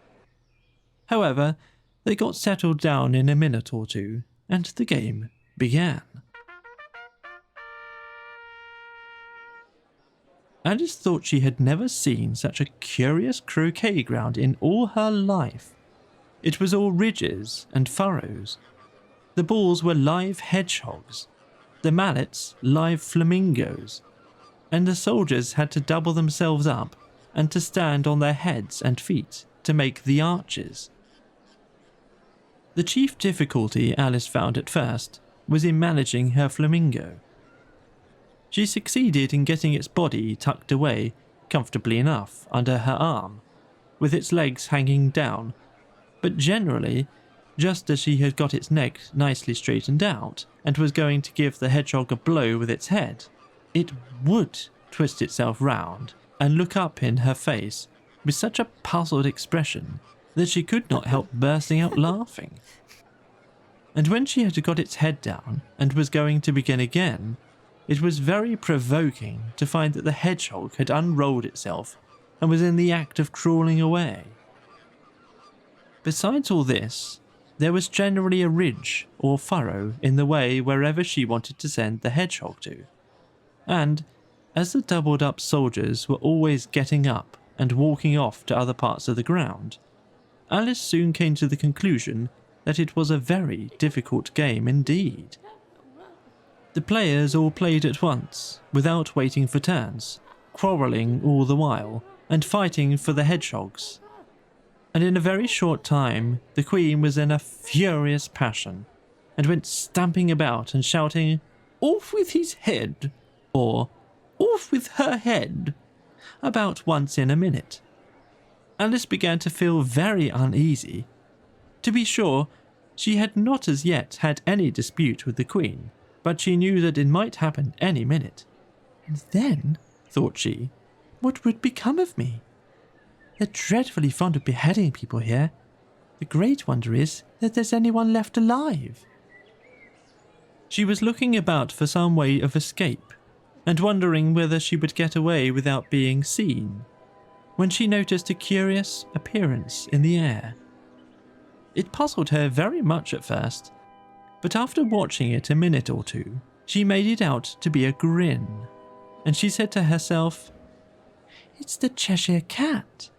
However, they got settled down in a minute or 2, and the game began. Alice thought she had never seen such a curious croquet ground in all her life. It was all ridges and furrows. The balls were live hedgehogs. the mallets live flamingos, and the soldiers had to double themselves up and to stand on their heads and feet to make the arches. The chief difficulty Alice found at first was in managing her flamingo. She succeeded in getting its body tucked away comfortably enough under her arm, with its legs hanging down, but generally, just as she had got its neck nicely straightened out and was going to give the hedgehog a blow with its head, it would twist itself round and look up in her face with such a puzzled expression that she could not help bursting out laughing. And when she had got its head down and was going to begin again, it was very provoking to find that the hedgehog had unrolled itself and was in the act of crawling away. Besides all this, there was generally a ridge or furrow in the way wherever she wanted to send the hedgehog to. And, as the doubled up soldiers were always getting up and walking off to other parts of the ground, Alice soon came to the conclusion that it was a very difficult game indeed. The players all played at once, without waiting for turns, quarrelling all the while, and fighting for the hedgehogs. And in a very short time, the Queen was in a furious passion, and went stamping about and shouting, "Off with his head!" or "Off with her head!" about once in a minute. Alice began to feel very uneasy. To be sure, she had not as yet had any dispute with the Queen, but she knew that it might happen any minute. And then, thought she, what would become of me? They're dreadfully fond of beheading people here. The great wonder is that there's anyone left alive. She was looking about for some way of escape, and wondering whether she would get away without being seen, when she noticed a curious appearance in the air. It puzzled her very much at first, but after watching it a minute or two, she made it out to be a grin, and she said to herself, "It's the Cheshire Cat.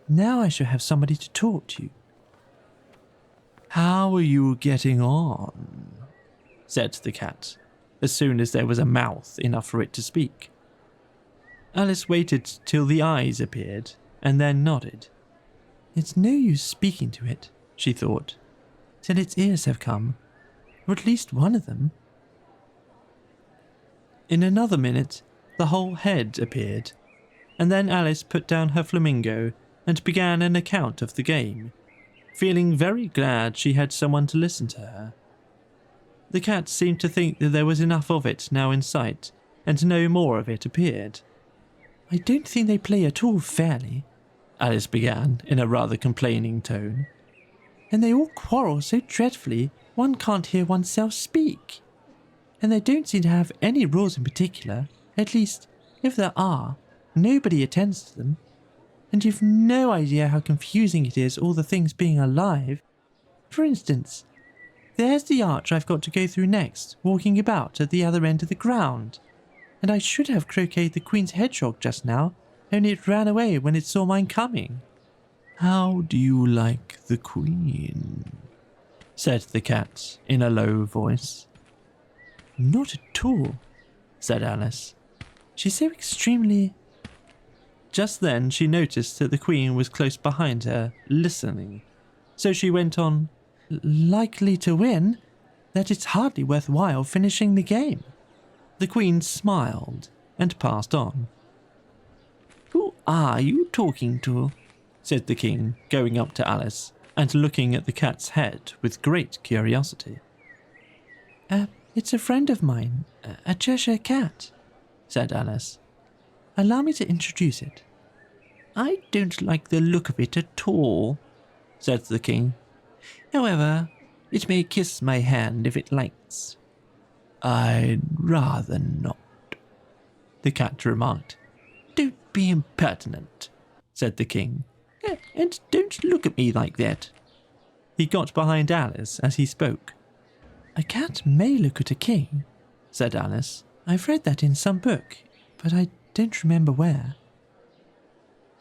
Now I shall have somebody to talk to." "How are you getting on?" said the cat, as soon as there was a mouth enough for it to speak. Alice waited till the eyes appeared, and then nodded. It's no use speaking to it, she thought, till its ears have come, or at least one of them. In another minute, the whole head appeared, and then Alice put down her flamingo and began an account of the game, feeling very glad she had someone to listen to her. The cat seemed to think that there was enough of it now in sight, and no more of it appeared. "I don't think they play at all fairly," Alice began in a rather complaining tone. "And they all quarrel so dreadfully one can't hear oneself speak. And they don't seem to have any rules in particular, at least, if there are, nobody attends to them. And you've no idea how confusing it is, all the things being alive. For instance, there's the arch I've got to go through next, walking about at the other end of the ground. And I should have croqueted the Queen's hedgehog just now, only it ran away when it saw mine coming." "How do you like the Queen?" said the cat in a low voice. "Not at all," said Alice. "She's so extremely—" Just then she noticed that the Queen was close behind her, listening. So she went on, "Likely to win, that it's hardly worthwhile finishing the game." The Queen smiled and passed on. "Who are you talking to?" said the King, going up to Alice and looking at the cat's head with great curiosity. It's a friend of mine, a Cheshire Cat," said Alice. "Allow me to introduce it." "I don't like the look of it at all," said the King. "However, it may kiss my hand if it likes." "I'd rather not," the cat remarked. "Don't be impertinent," said the King. "And don't look at me like that." He got behind Alice as he spoke. "A cat may look at a king," said Alice. "I've read that in some book, but I don't remember where."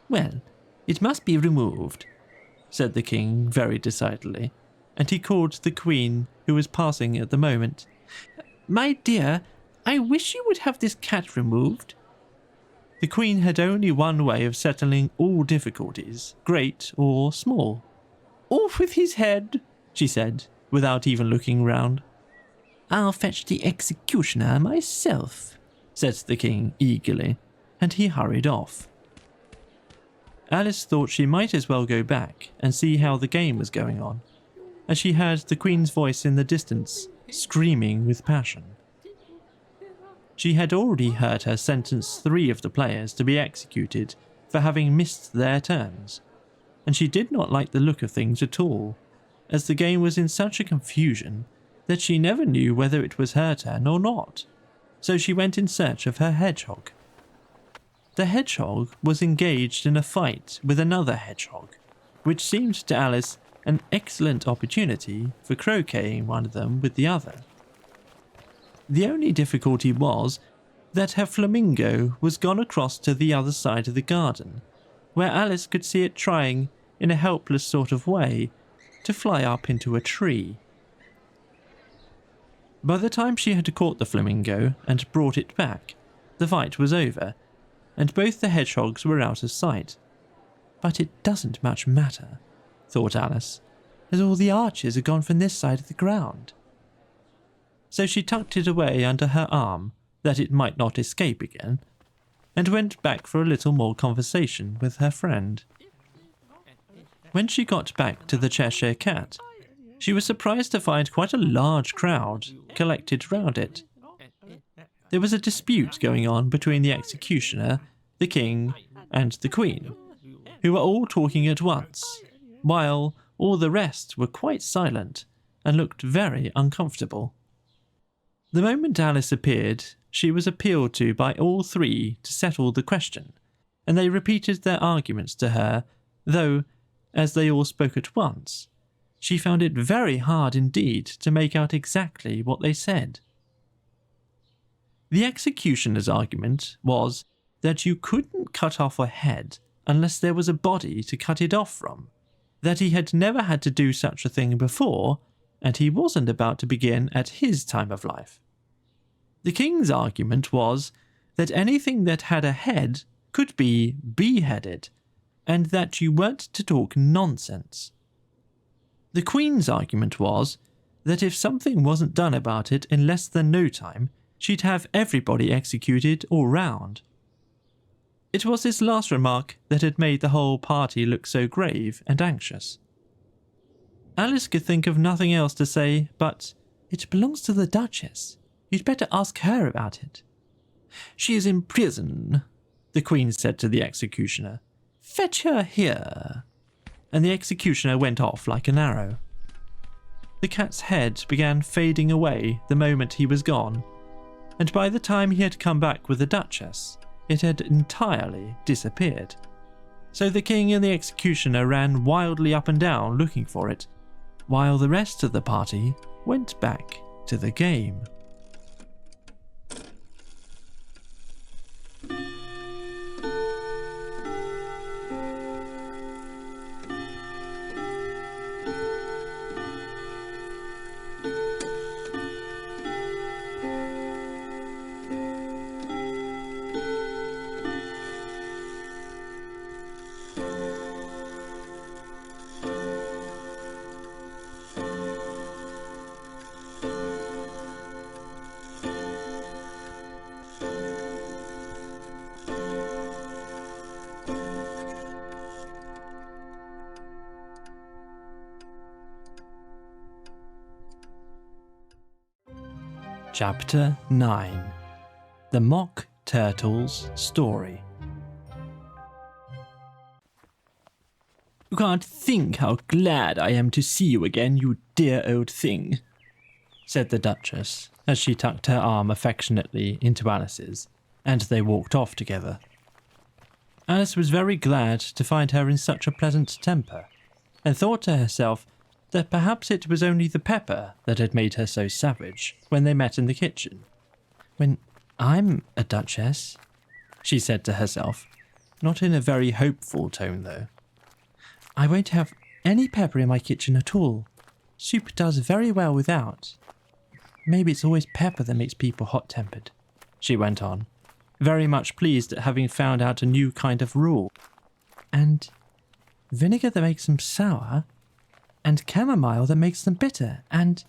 "Well, it must be removed," said the King very decidedly, and he called the Queen, who was passing at the moment. My dear, I wish you would have this cat removed. The Queen had only one way of settling all difficulties, great or small. Off with his head, she said, without even looking round. I'll fetch the executioner myself, said the King eagerly, and he hurried off. Alice thought she might as well go back and see how the game was going on, as she heard the Queen's voice in the distance, screaming with passion. She had already heard her sentence 3 of the players to be executed for having missed their turns, and she did not like the look of things at all, as the game was in such a confusion that she never knew whether it was her turn or not, so she went in search of her hedgehog. The hedgehog was engaged in a fight with another hedgehog, which seemed to Alice an excellent opportunity for croqueting one of them with the other. The only difficulty was that her flamingo was gone across to the other side of the garden, where Alice could see it trying, in a helpless sort of way, to fly up into a tree. By the time she had caught the flamingo and brought it back, the fight was over, and both the hedgehogs were out of sight. But it doesn't much matter, thought Alice, as all the archers are gone from this side of the ground. So she tucked it away under her arm, that it might not escape again, and went back for a little more conversation with her friend. When she got back to the Cheshire Cat, she was surprised to find quite a large crowd collected round it. There was a dispute going on between the executioner, the King, and the Queen, who were all talking at once, while all the rest were quite silent and looked very uncomfortable. The moment Alice appeared, she was appealed to by all 3 to settle the question, and they repeated their arguments to her, though, as they all spoke at once, she found it very hard indeed to make out exactly what they said. The executioner's argument was that you couldn't cut off a head unless there was a body to cut it off from, that he had never had to do such a thing before, and he wasn't about to begin at his time of life. The King's argument was that anything that had a head could be beheaded, and that you weren't to talk nonsense. The Queen's argument was that if something wasn't done about it in less than no time, she'd have everybody executed all round. It was this last remark that had made the whole party look so grave and anxious. Alice could think of nothing else to say but, "It belongs to the Duchess. You'd better ask her about it." "She is in prison," the Queen said to the executioner. "Fetch her here." And the executioner went off like an arrow. The cat's head began fading away the moment he was gone, and by the time he had come back with the Duchess, it had entirely disappeared. So the King and the executioner ran wildly up and down looking for it, while the rest of the party went back to the game. Chapter 9. The Mock Turtle's Story. "You can't think how glad I am to see you again, you dear old thing," said the Duchess, as she tucked her arm affectionately into Alice's, and they walked off together. Alice was very glad to find her in such a pleasant temper, and thought to herself that perhaps it was only the pepper that had made her so savage when they met in the kitchen. "When I'm a duchess," she said to herself, not in a very hopeful tone though, "I won't have any pepper in my kitchen at all. Soup does very well without." Maybe it's always pepper that makes people hot-tempered, she went on, very much pleased at having found out a new kind of rule. And vinegar that makes them sour, and chamomile that makes them bitter, and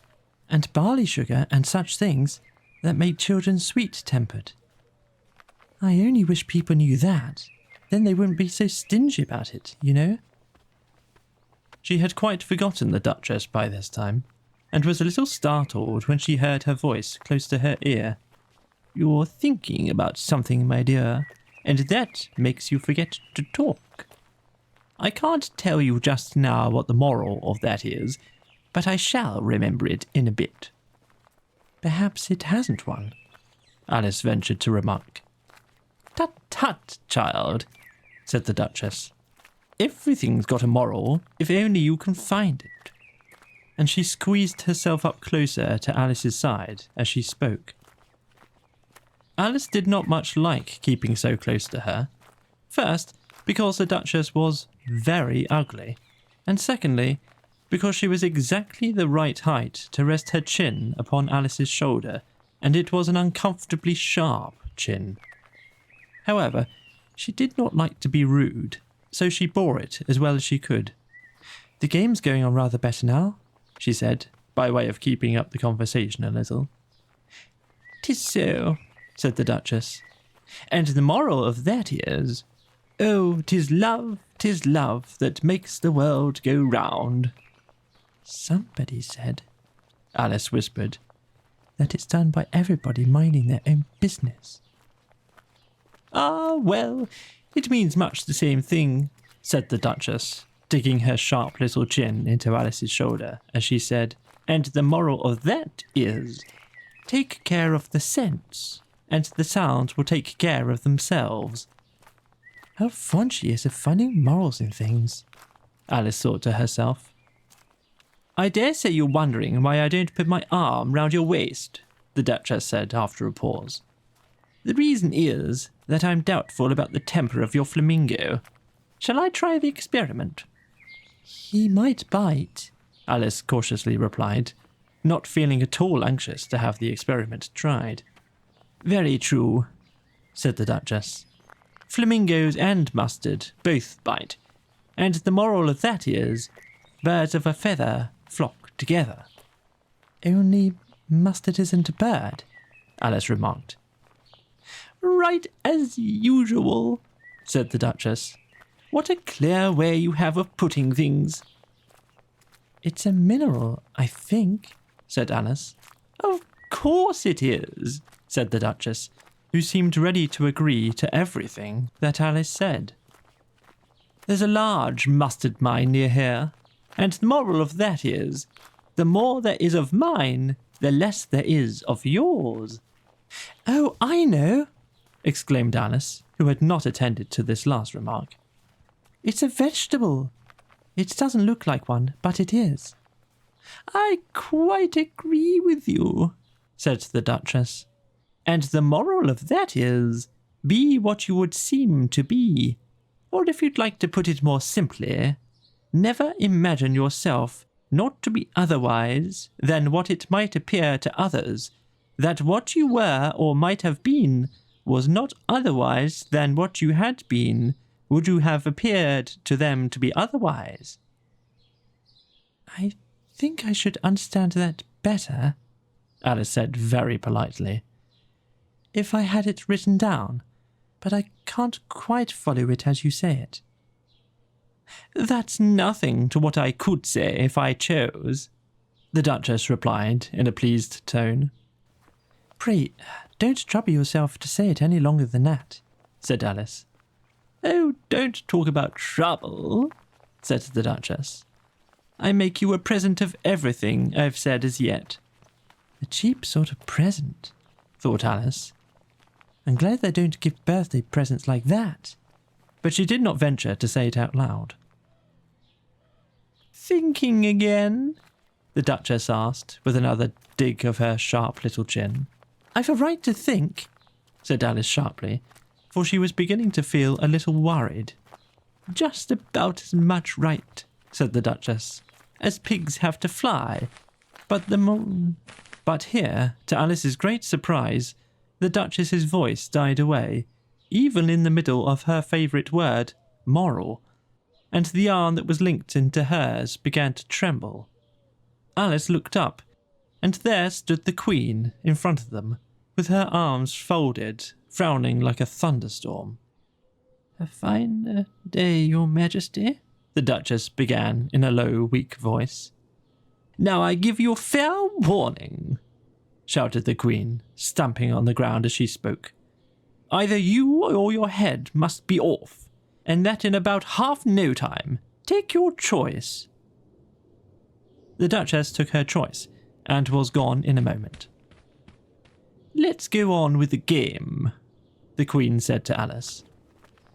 barley sugar and such things that make children sweet-tempered. I only wish people knew that. Then they wouldn't be so stingy about it, you know? She had quite forgotten the Duchess by this time, and was a little startled when she heard her voice close to her ear. You're thinking about something, my dear, and that makes you forget to talk. I can't tell you just now what the moral of that is, but I shall remember it in a bit. Perhaps it hasn't one, Alice ventured to remark. Tut, tut, child, said the Duchess. Everything's got a moral, if only you can find it. And she squeezed herself up closer to Alice's side as she spoke. Alice did not much like keeping so close to her. First, because the Duchess was very ugly, and secondly, because she was exactly the right height to rest her chin upon Alice's shoulder, and it was an uncomfortably sharp chin. However, she did not like to be rude, so she bore it as well as she could. The game's going on rather better now, she said, by way of keeping up the conversation a little. 'Tis so, said the Duchess, and the moral of that is, oh, 'tis love that makes the world go round. Somebody said, Alice whispered, that it's done by everybody minding their own business. Ah, well, it means much the same thing, said the Duchess, digging her sharp little chin into Alice's shoulder as she said, and the moral of that is, take care of the sense, and the sounds will take care of themselves. How fond she is of finding morals in things, Alice thought to herself. I dare say you're wondering why I don't put my arm round your waist, the Duchess said after a pause. The reason is that I'm doubtful about the temper of your flamingo. Shall I try the experiment? He might bite, Alice cautiously replied, not feeling at all anxious to have the experiment tried. Very true, said the Duchess. Flamingos and mustard both bite, and the moral of that is, birds of a feather flock together. Only mustard isn't a bird, Alice remarked. Right as usual, said the Duchess. What a clear way you have of putting things. It's a mineral, I think, said Alice. Of course it is, said the Duchess, who seemed ready to agree to everything that Alice said. There's a large mustard mine near here, and the moral of that is, the more there is of mine, the less there is of yours. Oh, I know, exclaimed Alice, who had not attended to this last remark. It's a vegetable. It doesn't look like one, but it is. I quite agree with you, said the Duchess. And the moral of that is, be what you would seem to be. Or if you'd like to put it more simply, never imagine yourself not to be otherwise than what it might appear to others, that what you were or might have been was not otherwise than what you had been, would you have appeared to them to be otherwise. I think I should understand that better, Alice said very politely, if I had it written down, but I can't quite follow it as you say it. That's nothing to what I could say if I chose, the Duchess replied in a pleased tone. Pray, don't trouble yourself to say it any longer than that, said Alice. Oh, don't talk about trouble, said the Duchess. I make you a present of everything I've said as yet. A cheap sort of present, thought Alice. I'm glad they don't give birthday presents like that. But she did not venture to say it out loud. Thinking again? The Duchess asked, with another dig of her sharp little chin. I've a right to think, said Alice sharply, for she was beginning to feel a little worried. Just about as much right, said the Duchess, as pigs have to fly. But the But here, to Alice's great surprise, the Duchess's voice died away, even in the middle of her favourite word, moral, and the arm that was linked into hers began to tremble. Alice looked up, and there stood the Queen in front of them, with her arms folded, frowning like a thunderstorm. "A fine day, Your Majesty," the Duchess began in a low, weak voice. "Now I give you fair warning," shouted the Queen, stamping on the ground as she spoke. "Either you or your head must be off, and that in about half no time. Take your choice." The Duchess took her choice, and was gone in a moment. "Let's go on with the game," the Queen said to Alice.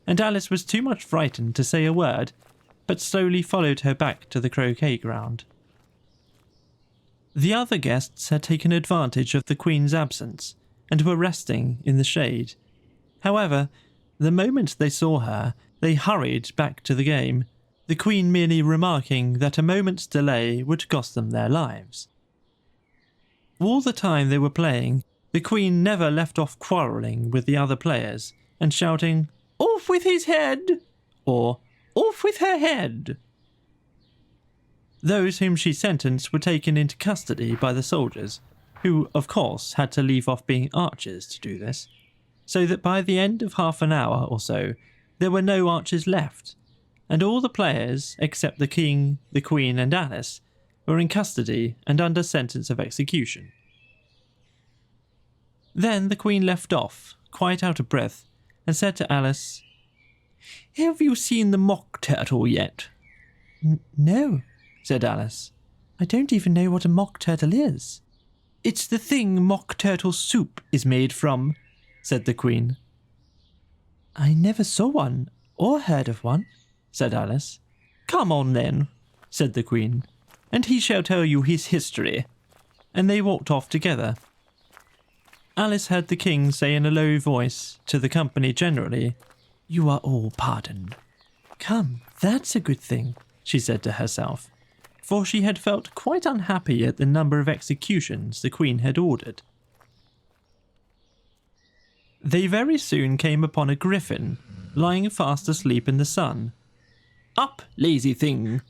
And Alice was too much frightened to say a word, but slowly followed her back to the croquet ground. The other guests had taken advantage of the Queen's absence, and were resting in the shade. However, the moment they saw her, they hurried back to the game, the Queen merely remarking that a moment's delay would cost them their lives. All the time they were playing, the Queen never left off quarrelling with the other players, and shouting, "Off with his head!" or "Off with her head!" Those whom she sentenced were taken into custody by the soldiers, who, of course, had to leave off being archers to do this, so that by the end of half an hour or so, there were no archers left, and all the players, except the King, the Queen, and Alice, were in custody and under sentence of execution. Then the Queen left off, quite out of breath, and said to Alice, "Have you seen the mock turtle yet?" No, said Alice. I don't even know what a mock turtle is. "It's the thing mock turtle soup is made from," said the Queen. I never saw one, or heard of one, said Alice. "Come on then," said the Queen, "and he shall tell you his history." And they walked off together. Alice heard the King say in a low voice to the company generally, "You are all pardoned." Come, that's a good thing, she said to herself, for she had felt quite unhappy at the number of executions the Queen had ordered. They very soon came upon a griffin, lying fast asleep in the sun. "Up, lazy thing,"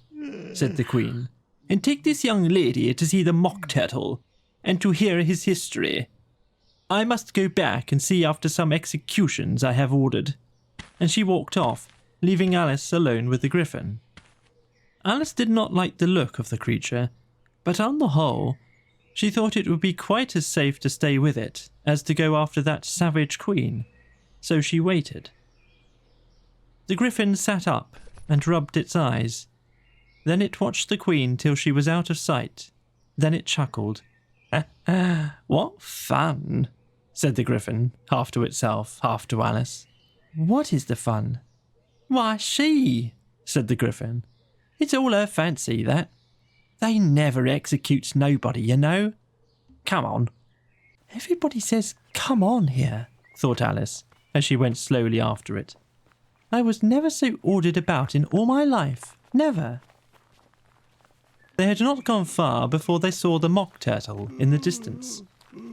said the Queen, "and take this young lady to see the mock turtle, and to hear his history. I must go back and see after some executions I have ordered." And she walked off, leaving Alice alone with the griffin. Alice did not like the look of the creature, but on the whole, she thought it would be quite as safe to stay with it as to go after that savage Queen, so she waited. The griffin sat up and rubbed its eyes. Then it watched the Queen till she was out of sight. Then it chuckled. "What fun," said the griffin, half to itself, half to Alice. What is the fun? "Why, she," said the griffin. "It's all her fancy, that. They never executes nobody, you know. Come on." Everybody says, come on here, thought Alice, as she went slowly after it. I was never so ordered about in all my life. Never. They had not gone far before they saw the mock turtle in the distance,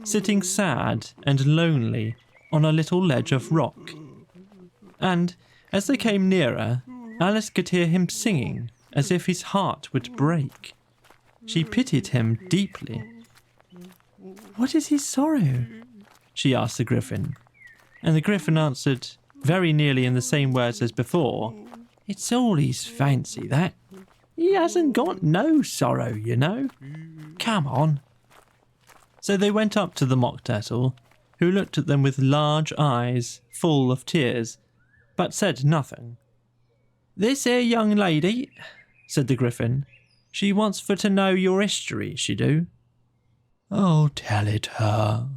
sitting sad and lonely on a little ledge of rock. And, as they came nearer, Alice could hear him singing as if his heart would break. She pitied him deeply. What is his sorrow? She asked the griffin, and the griffin answered, very nearly in the same words as before, "It's all his fancy, that. He hasn't got no sorrow, you know. Come on." So they went up to the mock turtle, who looked at them with large eyes full of tears, but said nothing. "This here young lady," said the griffin, "she wants for to know your history, she do." "Oh, tell it her,"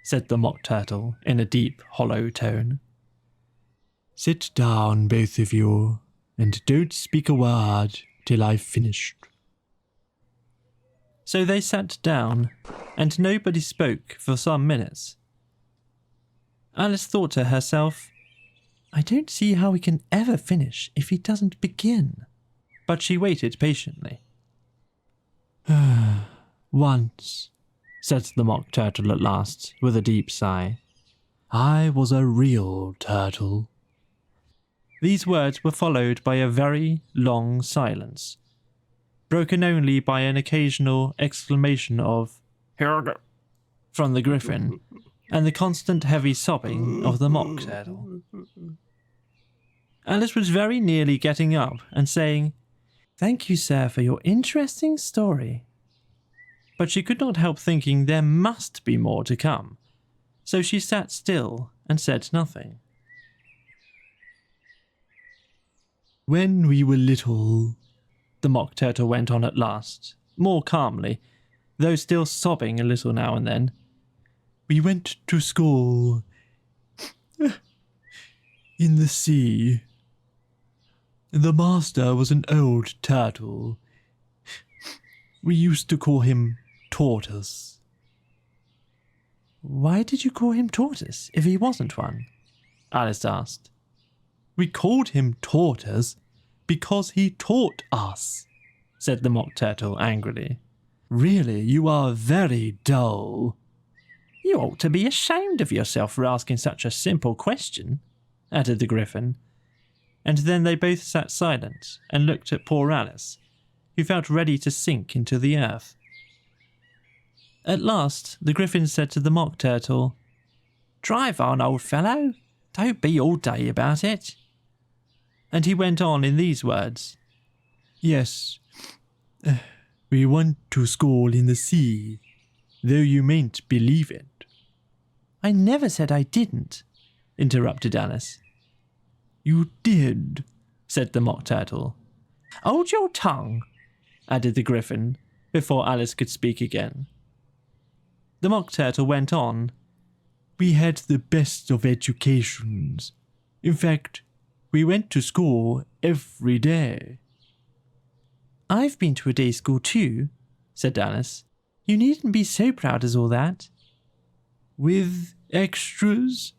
said the mock turtle in a deep, hollow tone. "Sit down, both of you, and don't speak a word till I've finished." So they sat down, and nobody spoke for some minutes. Alice thought to herself, I don't see how he can ever finish if he doesn't begin. But she waited patiently. "Once said the Mock Turtle at last, with a deep sigh. I was a real turtle. These words were followed by a very long silence, broken only by an occasional exclamation of "Here" from the Griffin, and the constant heavy sobbing of the Mock Turtle. Alice was very nearly getting up and saying, "Thank you, sir, for your interesting story." But she could not help thinking there must be more to come, so she sat still and said nothing. When we were little, the Mock Turtle went on at last, more calmly, though still sobbing a little now and then, we went to school in the sea. The master was an old turtle. We used to call him Tortoise. Why did you call him Tortoise if he wasn't one? Alice asked. We called him Tortoise because he taught us, said the Mock Turtle angrily. Really, you are very dull. You ought to be ashamed of yourself for asking such a simple question, added the Griffin. And then they both sat silent and looked at poor Alice, who felt ready to sink into the earth. At last, the Griffin said to the Mock Turtle, Drive on, old fellow. Don't be all day about it. And he went on in these words. Yes, we went to school in the sea, though you mayn't believe it. I never said I didn't, interrupted Alice. You did, said the Mock Turtle. Hold your tongue, added the Griffin, before Alice could speak again. The Mock Turtle went on. We had the best of educations. In fact, we went to school every day. I've been to a day school too, said Alice. You needn't be so proud as all that. With extras?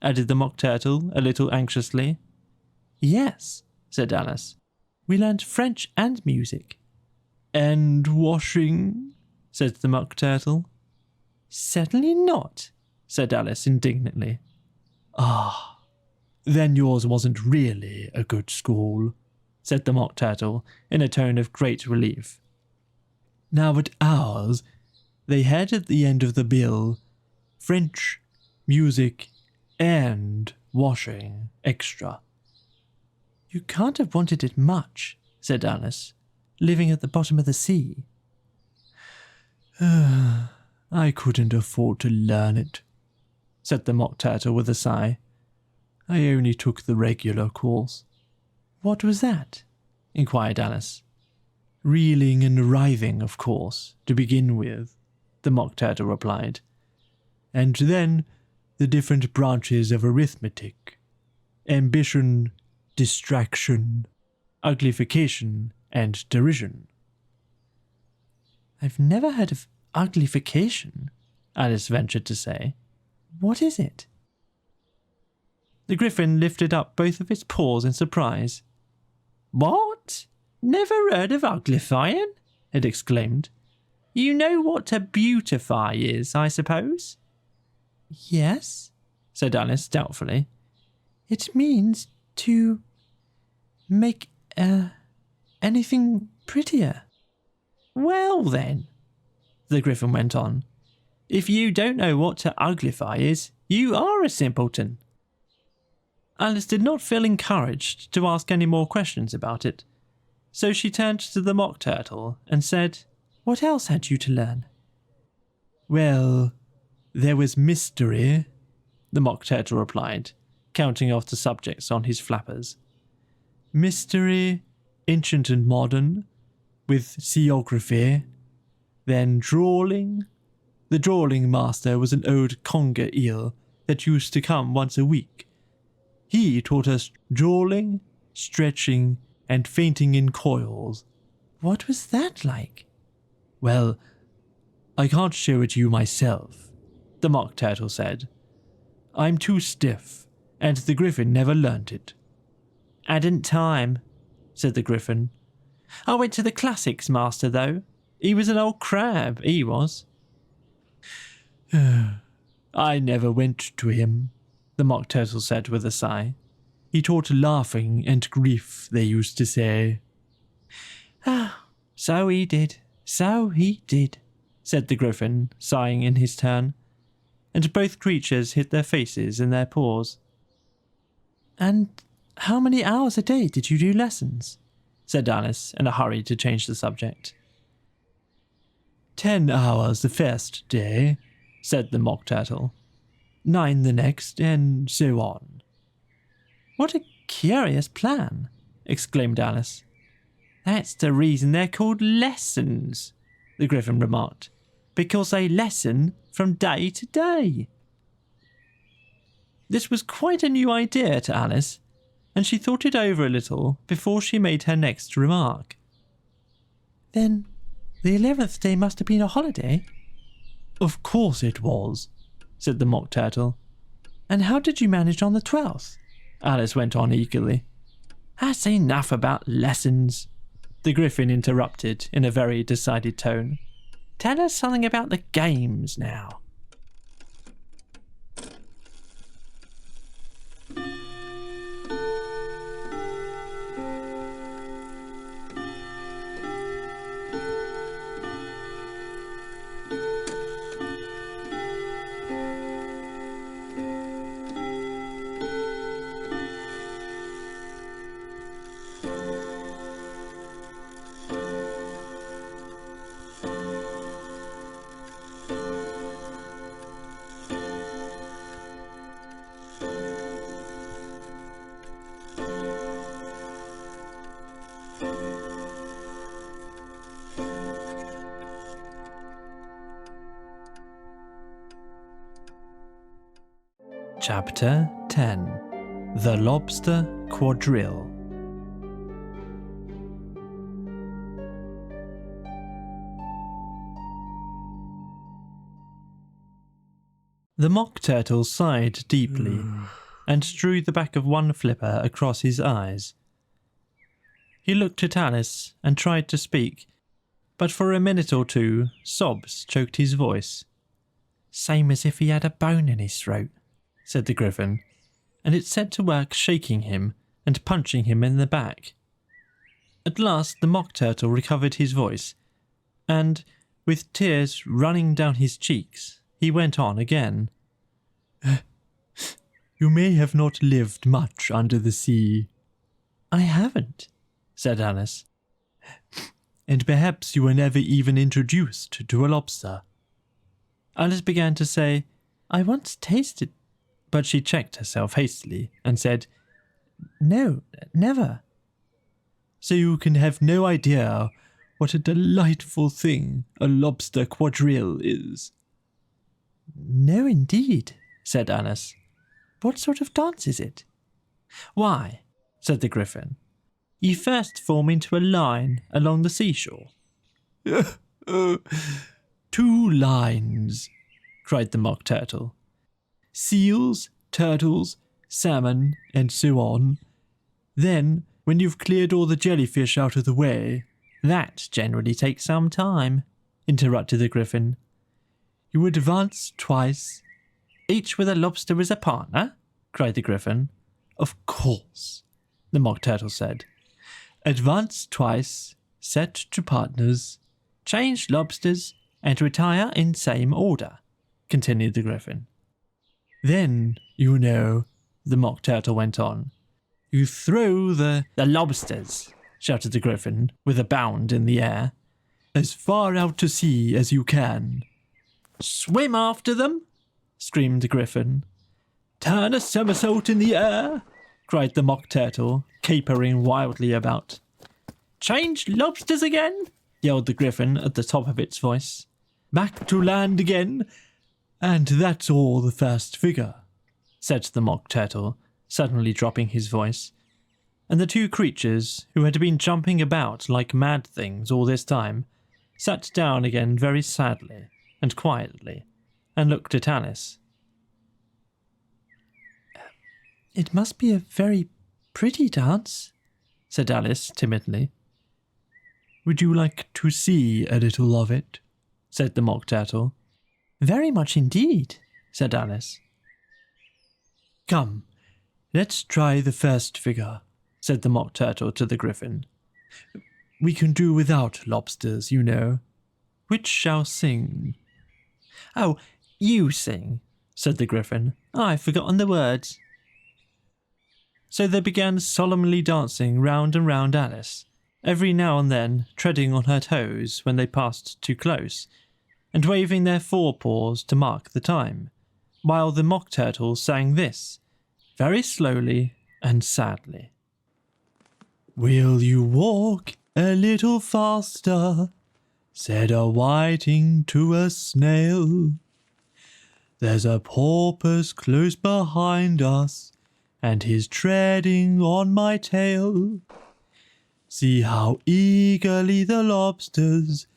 Added the Mock Turtle a little anxiously. Yes, said Alice. We learnt French and music. And washing? Said the Mock Turtle. Certainly not, said Alice indignantly. Ah, then yours wasn't really a good school, said the Mock Turtle in a tone of great relief. Now at ours, they had at the end of the bill French, music, and washing extra. You can't have wanted it much, said Alice, living at the bottom of the sea. I couldn't afford to learn it, said the Mock Turtle with a sigh. I only took the regular course. What was that? Inquired Alice. Reeling and writhing, of course, to begin with, the Mock Turtle replied. And then the different branches of arithmetic. Ambition, distraction, uglification, and derision. I've never heard of uglification, Alice ventured to say. What is it? The Griffin lifted up both of its paws in surprise. What? Never heard of uglifying? It exclaimed. You know what to beautify is, I suppose? Yes, said Alice doubtfully. It means to make anything prettier. Well then, the Griffin went on, if you don't know what to uglify is, you are a simpleton. Alice did not feel encouraged to ask any more questions about it, so she turned to the Mock Turtle and said, What else had you to learn? Well, there was mystery, the Mock Turtle replied, counting off the subjects on his flappers. Mystery, ancient and modern, with seaography, then drawling. The drawling master was an old conger eel that used to come once a week. He taught us drawling, stretching, and fainting in coils. What was that like? Well, I can't show it you myself, the Mock Turtle said. I'm too stiff, and the Griffin never learnt it. Hadn't time, said the Griffin. I went to the classics master, though. He was an old crab, he was. I never went to him, the Mock Turtle said with a sigh. He taught laughing and grief, they used to say. Ah, so he did, Said the Griffin, sighing in his turn, and both creatures hid their faces in their paws. And how many hours a day did you do lessons? Said Alice, in a hurry to change the subject. 10 hours the first day, said the Mock Turtle. 9 the next, and so on. What a curious plan, exclaimed Alice. That's the reason they're called lessons, the Griffin remarked, because they lesson from day to day. This was quite a new idea to Alice, and she thought it over a little before she made her next remark. Then the 11th day must have been a holiday? Of course it was, said the Mock Turtle. And how did you manage on the 12th? Alice went on eagerly. That's enough about lessons, the Griffin interrupted in a very decided tone. Tell us something about the games now. Chapter 10 The Lobster Quadrille. The Mock Turtle sighed deeply and drew the back of one flipper across his eyes. He looked at Alice and tried to speak, but for a minute or two sobs choked his voice. Same as if he had a bone in his throat, said the Griffin, and it set to work shaking him and punching him in the back. At last the Mock Turtle recovered his voice, and, with tears running down his cheeks, he went on again. You may have not lived much under the sea. I haven't, said Alice. And perhaps you were never even introduced to a lobster. Alice began to say, I once tasted, but she checked herself hastily and said, No, never. So you can have no idea what a delightful thing a lobster quadrille is. No, indeed, said Alice. What sort of dance is it? Why, said the Griffin, you first form into a line along the seashore. 2 lines, cried the Mock Turtle. Seals, turtles, salmon, and so on. Then, when you've cleared all the jellyfish out of the way— That generally takes some time, interrupted the Griffin. You advance twice, each with a lobster as a partner? Cried the Griffin. Of course, the Mock Turtle said. Advance twice, set to partners, change lobsters, and retire in same order, continued the Griffin. Then, you know, the Mock Turtle went on, you throw the lobsters, shouted the Griffin, with a bound in the air, as far out to sea as you can. Swim after them, screamed the Griffin. Turn a somersault in the air, cried the Mock Turtle, capering wildly about. Change lobsters again, yelled the Griffin at the top of its voice. Back to land again, and that's all the first figure, said the Mock Turtle, suddenly dropping his voice. And the 2 creatures, who had been jumping about like mad things all this time, sat down again very sadly and quietly, and looked at Alice. It must be a very pretty dance, said Alice timidly. Would you like to see a little of it? Said the Mock Turtle. Very much indeed, said Alice. Come, let's try the first figure, said the Mock Turtle to the Griffin. We can do without lobsters, you know. Which shall sing? Oh, you sing, said the Griffin. I've forgotten the words. So they began solemnly dancing round and round Alice, every now and then treading on her toes when they passed too close, and waving their forepaws to mark the time, while the Mock Turtle sang this, very slowly and sadly. Will you walk a little faster? Said a whiting to a snail. There's a porpoise close behind us, and he's treading on my tail. See how eagerly the lobsters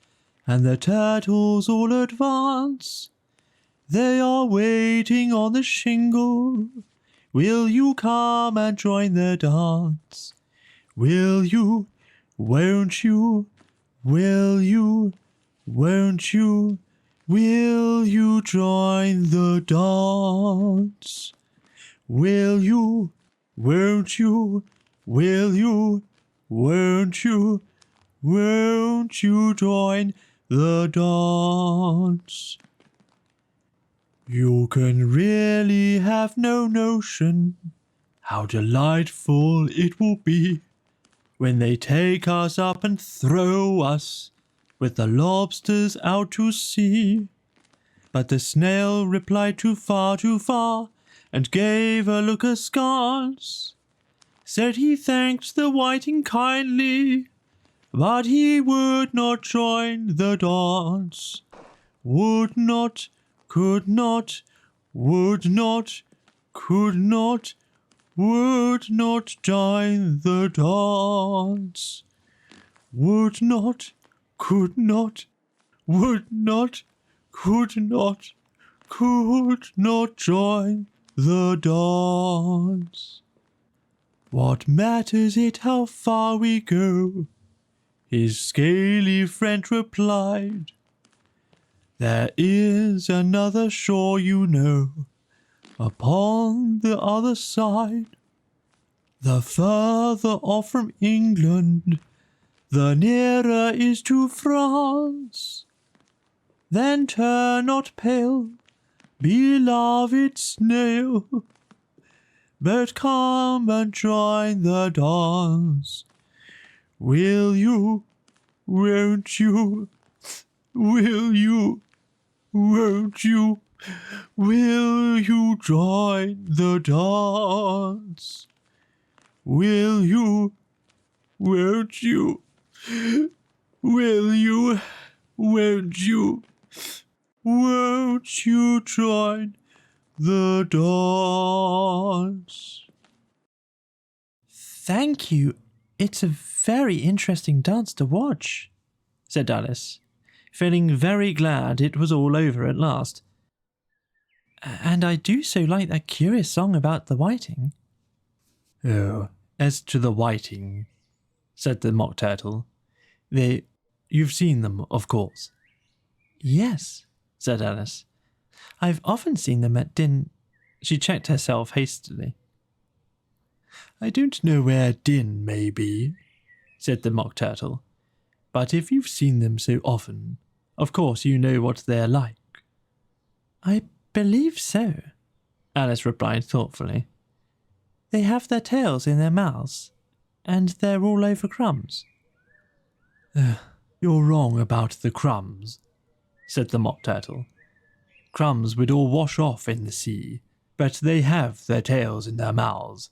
and the turtles all advance. They are waiting on the shingle. Will you come and join the dance? Will you? Won't you? Will you? Won't you? Will you join the dance? Will you? Won't you? Will you? Won't you? Won't you join the dance? You can really have no notion how delightful it will be when they take us up and throw us with the lobsters out to sea. But the snail replied too far, and gave a look askance. Said he thanked the whiting kindly, but he would not join the dance. Would not, could not, would not, could not, would not join the dance. Would not, could not, would not, could not, could not join the dance. What matters it how far we go? His scaly friend replied. There is another shore, you know, upon the other side. The further off from England, the nearer is to France. Then turn not pale, beloved snail, but come and join the dance. Will you? Won't you? Will you? Won't you? Will you join the dance? Will you? Won't you? Will you? Won't you? Won't you join the dance? Thank you. It's a very interesting dance to watch, said Alice, feeling very glad it was all over at last. And I do so like that curious song about the whiting. Oh, as to the whiting, said the Mock Turtle, you've seen them, of course. Yes, said Alice. I've often seen them at She checked herself hastily. I don't know where Din may be, said the Mock Turtle, but if you've seen them so often, of course you know what they're like. I believe so, Alice replied thoughtfully. They have their tails in their mouths, and they're all over crumbs. You're wrong about the crumbs, said the Mock Turtle. Crumbs would all wash off in the sea, but they have their tails in their mouths,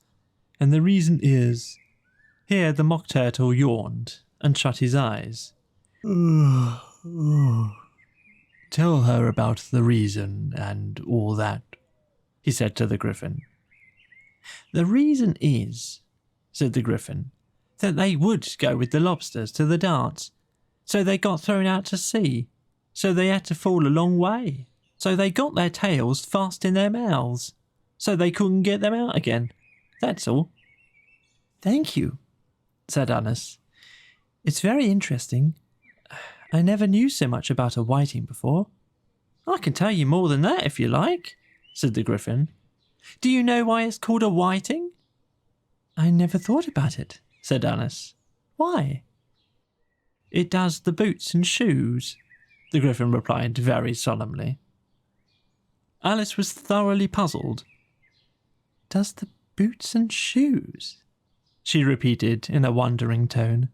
and the reason is... Here the Mock Turtle yawned and shut his eyes. Tell her about the reason and all that, he said to the Griffin. The reason is, said the Griffin, that they would go with the lobsters to the dance. So they got thrown out to sea. So they had to fall a long way. So they got their tails fast in their mouths. So they couldn't get them out again. That's all. Thank you, said Alice. It's very interesting. I never knew so much about a whiting before. I can tell you more than that if you like, said the Griffin. Do you know why it's called a whiting? I never thought about it, said Alice. Why? It does the boots and shoes, the Griffin replied very solemnly. Alice was thoroughly puzzled. Does the boots and shoes? She repeated in a wondering tone.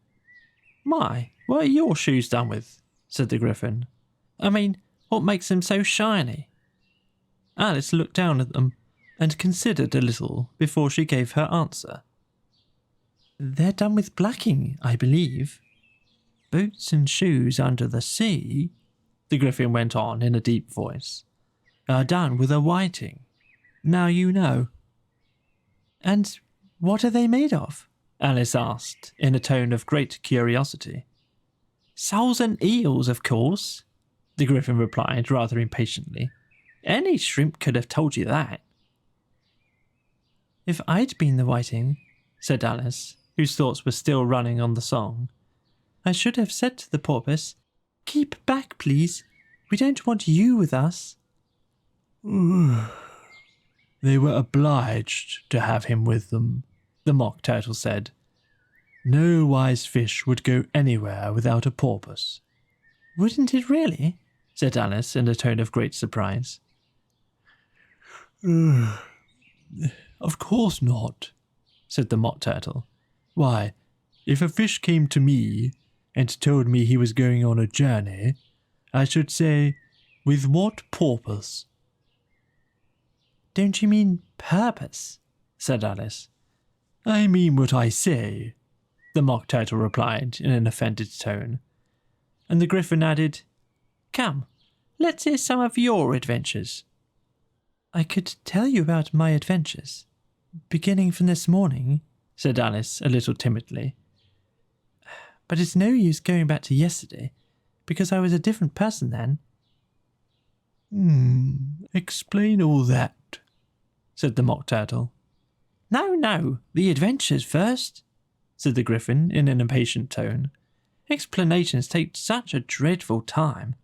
My, what are your shoes done with? Said the Griffin. I mean, what makes them so shiny? Alice looked down at them and considered a little before she gave her answer. They're done with blacking, I believe. Boots and shoes under the sea, the Griffin went on in a deep voice, are done with a whiting. Now you know. And what are they made of? Alice asked in a tone of great curiosity. Soles and eels, of course, the Griffin replied rather impatiently. Any shrimp could have told you that. If I'd been the whiting, said Alice, whose thoughts were still running on the song, I should have said to the porpoise, keep back, please. We don't want you with us. They were obliged to have him with them, the Mock Turtle said. No wise fish would go anywhere without a porpoise. Wouldn't it really? Said Alice in a tone of great surprise. Of course not, said the Mock Turtle. Why, if a fish came to me and told me he was going on a journey, I should say, with what purpose? Don't you mean purpose? Said Alice. I mean what I say, the Mock Turtle replied in an offended tone. And the Griffin added, Come, let's hear some of your adventures. I could tell you about my adventures, beginning from this morning, said Alice a little timidly. But it's no use going back to yesterday, because I was a different person then. Explain all that, said the Mock Turtle. No, the adventures first, said the Griffin in an impatient tone. Explanations take such a dreadful time.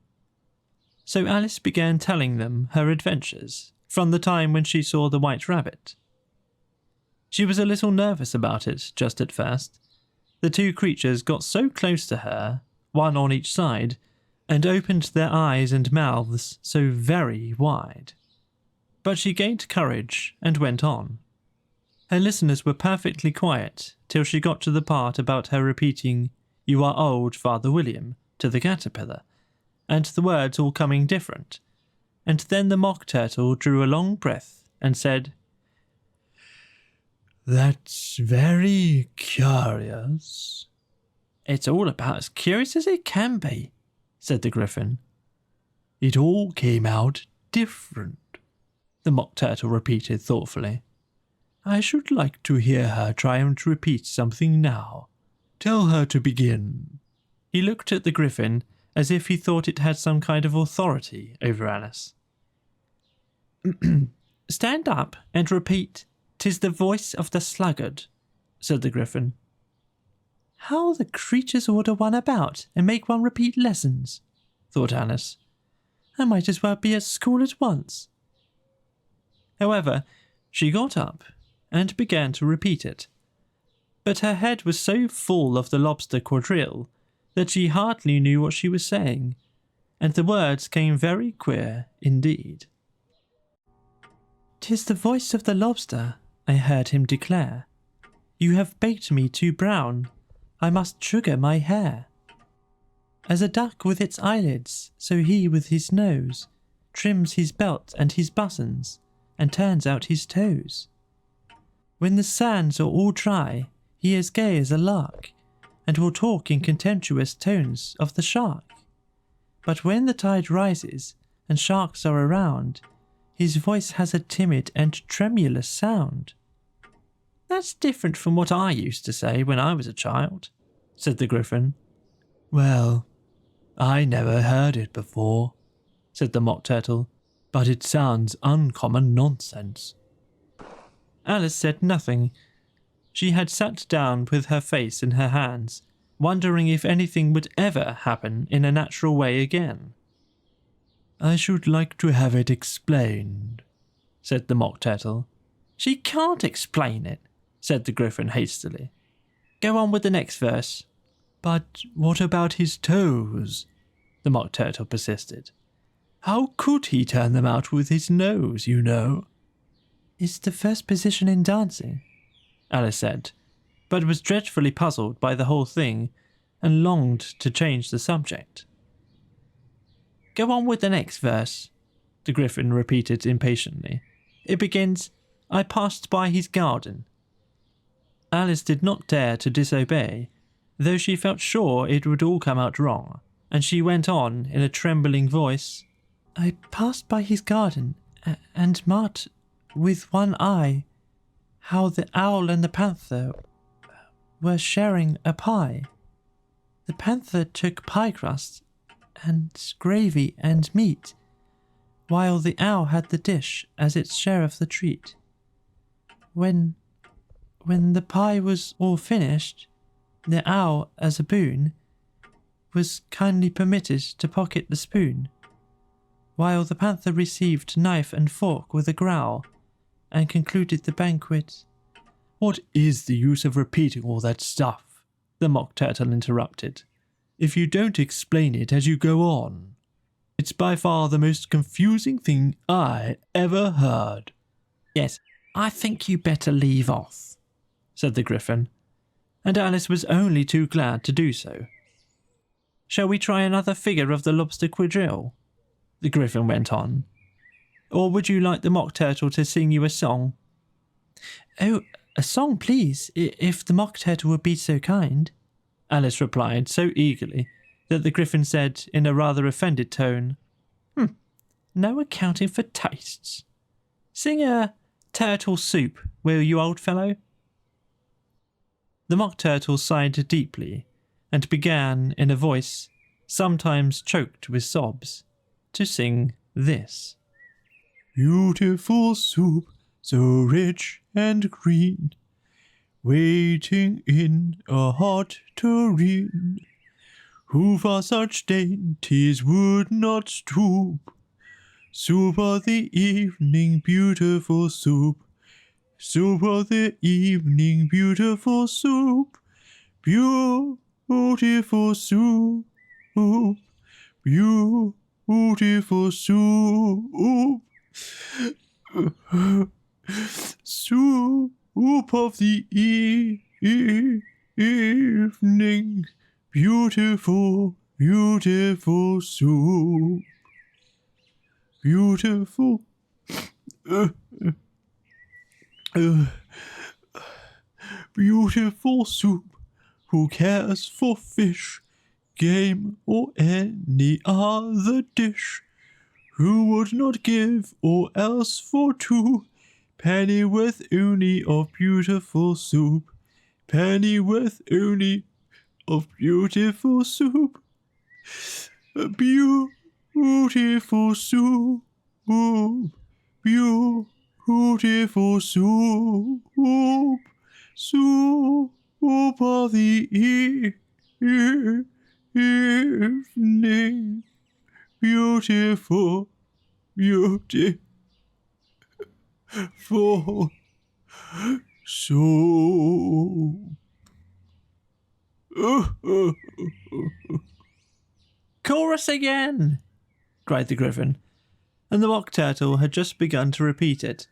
So Alice began telling them her adventures from the time when she saw the White Rabbit. She was a little nervous about it just at first. The two creatures got so close to her, one on each side, and opened their eyes and mouths so very wide. But she gained courage and went on. Her listeners were perfectly quiet till she got to the part about her repeating, "You are old, Father William," to the caterpillar, and the words all coming different. And then the Mock Turtle drew a long breath and said, That's very curious. It's all about as curious as it can be, said the Griffin. It all came out different, the Mock Turtle repeated thoughtfully. I should like to hear her try and repeat something now. Tell her to begin. He looked at the Griffin as if he thought it had some kind of authority over Alice. Stand up and repeat, "'Tis the voice of the sluggard," said the Griffin. How the creatures order one about and make one repeat lessons, thought Alice. I might as well be at school at once. However, she got up and began to repeat it. But her head was so full of the lobster quadrille that she hardly knew what she was saying, and the words came very queer indeed. "'Tis the voice of the lobster," I heard him declare. "You have baked me too brown, I must sugar my hair. As a duck with its eyelids, so he with his nose trims his belt and his buttons, and turns out his toes. When the sands are all dry, he is gay as a lark, and will talk in contemptuous tones of the shark. But when the tide rises, and sharks are around, his voice has a timid and tremulous sound." "That's different from what I used to say when I was a child," said the Griffin. "Well, I never heard it before," said the Mock Turtle, "but it sounds uncommon nonsense." Alice said nothing. She had sat down with her face in her hands, wondering if anything would ever happen in a natural way again. I should like to have it explained, said the Mock Turtle. She can't explain it, said the Griffin hastily. Go on with the next verse. But what about his toes? The Mock Turtle persisted. How could he turn them out with his nose, you know? It's the first position in dancing, Alice said, but was dreadfully puzzled by the whole thing and longed to change the subject. Go on with the next verse, the Griffin repeated impatiently. It begins, I passed by his garden. Alice did not dare to disobey, though she felt sure it would all come out wrong, and she went on in a trembling voice, I passed by his garden, and marked with one eye how the owl and the panther were sharing a pie. The panther took pie crust and gravy and meat, while the owl had the dish as its share of the treat. When the pie was all finished, the owl, as a boon, was kindly permitted to pocket the spoon, while the panther received knife and fork with a growl, and concluded the banquet. What is the use of repeating all that stuff? The Mock Turtle interrupted. If you don't explain it as you go on. It's by far the most confusing thing I ever heard. Yes, I think you better leave off, said the Griffin, and Alice was only too glad to do so. Shall we try another figure of the lobster quadrille? The Griffin went on. Or would you like the Mock Turtle to sing you a song? Oh, a song, please, if the Mock Turtle would be so kind, Alice replied so eagerly that the Griffin said in a rather offended tone, No accounting for tastes. Sing a turtle soup, will you, old fellow? The Mock Turtle sighed deeply and began in a voice, sometimes choked with sobs, to sing this. Beautiful soup, so rich and green, waiting in a hot tureen. Who for such dainties would not stoop? Soup of the evening, beautiful soup. Soup of the evening, beautiful soup. Beautiful soup. Beautiful soup. Soup of the evening, beautiful, beautiful soup. Beautiful. Beautiful soup. Who cares for fish, game, or any other dish? Who would not give all else for two? Pennyworth only of beautiful soup. Pennyworth only of beautiful soup. Beautiful soup. Beautiful soup. Soup of the evening. Beautiful. Beautiful soup. Chorus again, cried the Griffin, and the Mock Turtle had just begun to repeat it,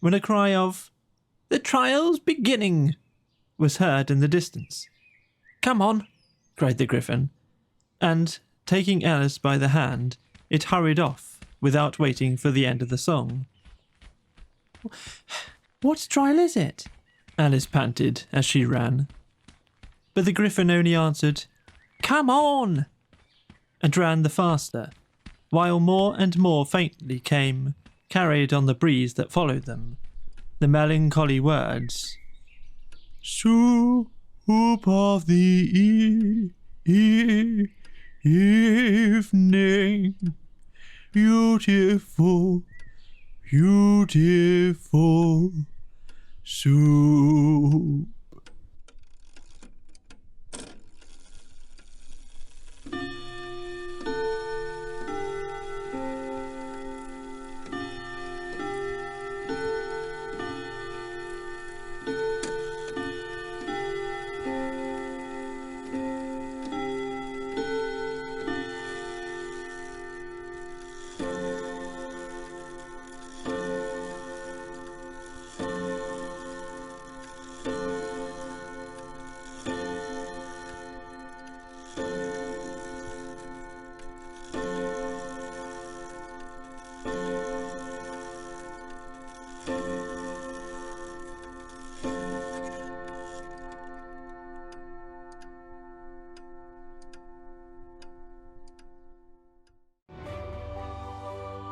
when a cry of, The trial's beginning, was heard in the distance. Come on, cried the Griffin, and, taking Alice by the hand, it hurried off, without waiting for the end of the song. What trial is it? Alice panted as she ran. But the Griffin only answered, Come on! And ran the faster, while more and more faintly came, carried on the breeze that followed them, the melancholy words, Soup of the evening, beautiful, beautiful soup.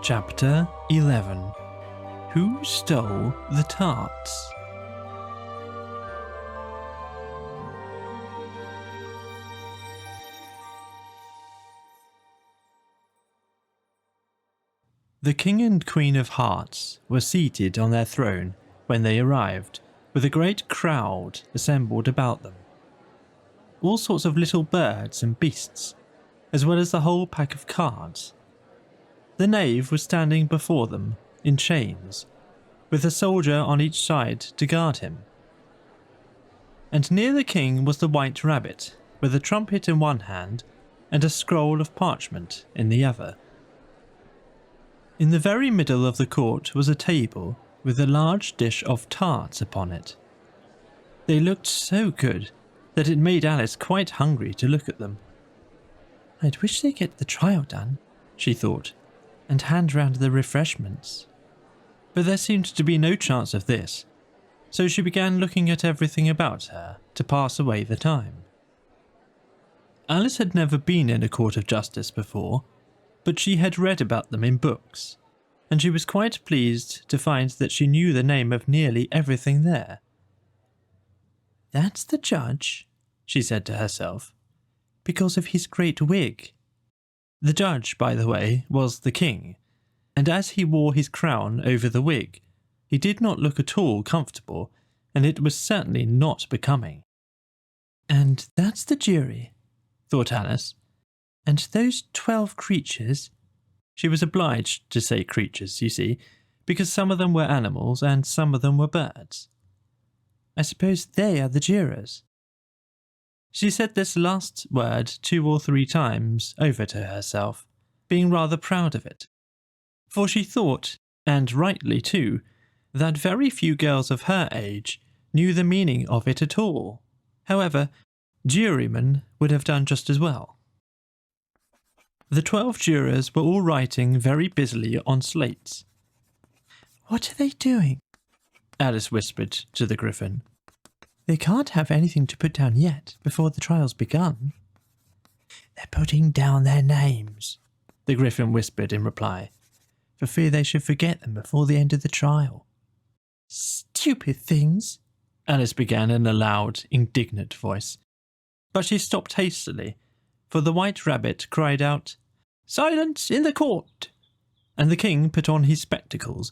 Chapter 11. Who Stole the Tarts? The King and Queen of Hearts were seated on their throne when they arrived, with a great crowd assembled about them. All sorts of little birds and beasts, as well as the whole pack of cards. The knave was standing before them in chains, with a soldier on each side to guard him. And near the king was the white rabbit, with a trumpet in one hand and a scroll of parchment in the other. In the very middle of the court was a table with a large dish of tarts upon it. They looked so good that it made Alice quite hungry to look at them. "I'd wish they'd get the trial done," she thought, "and hand round the refreshments." But there seemed to be no chance of this, so she began looking at everything about her to pass away the time. Alice had never been in a court of justice before, but she had read about them in books, and she was quite pleased to find that she knew the name of nearly everything there. "That's the judge," she said to herself, "because of his great wig." The judge, by the way, was the king, and as he wore his crown over the wig, he did not look at all comfortable, and it was certainly not becoming. "And that's the jury," thought Alice. "And those 12 creatures," she was obliged to say creatures, you see, because some of them were animals and some of them were birds. "I suppose they are the jurors." She said this last word 2 or 3 times over to herself, being rather proud of it. For she thought, and rightly too, that very few girls of her age knew the meaning of it at all. However, jurymen would have done just as well. The 12 jurors were all writing very busily on slates. "What are they doing?" Alice whispered to the Griffin. "They can't have anything to put down yet, before the trial's begun." "They're putting down their names," the Griffin whispered in reply, "for fear they should forget them before the end of the trial." "Stupid things," Alice began in a loud, indignant voice. But she stopped hastily, for the white rabbit cried out, "Silence in the court!" And the king put on his spectacles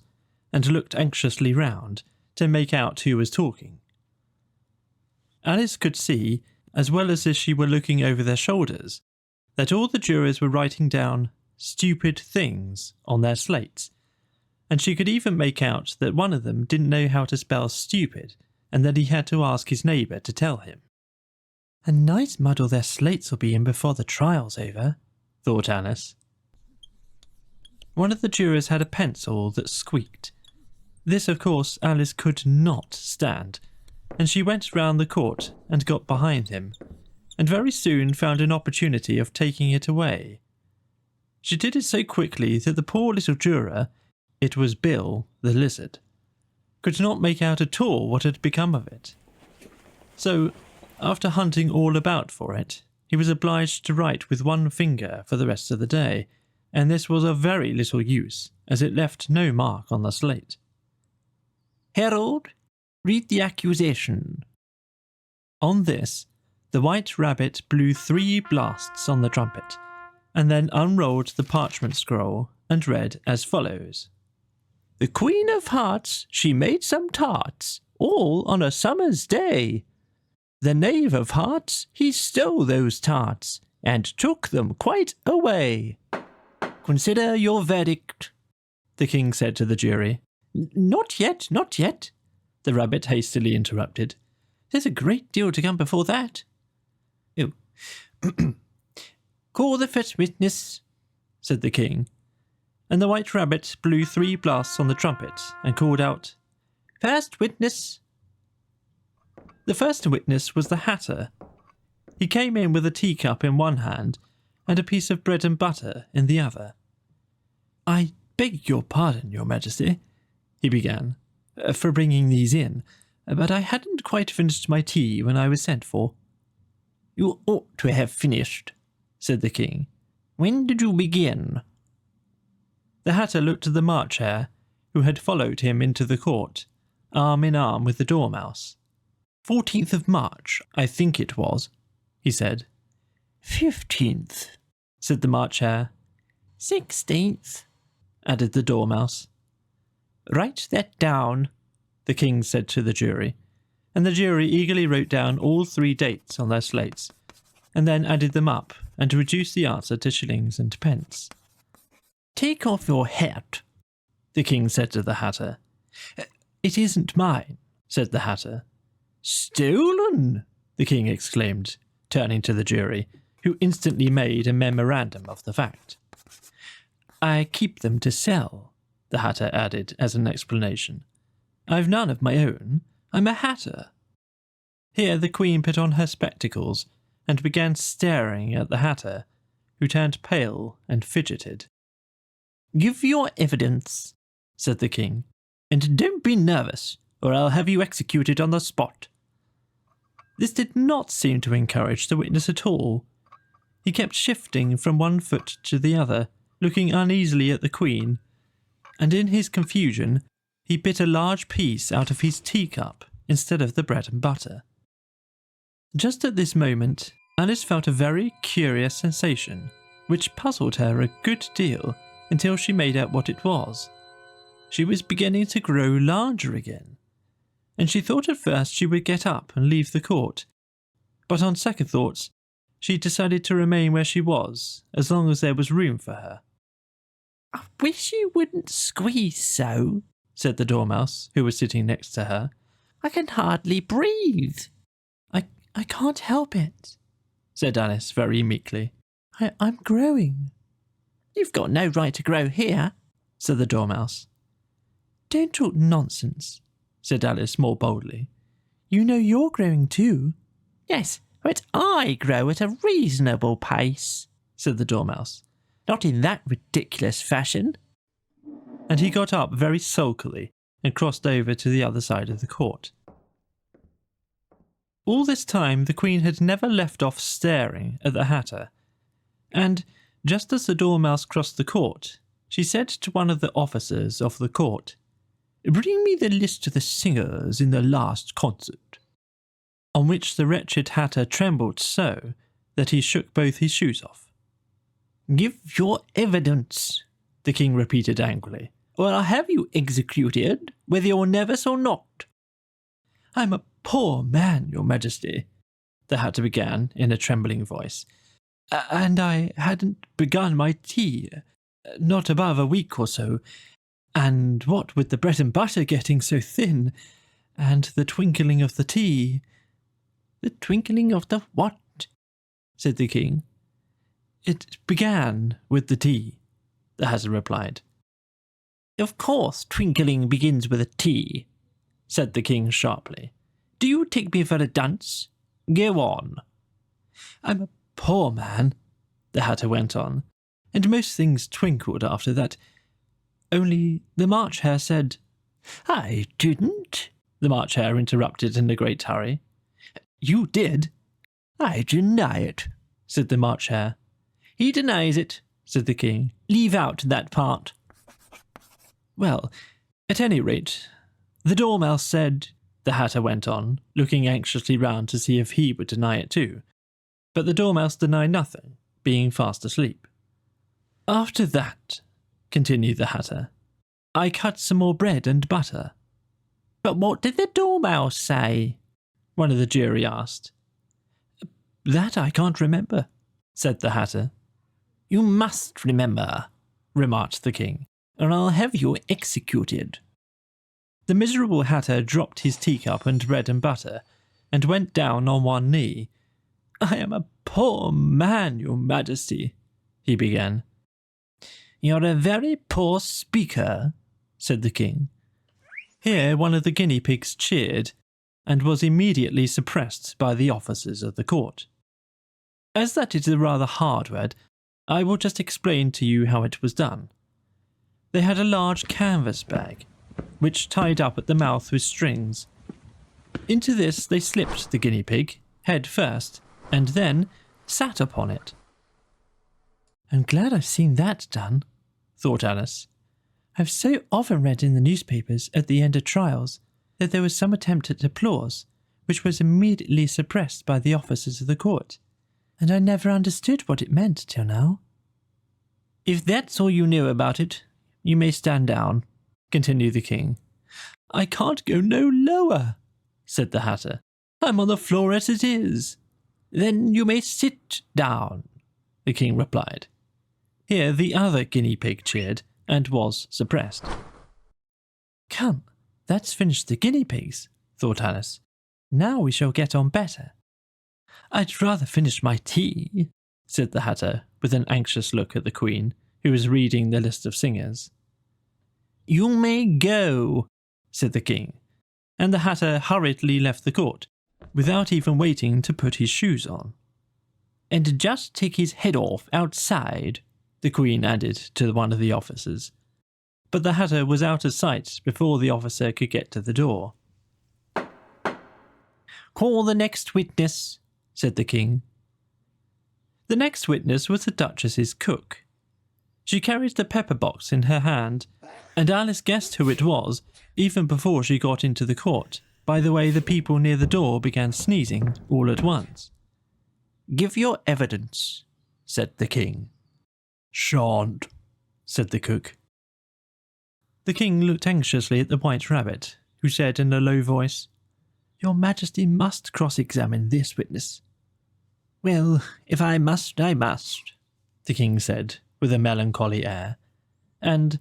and looked anxiously round to make out who was talking. Alice could see, as well as if she were looking over their shoulders, that all the jurors were writing down stupid things on their slates, and she could even make out that one of them didn't know how to spell stupid, and that he had to ask his neighbour to tell him. "A nice muddle their slates will be in before the trial's over," thought Alice. One of the jurors had a pencil that squeaked. This, of course, Alice could not stand, and she went round the court and got behind him, and very soon found an opportunity of taking it away. She did it so quickly that the poor little juror, it was Bill the lizard, could not make out at all what had become of it. So, after hunting all about for it, he was obliged to write with one finger for the rest of the day, and this was of very little use, as it left no mark on the slate. "Harold, read the accusation." On this, the white rabbit blew 3 blasts on the trumpet, and then unrolled the parchment scroll and read as follows. "The Queen of Hearts, she made some tarts, all on a summer's day. The Knave of Hearts, he stole those tarts, and took them quite away. Consider your verdict," the king said to the jury. "Not yet, not yet," the rabbit hastily interrupted. "There's a great deal to come before that." "Oh. Call the first witness," said the king, and the white rabbit blew 3 blasts on the trumpet and called out, "First witness." The first witness was the Hatter. He came in with a teacup in one hand and a piece of bread and butter in the other. "I beg your pardon, your majesty," he began, "for bringing these in, but I hadn't quite finished my tea when I was sent for." "You ought to have finished," said the king. "When did you begin?" The Hatter looked at the March Hare, who had followed him into the court, arm in arm with the Dormouse. 14th of March, I think it was, he said. 15th, said the March Hare. 16th, added the Dormouse. Write that down, the king said to the jury, and the jury eagerly wrote down all 3 dates on their slates, and then added them up and reduced the answer to shillings and pence. Take off your hat, the king said to the Hatter. It isn't mine, said the Hatter. Stolen, the king exclaimed, turning to the jury, who instantly made a memorandum of the fact. I keep them to sell, the Hatter added as an explanation. I've none of my own. I'm a hatter. Here the queen put on her spectacles and began staring at the Hatter, who turned pale and fidgeted. Give your evidence, said the king, and don't be nervous, or I'll have you executed on the spot. This did not seem to encourage the witness at all. He kept shifting from one foot to the other, looking uneasily at the queen, and in his confusion he bit a large piece out of his teacup instead of the bread and butter. Just at this moment, Alice felt a very curious sensation, which puzzled her a good deal until she made out what it was. She was beginning to grow larger again, and she thought at first she would get up and leave the court, but on second thoughts, she decided to remain where she was as long as there was room for her. I wish you wouldn't squeeze so, said the Dormouse, who was sitting next to her. I can hardly breathe. I can't help it, said Alice very meekly. I'm growing. You've got no right to grow here, said the Dormouse. Don't talk nonsense, said Alice more boldly. You know you're growing too. Yes, but I grow at a reasonable pace, said the Dormouse. Not in that ridiculous fashion. And he got up very sulkily and crossed over to the other side of the court. All this time the Queen had never left off staring at the Hatter, and just as the Dormouse crossed the court, she said to one of the officers of the court, "Bring me the list of the singers in the last concert." On which the wretched Hatter trembled so that he shook both his shoes off. "Give your evidence," the king repeated angrily, "or I'll have you executed, whether you're nervous or not." "I'm a poor man, your majesty," the Hatter began in a trembling voice, "and I hadn't begun my tea, not above a week or so, and what with the bread and butter getting so thin, and the twinkling of the tea—" "The twinkling of the what?" said the king. "It began with the tea," the Hatter replied. "Of course twinkling begins with a T," said the king sharply. "Do you take me for a dunce? Go on." "I'm a poor man," the Hatter went on, "and most things twinkled after that. Only the March Hare said—" "I didn't," the March Hare interrupted in a great hurry. "You did." "I deny it," said the March Hare. "He denies it," said the king. "Leave out that part." "Well, at any rate, the Dormouse said," the Hatter went on, looking anxiously round to see if he would deny it too. But the Dormouse denied nothing, being fast asleep. "After that," continued the Hatter, "I cut some more bread and butter." "But what did the Dormouse say?" one of the jury asked. "That I can't remember," said the Hatter. "You must remember," remarked the king, "or I'll have you executed." The miserable Hatter dropped his teacup and bread and butter, and went down on one knee. "I am a poor man, your majesty," he began. "You're a very poor speaker," said the king. Here one of the guinea pigs cheered, and was immediately suppressed by the officers of the court. As that is a rather hard word, I will just explain to you how it was done. They had a large canvas bag, which tied up at the mouth with strings. Into this they slipped the guinea pig, head first, and then sat upon it. "I'm glad I've seen that done," thought Alice, I've so often read in the newspapers at the end of trials that there was some attempt at applause, which was immediately suppressed by the officers of the court, and I never understood what it meant till now. If that's all you know about it, you may stand down, continued the king. I can't go no lower, said the Hatter. I'm on the floor as it is. Then you may sit down, the king replied. Here the other guinea pig cheered, and was suppressed. Come, that's finished the guinea pigs, thought Alice. Now we shall get on better. I'd rather finish my tea, said the Hatter, with an anxious look at the Queen, who was reading the list of singers. You may go, said the king, and the Hatter hurriedly left the court, without even waiting to put his shoes on. And just take his head off outside, the Queen added to one of the officers. But the Hatter was out of sight before the officer could get to the door. Call the next witness, said the king. The next witness was the Duchess's cook. She carried the pepper box in her hand, and Alice guessed who it was even before she got into the court, by the way the people near the door began sneezing all at once. Give your evidence, said the king. Shan't, said the cook. The king looked anxiously at the White Rabbit, who said in a low voice, Your Majesty must cross-examine this witness. Well, if I must, I must, the king said, with a melancholy air, and,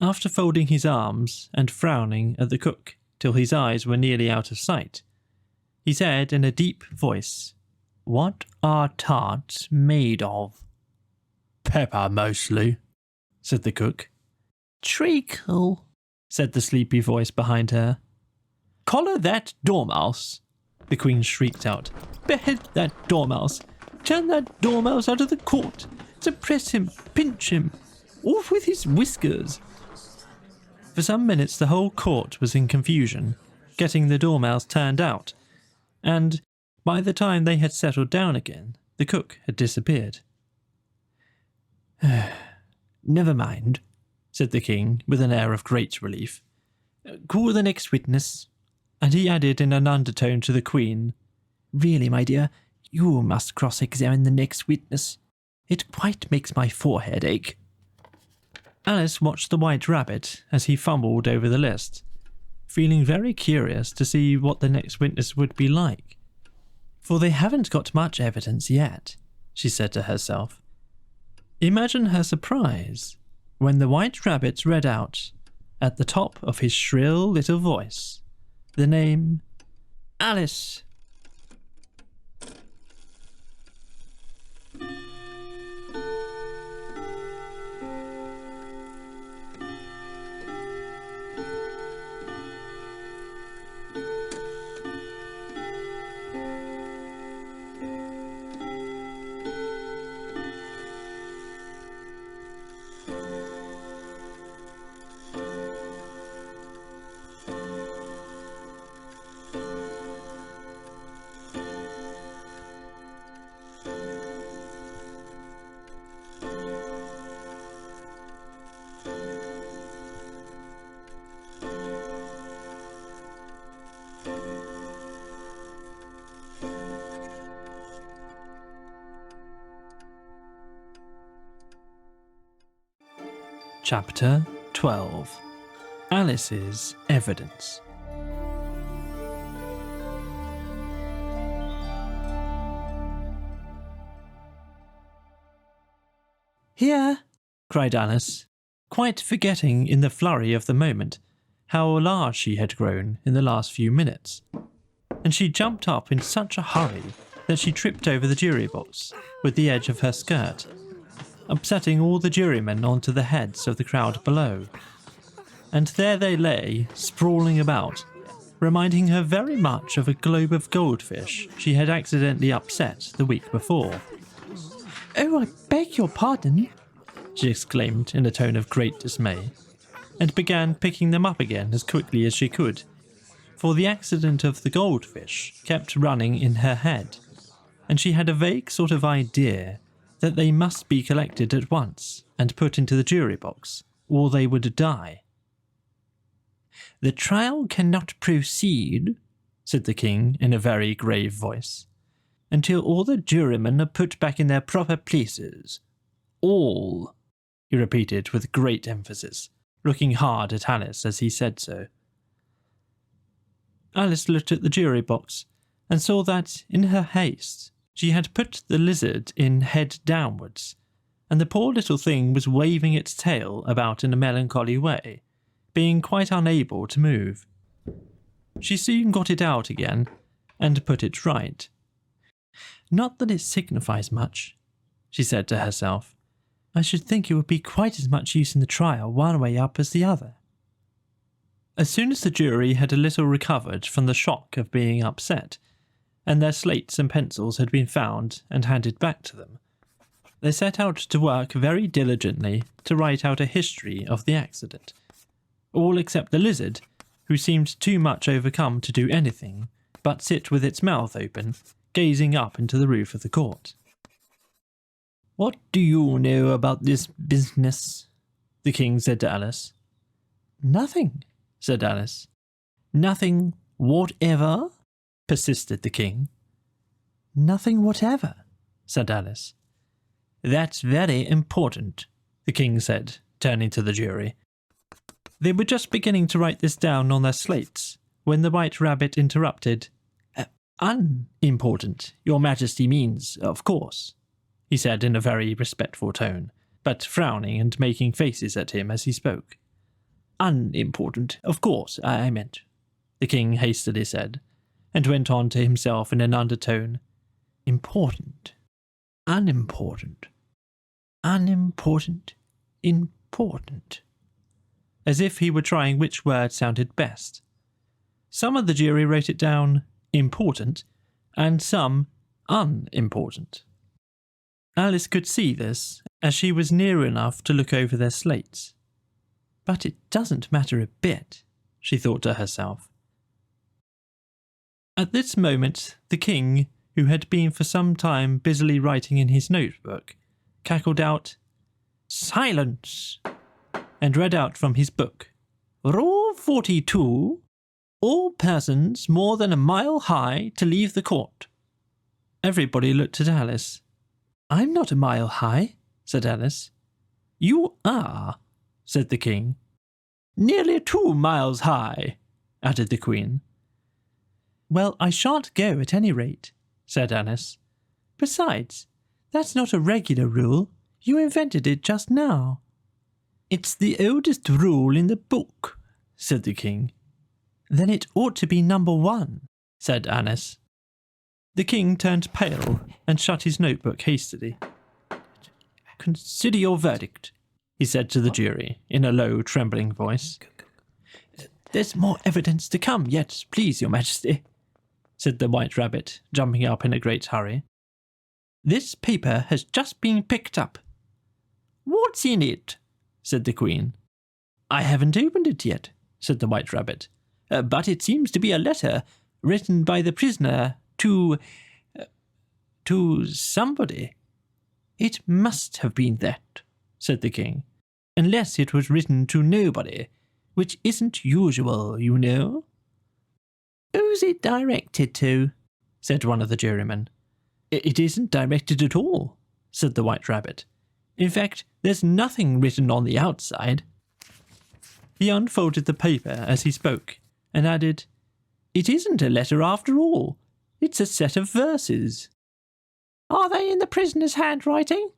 after folding his arms and frowning at the cook till his eyes were nearly out of sight, he said in a deep voice, What are tarts made of? Pepper, mostly, said the cook. Treacle, said the sleepy voice behind her. Collar that dormouse, the Queen shrieked out. Behead that dormouse. Turn that dormouse out of the court. Suppress him, pinch him. Off with his whiskers. For some minutes the whole court was in confusion, getting the dormouse turned out, and by the time they had settled down again, the cook had disappeared. Never mind, said the king with an air of great relief. Call the next witness. And he added in an undertone to the Queen, Really, my dear, you must cross-examine the next witness. It quite makes my forehead ache. Alice watched the White Rabbit as he fumbled over the list, feeling very curious to see what the next witness would be like. For they haven't got much evidence yet, she said to herself. Imagine her surprise when the White Rabbit read out, at the top of his shrill little voice, the name Alice. Chapter 12. Alice's Evidence. Here, cried Alice, quite forgetting in the flurry of the moment how large she had grown in the last few minutes. And she jumped up in such a hurry that she tripped over the jury box with the edge of her skirt, upsetting all the jurymen onto the heads of the crowd below. And there they lay, sprawling about, reminding her very much of a globe of goldfish she had accidentally upset the week before. Oh, I beg your pardon, she exclaimed in a tone of great dismay, and began picking them up again as quickly as she could, for the accident of the goldfish kept running in her head, and she had a vague sort of idea that they must be collected at once and put into the jury box, or they would die. "The trial cannot proceed," said the king in a very grave voice, "until all the jurymen are put back in their proper places. All," he repeated with great emphasis, looking hard at Alice as he said so. Alice looked at the jury box and saw that, in her haste, she had put the lizard in head downwards, and the poor little thing was waving its tail about in a melancholy way, being quite unable to move. She soon got it out again and put it right. "Not that it signifies much," she said to herself. "I should think it would be quite as much use in the trial one way up as the other." As soon as the jury had a little recovered from the shock of being upset, and their slates and pencils had been found and handed back to them, they set out to work very diligently to write out a history of the accident, all except the lizard, who seemed too much overcome to do anything but sit with its mouth open, gazing up into the roof of the court. "What do you know about this business?" the king said to Alice. "Nothing," said Alice. "Nothing whatever?" persisted the king. "Nothing whatever," said Alice. "That's very important," the king said, turning to the jury. They were just beginning to write this down on their slates when the White Rabbit interrupted. "Unimportant, your majesty means, of course," he said in a very respectful tone, but frowning and making faces at him as he spoke. "Unimportant, of course, I meant," the king hastily said, and went on to himself in an undertone. "Important, unimportant, unimportant, important," as if he were trying which word sounded best. Some of the jury wrote it down important, and some unimportant. Alice could see this, as she was near enough to look over their slates. But it doesn't matter a bit, she thought to herself. At this moment, the king, who had been for some time busily writing in his notebook, cackled out, "Silence!" and read out from his book, "Rule 42, all persons more than a mile high to leave the court." Everybody looked at Alice. "I'm not a mile high," said Alice. "You are," said the king. "Nearly 2 miles high," added the queen. "Well, I shan't go at any rate," said Alice. "Besides, that's not a regular rule. You invented it just now." "It's the oldest rule in the book," said the king. "Then it ought to be number 1, said Alice. The king turned pale and shut his notebook hastily. "Consider your verdict," he said to the jury in a low, trembling voice. "There's more evidence to come yet, please, your majesty," said the White Rabbit, jumping up in a great hurry. "This paper has just been picked up." "What's in it?" said the queen. "I haven't opened it yet," said the White Rabbit. But it seems to be a letter written by the prisoner to somebody." "It must have been that," said the king, "unless it was written to nobody, which isn't usual, you know." "Who's it directed to?" said one of the jurymen. "It isn't directed at all," said the White Rabbit. "In fact, there's nothing written on the outside." He unfolded the paper as he spoke, and added, "It isn't a letter after all. It's a set of verses." "Are they in the prisoner's handwriting?"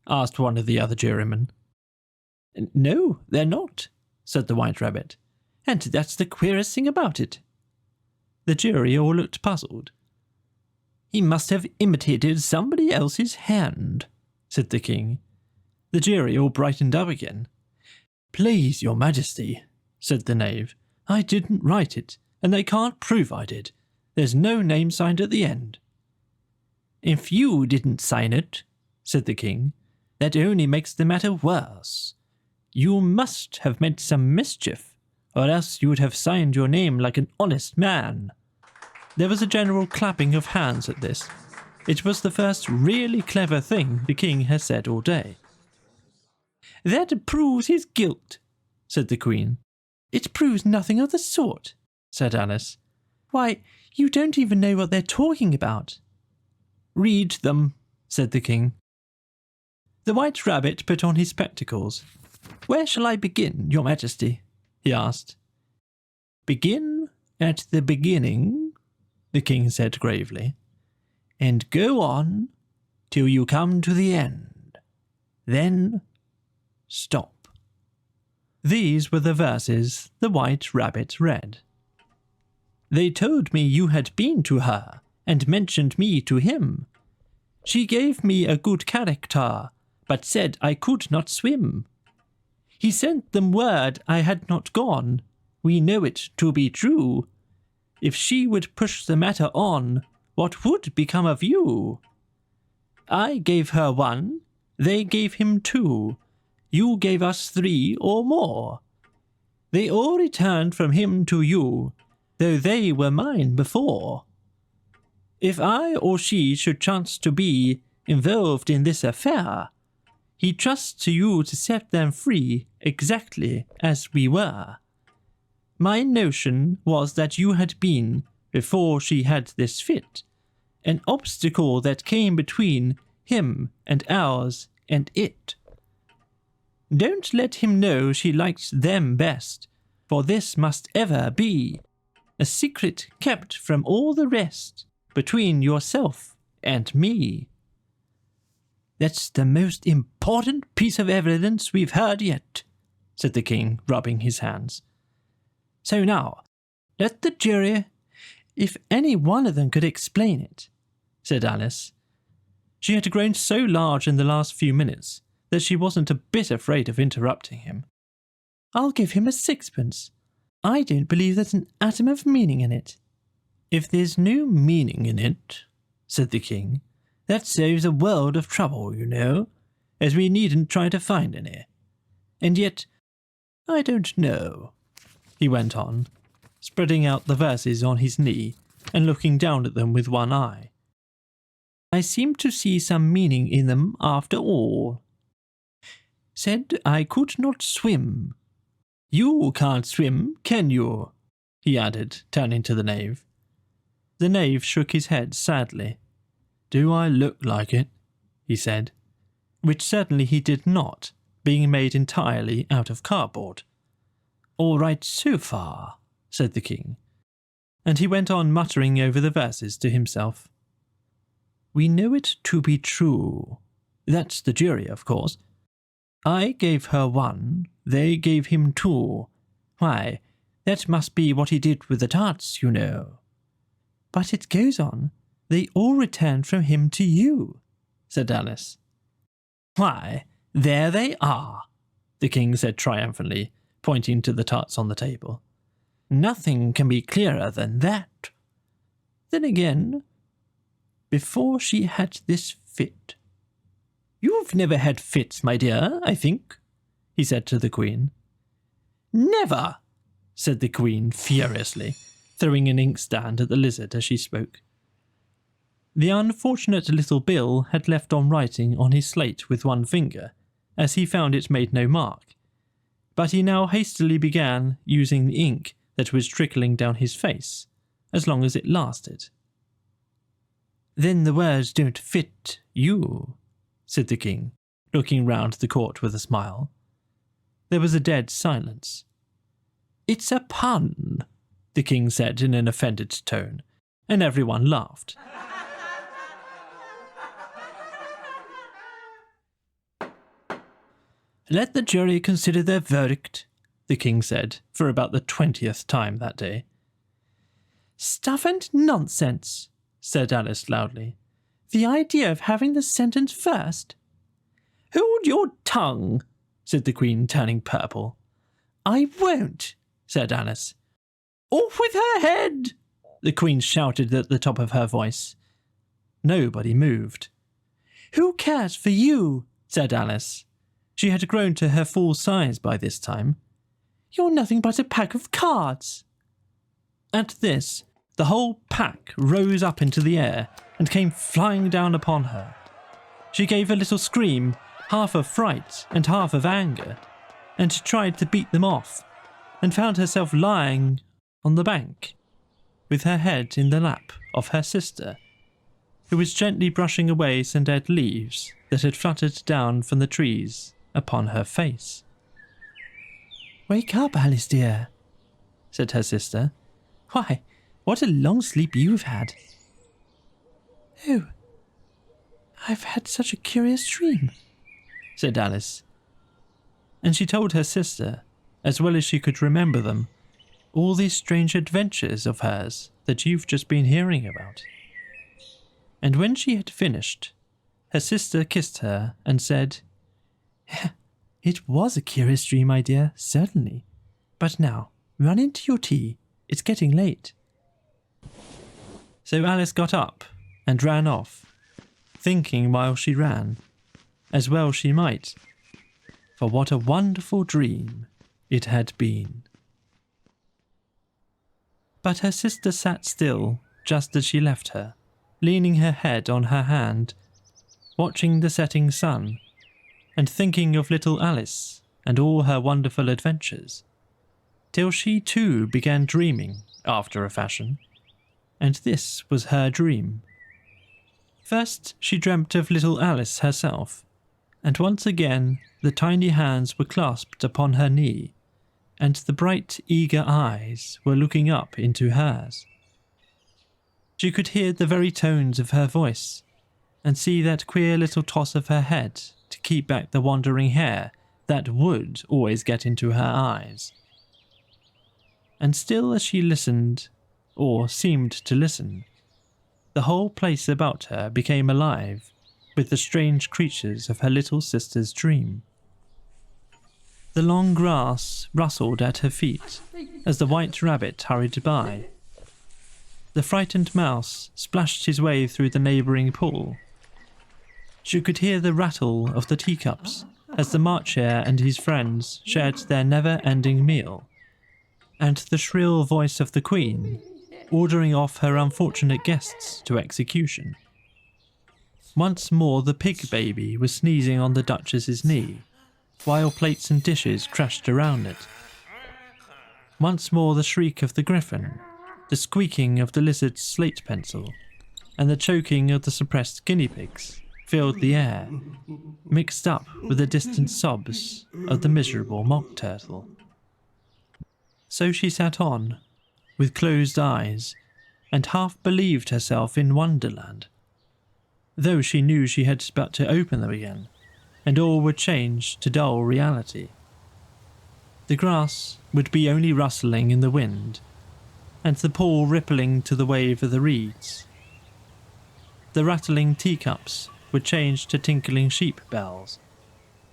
asked one of the other jurymen. "No, they're not," said the White Rabbit. "And that's the queerest thing about it." The jury all looked puzzled. "He must have imitated somebody else's hand," said the king. The jury all brightened up again. "Please, your majesty," said the knave, "I didn't write it, and they can't prove I did. There's no name signed at the end." "If you didn't sign it," said the king, "that only makes the matter worse. You must have meant some mischief, or else you would have signed your name like an honest man." There was a general clapping of hands at this. It was the first really clever thing the king had said all day. That proves his guilt, said the Queen. It proves nothing of the sort, said Alice. Why, you don't even know what they're talking about. Read them, said the King. The White Rabbit put on his spectacles. Where shall I begin, Your Majesty? He asked. Begin at the beginning, the King said gravely, and go on till you come to the end. Then stop. These were the verses the White Rabbit read. They told me you had been to her, and mentioned me to him. She gave me a good character, but said I could not swim. He sent them word I had not gone. We know it to be true. If she would push the matter on, what would become of you? I gave her 1, they gave him 2. You gave us 3 or more. They all returned from him to you, though they were mine before. If I or she should chance to be involved in this affair, he trusts to you to set them free exactly as we were. My notion was that you had been, before she had this fit, an obstacle that came between him and ours and it. Don't let him know she likes them best, for this must ever be a secret kept from all the rest between yourself and me. That's the most important piece of evidence we've heard yet, said the King, rubbing his hands. So now, let the jury... If any one of them could explain it, said Alice. She had grown so large in the last few minutes that she wasn't a bit afraid of interrupting him. I'll give him a 6pence. I don't believe there's an atom of meaning in it. If there's no meaning in it, said the King, that saves a world of trouble, you know, as we needn't try to find any. And yet, I don't know, he went on, spreading out the verses on his knee and looking down at them with one eye. I seem to see some meaning in them after all. Said I could not swim. You can't swim, can you? He added, turning to the knave. The knave shook his head sadly. Do I look like it? He said, which certainly he did not, being made entirely out of cardboard. All right so far, said the King, and he went on muttering over the verses to himself. We know it to be true. That's the jury, of course. I gave her 1, they gave him 2. Why, that must be what he did with the tarts, you know. But it goes on, they all returned from him to you, said Alice. Why, there they are, the King said triumphantly, pointing to the tarts on the table. Nothing can be clearer than that. Then again, before she had this fit. You've never had fits, my dear, I think, he said to the Queen. Never, said the Queen furiously, throwing an inkstand at the lizard as she spoke. The unfortunate little Bill had left on writing on his slate with one finger, as he found it made no mark, but he now hastily began using the ink that was trickling down his face, as long as it lasted. Then the words don't fit you, said the King, looking round the court with a smile. There was a dead silence. It's a pun, the King said in an offended tone, and everyone laughed. Let the jury consider their verdict, the King said, for about the 20th time that day. Stuff and nonsense, said Alice loudly. The idea of having the sentence first. Hold your tongue, said the Queen, turning purple. I won't, said Alice. Off with her head, the Queen shouted at the top of her voice. Nobody moved. Who cares for you, said Alice. She had grown to her full size by this time. You're nothing but a pack of cards. At this, the whole pack rose up into the air and came flying down upon her. She gave a little scream half of fright and half of anger, and tried to beat them off, and found herself lying on the bank, with her head in the lap of her sister, who was gently brushing away some dead leaves that had fluttered down from the trees upon her face. "Wake up, Alice dear," said her sister. "Why, what a long sleep you've had." "Oh, I've had such a curious dream," said Alice. And she told her sister, as well as she could remember them, all these strange adventures of hers that you've just been hearing about. And when she had finished, her sister kissed her and said, "It was a curious dream, my dear, certainly. But now, run into your tea. It's getting late." So Alice got up and ran off, thinking while she ran, as well she might, for what a wonderful dream it had been. But her sister sat still just as she left her, leaning her head on her hand, watching the setting sun, and thinking of little Alice and all her wonderful adventures, till she too began dreaming after a fashion, and this was her dream. First she dreamt of little Alice herself, and once again the tiny hands were clasped upon her knee, and the bright, eager eyes were looking up into hers. She could hear the very tones of her voice, and see that queer little toss of her head to keep back the wandering hair that would always get into her eyes. And still as she listened, or seemed to listen, the whole place about her became alive with the strange creatures of her little sister's dream. The long grass rustled at her feet as the white rabbit hurried by. The frightened mouse splashed his way through the neighbouring pool. She could hear the rattle of the teacups as the March Hare and his friends shared their never-ending meal, and the shrill voice of the Queen ordering off her unfortunate guests to execution. Once more the pig baby was sneezing on the Duchess's knee, while plates and dishes crashed around it. Once more the shriek of the griffin, the squeaking of the lizard's slate pencil, and the choking of the suppressed guinea pigs filled the air, mixed up with the distant sobs of the miserable mock turtle. So she sat on, with closed eyes, and half believed herself in Wonderland, though she knew she had but to open them again, and all would change to dull reality. The grass would be only rustling in the wind, and the pool rippling to the wave of the reeds. The rattling teacups would change to tinkling sheep bells,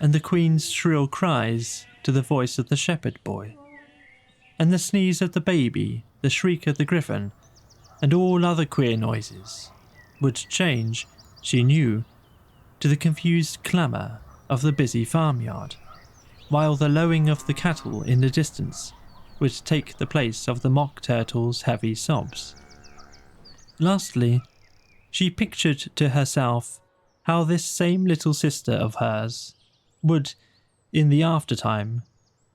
and the Queen's shrill cries to the voice of the shepherd boy, and the sneeze of the baby, the shriek of the griffin, and all other queer noises would change, she knew, to the confused clamour of the busy farmyard, while the lowing of the cattle in the distance would take the place of the mock turtle's heavy sobs. Lastly, she pictured to herself how this same little sister of hers would, in the aftertime,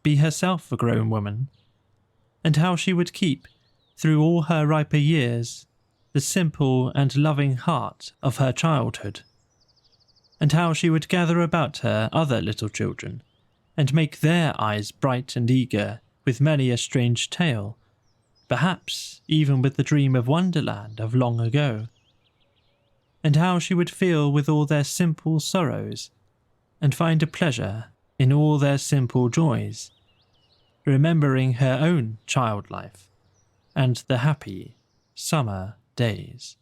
be herself a grown woman, and how she would keep, through all her riper years, the simple and loving heart of her childhood, and how she would gather about her other little children, and make their eyes bright and eager with many a strange tale, perhaps even with the dream of Wonderland of long ago, and how she would feel with all their simple sorrows, and find a pleasure in all their simple joys, remembering her own child life and the happy summer days.